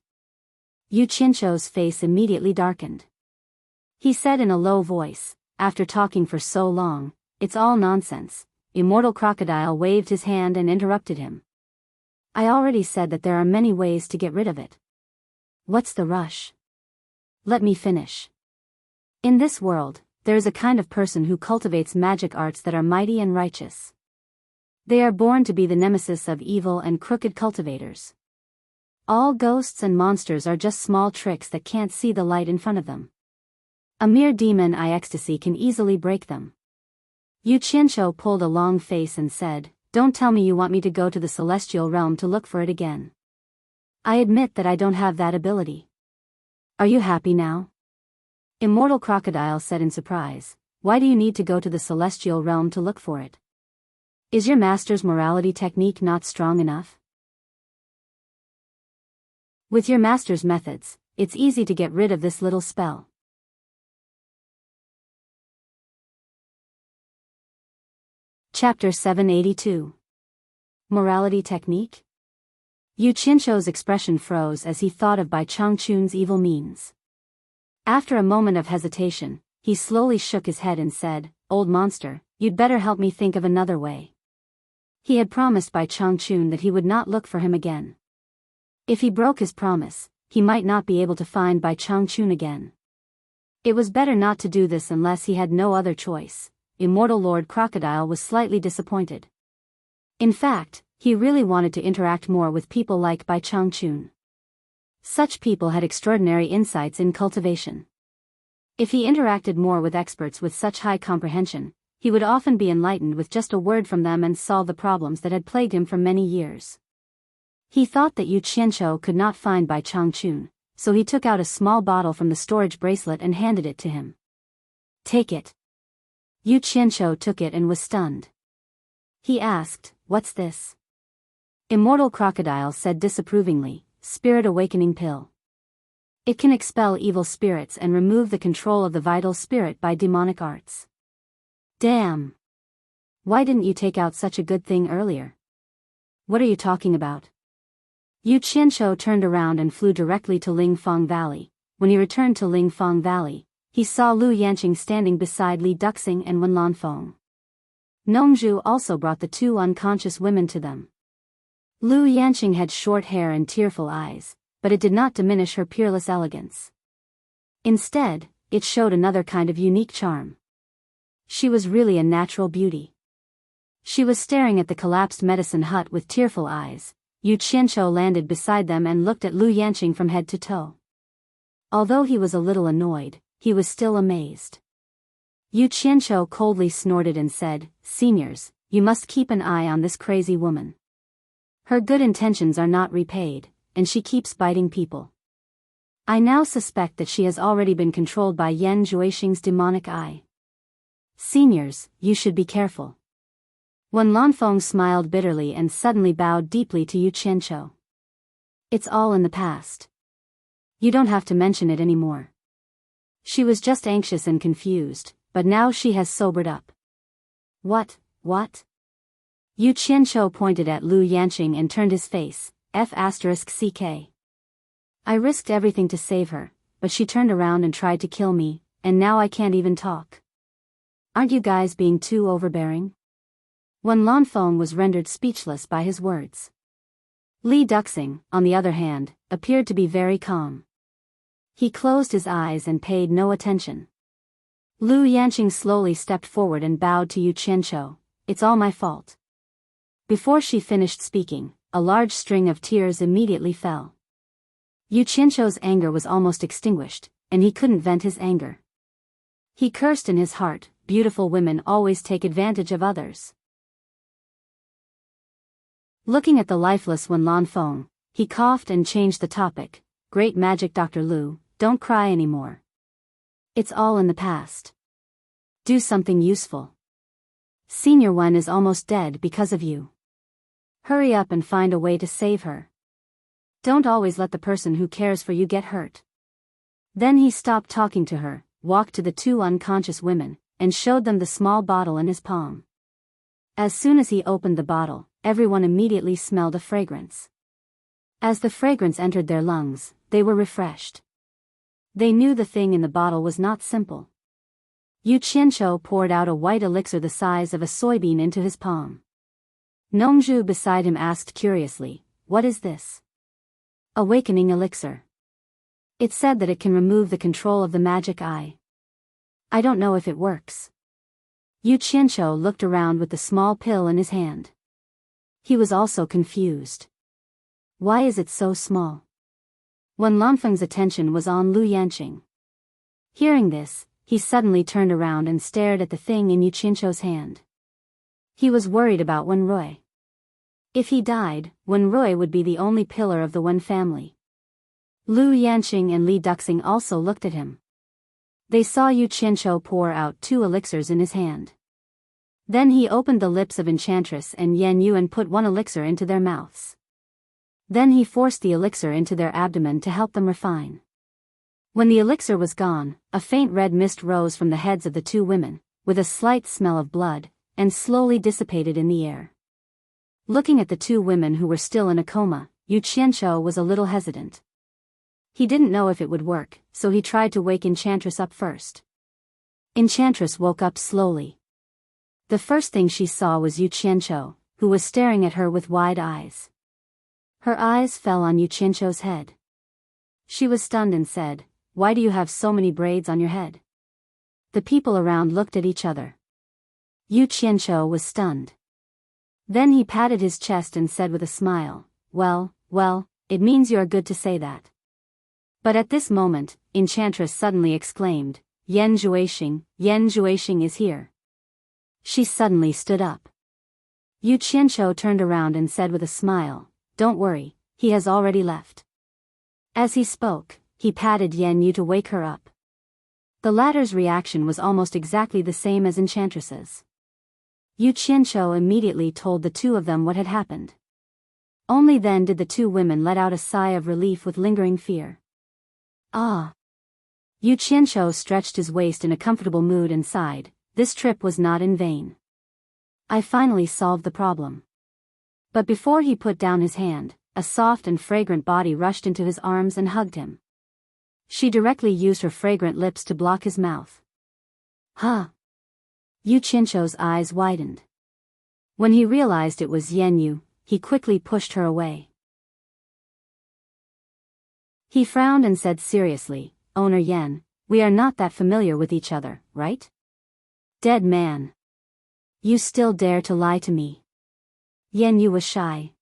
Yu Qianzhou's face immediately darkened. He said in a low voice, after talking for so long, it's all nonsense. Immortal Crocodile waved his hand and interrupted him. I already said that there are many ways to get rid of it. What's the rush? Let me finish. In this world, there is a kind of person who cultivates magic arts that are mighty and righteous. They are born to be the nemesis of evil and crooked cultivators. All ghosts and monsters are just small tricks that can't see the light in front of them. A mere demon eye ecstasy can easily break them. Yu Qianzhou pulled a long face and said, don't tell me you want me to go to the celestial realm to look for it again. I admit that I don't have that ability. Are you happy now? Immortal Crocodile said in surprise, "Why do you need to go to the celestial realm to look for it? Is your master's morality technique not strong enough? With your master's methods, it's easy to get rid of this little spell." Chapter 782. Morality Technique? Yu Qianshou's expression froze as he thought of Bai Changchun's evil means. After a moment of hesitation, he slowly shook his head and said, "Old monster, you'd better help me think of another way." He had promised Bai Changchun that he would not look for him again. If he broke his promise, he might not be able to find Bai Changchun again. It was better not to do this unless he had no other choice. Immortal Lord Crocodile was slightly disappointed. In fact, he really wanted to interact more with people like Bai Changchun. Such people had extraordinary insights in cultivation. If he interacted more with experts with such high comprehension, he would often be enlightened with just a word from them and solve the problems that had plagued him for many years. He thought that Yu Qianshou could not find Bai Changchun, so he took out a small bottle from the storage bracelet and handed it to him. "Take it." Yu Qianshou took it and was stunned. He asked, "What's this?" Immortal Crocodile said disapprovingly, "Spirit Awakening Pill. It can expel evil spirits and remove the control of the vital spirit by demonic arts." "Damn! Why didn't you take out such a good thing earlier?" "What are you talking about?" Yu Qianshou turned around and flew directly to Lingfang Valley. When he returned to Lingfang Valley, he saw Lu Yanqing standing beside Li Duxing and Wen Lanfeng. Nongzhu also brought the two unconscious women to them. Lu Yanqing had short hair and tearful eyes, but it did not diminish her peerless elegance. Instead, it showed another kind of unique charm. She was really a natural beauty. She was staring at the collapsed medicine hut with tearful eyes. Yu Qianshou landed beside them and looked at Lu Yanqing from head to toe. Although he was a little annoyed, he was still amazed. Yu Qianshou coldly snorted and said, "Seniors, you must keep an eye on this crazy woman. Her good intentions are not repaid, and she keeps biting people. I now suspect that she has already been controlled by Yan Zhuixing's demonic eye. Seniors, you should be careful." Wen Lanfeng smiled bitterly and suddenly bowed deeply to Yu Qianshou. "It's all in the past. You don't have to mention it anymore." She was just anxious and confused, but now she has sobered up. What? Yu Qianshou pointed at Lu Yanqing and turned his face, F***CK. "I risked everything to save her, but she turned around and tried to kill me, and now I can't even talk. Aren't you guys being too overbearing?" Wen Lanfeng was rendered speechless by his words. Li Duxing, on the other hand, appeared to be very calm. He closed his eyes and paid no attention. Lu Yanqing slowly stepped forward and bowed to Yu Qianshou. "It's all my fault." Before she finished speaking, a large string of tears immediately fell. Yu Qianshou's anger was almost extinguished, and he couldn't vent his anger. He cursed in his heart, "Beautiful women always take advantage of others." Looking at the lifeless Wen Lanfeng, he coughed and changed the topic. "Great magic Dr. Lu, don't cry anymore. It's all in the past. Do something useful. Senior Wen is almost dead because of you. Hurry up and find a way to save her. Don't always let the person who cares for you get hurt." Then he stopped talking to her, walked to the two unconscious women, and showed them the small bottle in his palm. As soon as he opened the bottle, everyone immediately smelled a fragrance. As the fragrance entered their lungs, they were refreshed. They knew the thing in the bottle was not simple. Yu Qianshou poured out a white elixir the size of a soybean into his palm. Nongzhu beside him asked curiously, "What is this?" "Awakening elixir. It said that it can remove the control of the magic eye. I don't know if it works." Yu Qianshou looked around with the small pill in his hand. He was also confused. Why is it so small? Wen Lanfeng's attention was on Lu Yanqing. Hearing this, he suddenly turned around and stared at the thing in Yu Qianshou's hand. He was worried about Wen Rui. If he died, Wen Rui would be the only pillar of the Wen family. Lu Yanqing and Li Duxing also looked at him. They saw Yu Qianzhou pour out 2 elixirs in his hand. Then he opened the lips of Enchantress and Yan Yu and put 1 elixir into their mouths. Then he forced the elixir into their abdomen to help them refine. When the elixir was gone, a faint red mist rose from the heads of the 2 women, with a slight smell of blood, and slowly dissipated in the air. Looking at the 2 women who were still in a coma, Yu Qianzhou was a little hesitant. He didn't know if it would work, so he tried to wake Enchantress up first. Enchantress woke up slowly. The first thing she saw was Yu Qianzhou, who was staring at her with wide eyes. Her eyes fell on Yu Qianzhou's head. She was stunned and said, "Why do you have so many braids on your head?" The people around looked at each other. Yu Qianzhou was stunned. Then he patted his chest and said with a smile, well, it means you are good to say that." But at this moment, Enchantress suddenly exclaimed, Yan Zhuixing is here." She suddenly stood up. Yu Qianzhou turned around and said with a smile, "Don't worry, he has already left." As he spoke, he patted Yan Yu to wake her up. The latter's reaction was almost exactly the same as Enchantress's. Yu Qianzhou immediately told the 2 of them what had happened. Only then did the 2 women let out a sigh of relief with lingering fear. Ah! Yu Qianzhou stretched his waist in a comfortable mood and sighed, "This trip was not in vain. I finally solved the problem." But before he put down his hand, a soft and fragrant body rushed into his arms and hugged him. She directly used her fragrant lips to block his mouth. Huh! Yu Qianzhou's eyes widened. When he realized it was Yan Yu, he quickly pushed her away. He frowned and said seriously, "Owner Yan, we are not that familiar with each other, right?" "Dead man. You still dare to lie to me." Yan Yu was shy.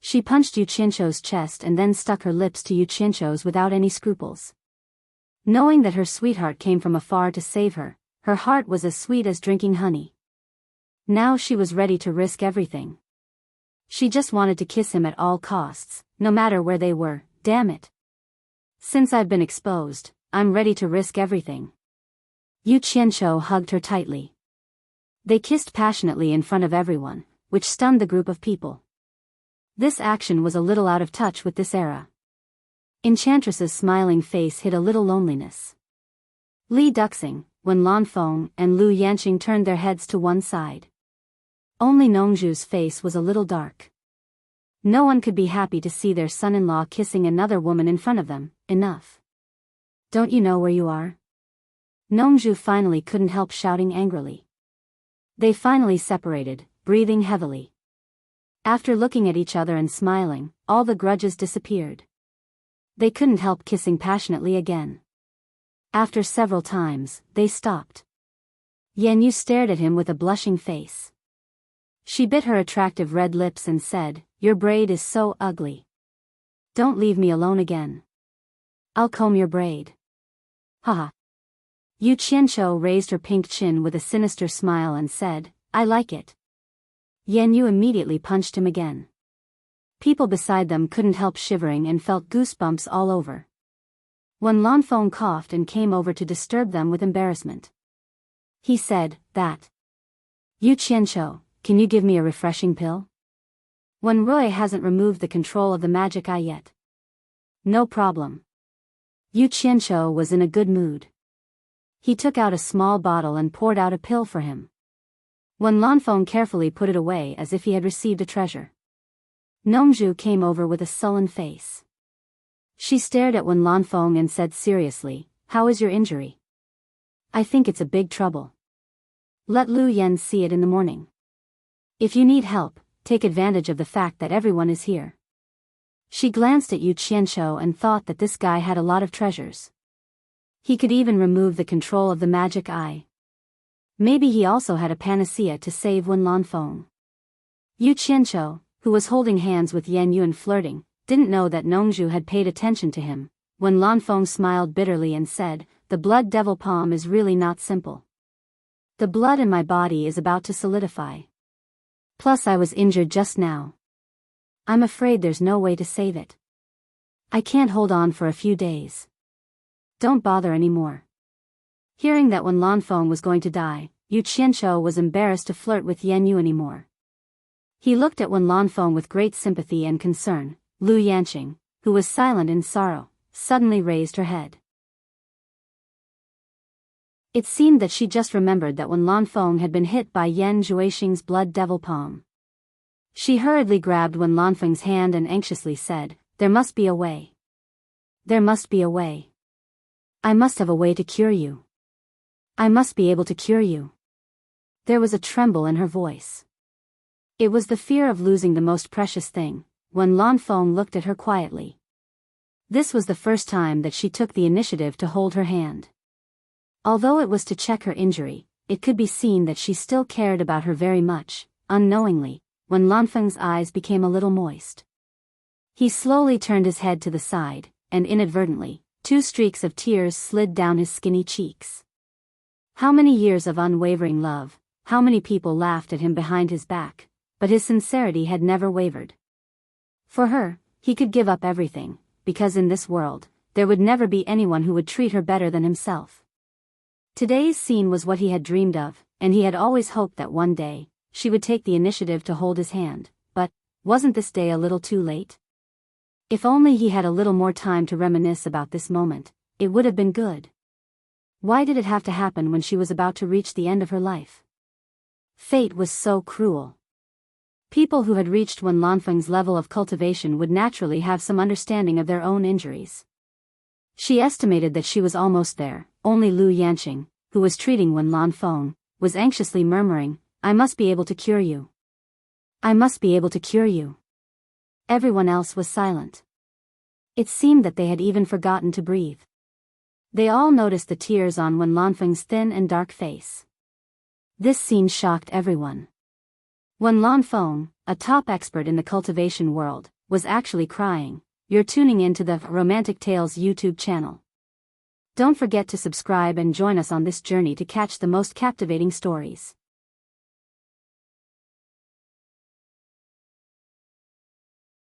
She punched Yu Qianzhou's chest and then stuck her lips to Yu Qianzhou's without any scruples. Knowing that her sweetheart came from afar to save her, her heart was as sweet as drinking honey. Now she was ready to risk everything. She just wanted to kiss him at all costs, no matter where they were, damn it. "Since I've been exposed, I'm ready to risk everything." Yu Qianzhou hugged her tightly. They kissed passionately in front of everyone, which stunned the group of people. This action was a little out of touch with this era. Enchantress's smiling face hid a little loneliness. Li Duxing, Wen Lanfeng and Lu Yanqing turned their heads to one side. Only Nongzhu's face was a little dark. No one could be happy to see their son-in-law kissing another woman in front of them. Enough. Don't you know where you are? Nongzhu finally couldn't help shouting angrily. They finally separated, breathing heavily. After looking at each other and smiling, all the grudges disappeared. They couldn't help kissing passionately again. After several times, they stopped. Yan Yu stared at him with a blushing face. She bit her attractive red lips and said, "Your braid is so ugly. Don't leave me alone again. I'll comb your braid." Haha. Yu Qianzhou raised her pink chin with a sinister smile and said, "I like it." Yan Yu immediately punched him again. People beside them couldn't help shivering and felt goosebumps all over. When Lanfeng coughed and came over to disturb them with embarrassment. He said, "That. Yu Qianzhou, can you give me a refreshing pill? Wen Rui hasn't removed the control of the magic eye yet." "No problem." Yu Qianzhou was in a good mood. He took out a small bottle and poured out a pill for him. Wen Lanfeng carefully put it away as if he had received a treasure. Nongzhu came over with a sullen face. She stared at Wen Lanfeng and said seriously, "How is your injury?" "I think it's a big trouble. Let Lu Yan see it in the morning. If you need help, take advantage of the fact that everyone is here." She glanced at Yu Qianzhou and thought that this guy had a lot of treasures. He could even remove the control of the magic eye. Maybe he also had a panacea to save Wen Lanfeng. Yu Qianzhou, who was holding hands with Yan Yu and flirting, didn't know that Nongzhu had paid attention to him. When Lanfeng smiled bitterly and said, "The blood devil palm is really not simple. The blood in my body is about to solidify. Plus I was injured just now. I'm afraid there's no way to save it. I can't hold on for a few days. Don't bother anymore." Hearing that Wen Lanfeng was going to die, Yu Qianqiu was embarrassed to flirt with Yan Yu anymore. He looked at Wen Lanfeng with great sympathy and concern. Lu Yanqing, who was silent in sorrow, suddenly raised her head. It seemed that she just remembered that Wen Lanfeng had been hit by Yan Zhuixing's blood devil palm. She hurriedly grabbed Wen Lanfeng's hand and anxiously said, "There must be a way. There must be a way. I must have a way to cure you. I must be able to cure you." There was a tremble in her voice. It was the fear of losing the most precious thing. Wen Lanfeng looked at her quietly. This was the first time that she took the initiative to hold her hand. Although it was to check her injury, it could be seen that she still cared about her very much. Unknowingly, Wen Lanfeng's eyes became a little moist. He slowly turned his head to the side, and inadvertently, 2 streaks of tears slid down his skinny cheeks. How many years of unwavering love, how many people laughed at him behind his back, but his sincerity had never wavered. For her, he could give up everything, because in this world, there would never be anyone who would treat her better than himself. Today's scene was what he had dreamed of, and he had always hoped that one day, she would take the initiative to hold his hand, but, wasn't this day a little too late? If only he had a little more time to reminisce about this moment, it would have been good. Why did it have to happen when she was about to reach the end of her life? Fate was so cruel. People who had reached Wen Lanfeng's level of cultivation would naturally have some understanding of their own injuries. She estimated that she was almost there. Only Lu Yanqing, who was treating Wen Lanfeng, was anxiously murmuring, "I must be able to cure you. I must be able to cure you." Everyone else was silent. It seemed that they had even forgotten to breathe. They all noticed the tears on Wen Lanfeng's thin and dark face. This scene shocked everyone. Wen Lanfeng, a top expert in the cultivation world, was actually crying. You're tuning into the Romantic Tales YouTube channel. Don't forget to subscribe and join us on this journey to catch the most captivating stories.